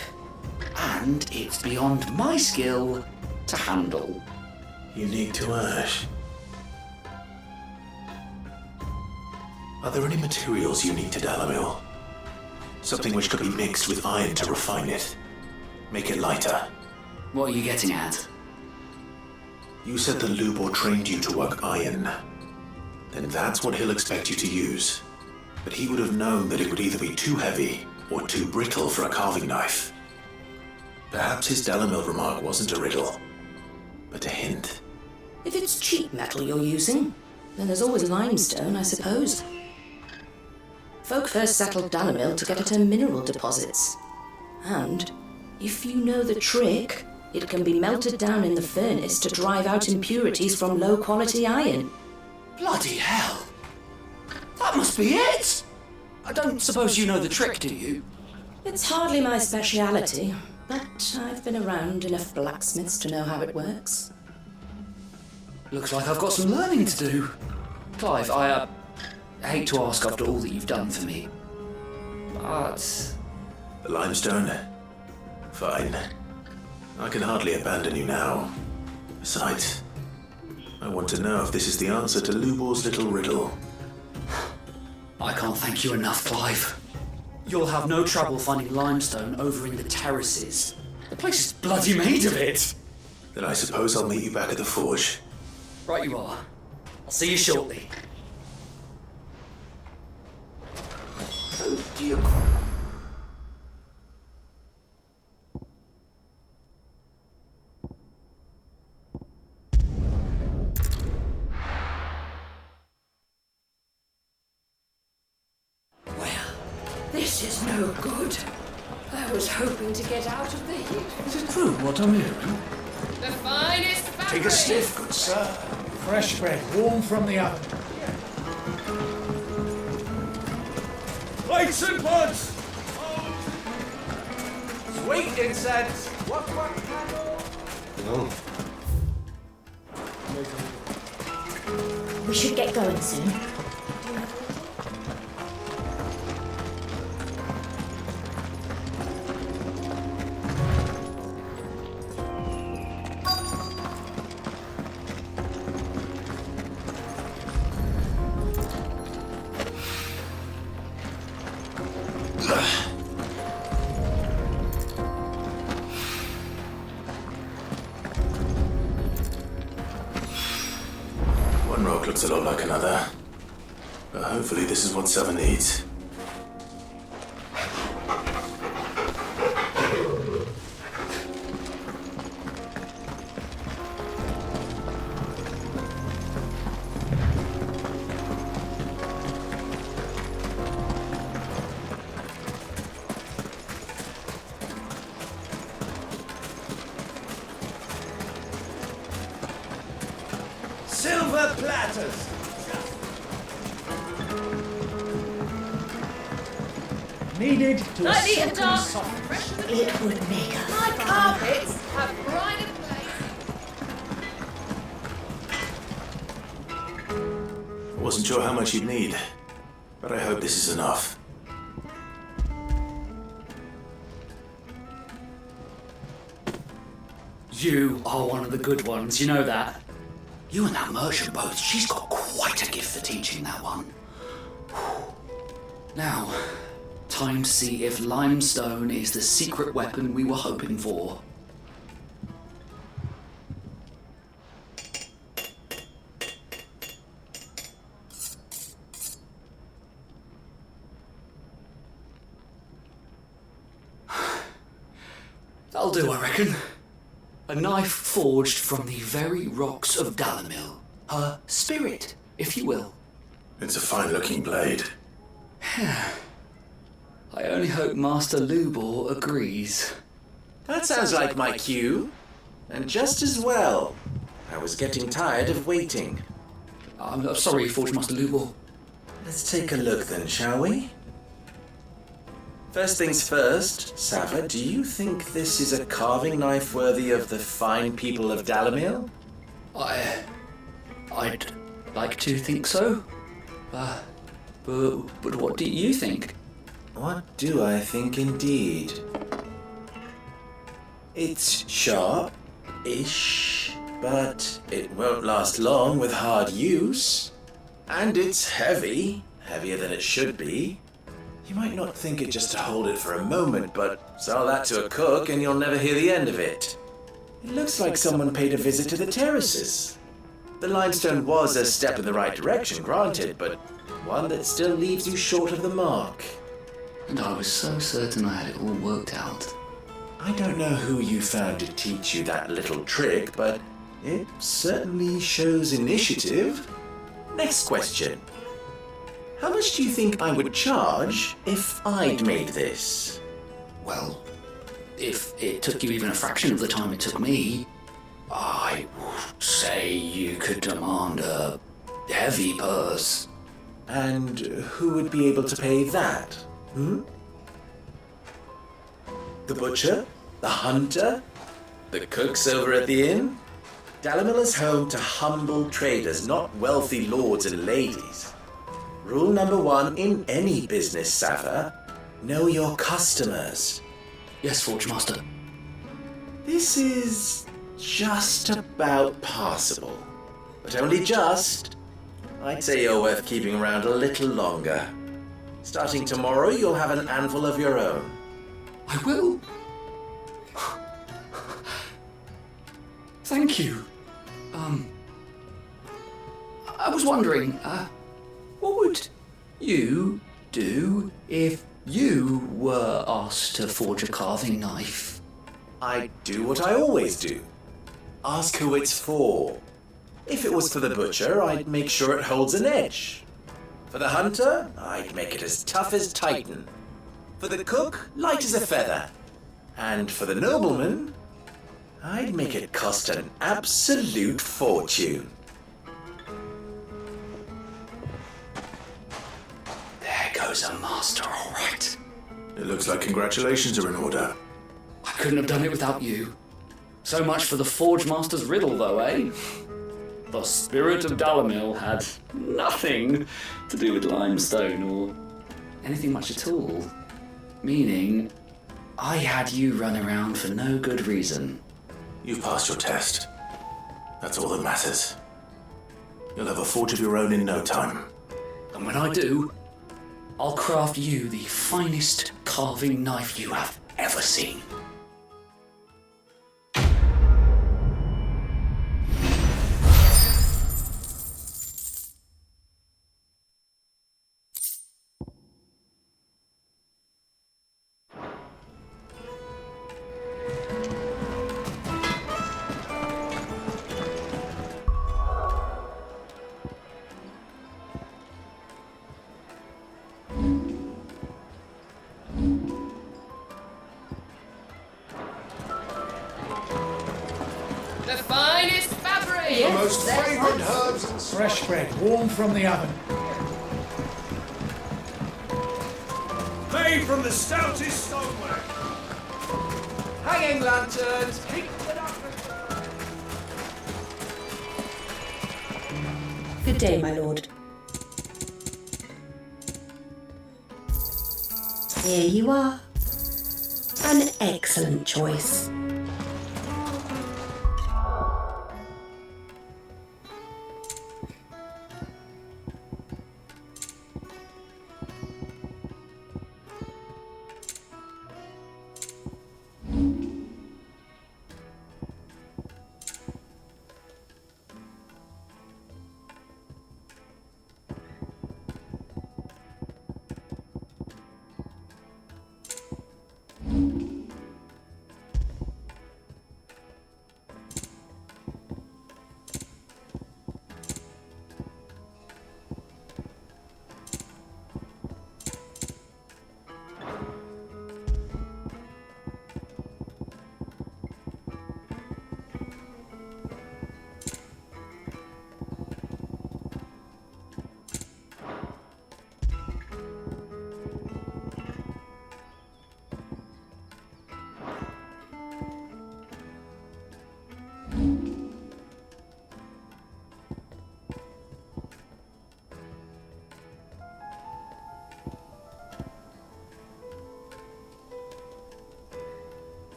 And it's beyond my skill to handle. Unique to ash. Are there any materials unique to Dalamil? Something which could be mixed with iron to refine it. Make it lighter. What are you getting at? You said the Lubor trained you to work iron. Then that's what he'll expect you to use. But he would have known that it would either be too heavy or too brittle for a carving knife. Perhaps his Dalamil remark wasn't a riddle, but a hint. If it's cheap metal you're using, then there's always limestone, I suppose. Folk first settled Dalamil to get at her mineral deposits. And, if you know the trick, it can be melted down in the furnace to drive out impurities from low-quality iron. Bloody hell! That must be it! I don't suppose you know the trick, do you? It's hardly my speciality, but I've been around enough blacksmiths to know how it works. Looks like I've got some learning to do. Clive, I hate to ask after all that you've done for me, but... The limestone? Fine. I can hardly abandon you now. Besides, I want to know if this is the answer to Lubor's little riddle. I can't thank you enough, Clive. You'll have no trouble finding limestone over in the terraces. The place is bloody made of it. Then I suppose I'll meet you back at the forge. Right you are. I'll see you shortly. Oh dear. This is no good. I was hoping to get out of the heat. Is it true what I'm hearing? The finest fabric. Take a sniff, good sir. Fresh bread, warm from the oven. Lights and buds! Sweet incense. We should get going soon. One rock looks a lot like another. But hopefully this is what Seven needs. Silver platters! Needed to Light, meat and silken dark. soft. It would make us My fine. carpets have brighter place. Wasn't sure how much you'd need, but I hope this is enough. You are one of the good ones, you know that. You and that merchant both, she's got quite a gift for teaching, that one. Now, time to see if limestone is the secret weapon we were hoping for. That'll do, I reckon. A knife forged from the very rocks of Dalamil. Her spirit, if you will. It's a fine-looking blade. I only hope Master Lubor agrees. That sounds like my cue. And just as well. I was getting tired of waiting. I'm sorry, Forge Master Lubor. Let's take a look then, shall we? First things first, Sava, do you think this is a carving knife worthy of the fine people of Dalamil? I'd like to think so. But what do you think? What do I think indeed? It's sharp-ish, but it won't last long with hard use. And it's heavy, heavier than it should be. You might not think it just to hold it for a moment, but sell that to a cook and you'll never hear the end of it. It looks like someone paid a visit to the terraces. The limestone was a step in the right direction, granted, but one that still leaves you short of the mark. And I was so certain I had it all worked out. I don't know who you found to teach you that little trick, but it certainly shows initiative. Next question. How much do you think I would charge if I'd made this? Well, if it took you even a fraction of the time it took me, I would say you could demand a heavy purse. And who would be able to pay that? The butcher? The hunter? The cooks over at the inn? Dalamil is home to humble traders, not wealthy lords and ladies. Rule number 1 in any business, Sava, know your customers. Yes, Forge Master. This is just about passable, but only just. I'd say you're worth keeping around a little longer. Starting tomorrow, you'll have an anvil of your own. I will. Thank you. I was wondering, what would you do if you were asked to forge a carving knife? I'd do what I always do. Ask who it's for. If it was for the butcher, I'd make sure it holds an edge. For the hunter, I'd make it as tough as Titan. For the cook, light as a feather. And for the nobleman, I'd make it cost an absolute fortune. There goes a master, all right. It looks like congratulations are in order. I couldn't have done it without you. So much for the Forge Master's riddle, though, eh? The spirit of Dalamil had nothing to do with limestone or anything much at all. Meaning, I had you run around for no good reason. You've passed your test. That's all that matters. You'll have a forge of your own in no time. And when I do, I'll craft you the finest carving knife you have ever seen. The finest fabric! The most fragrant herbs and fresh bread, warm from the oven. Made from the stoutest stonework. Hanging lanterns, keep the Good day, my lord. Here you are. An excellent choice.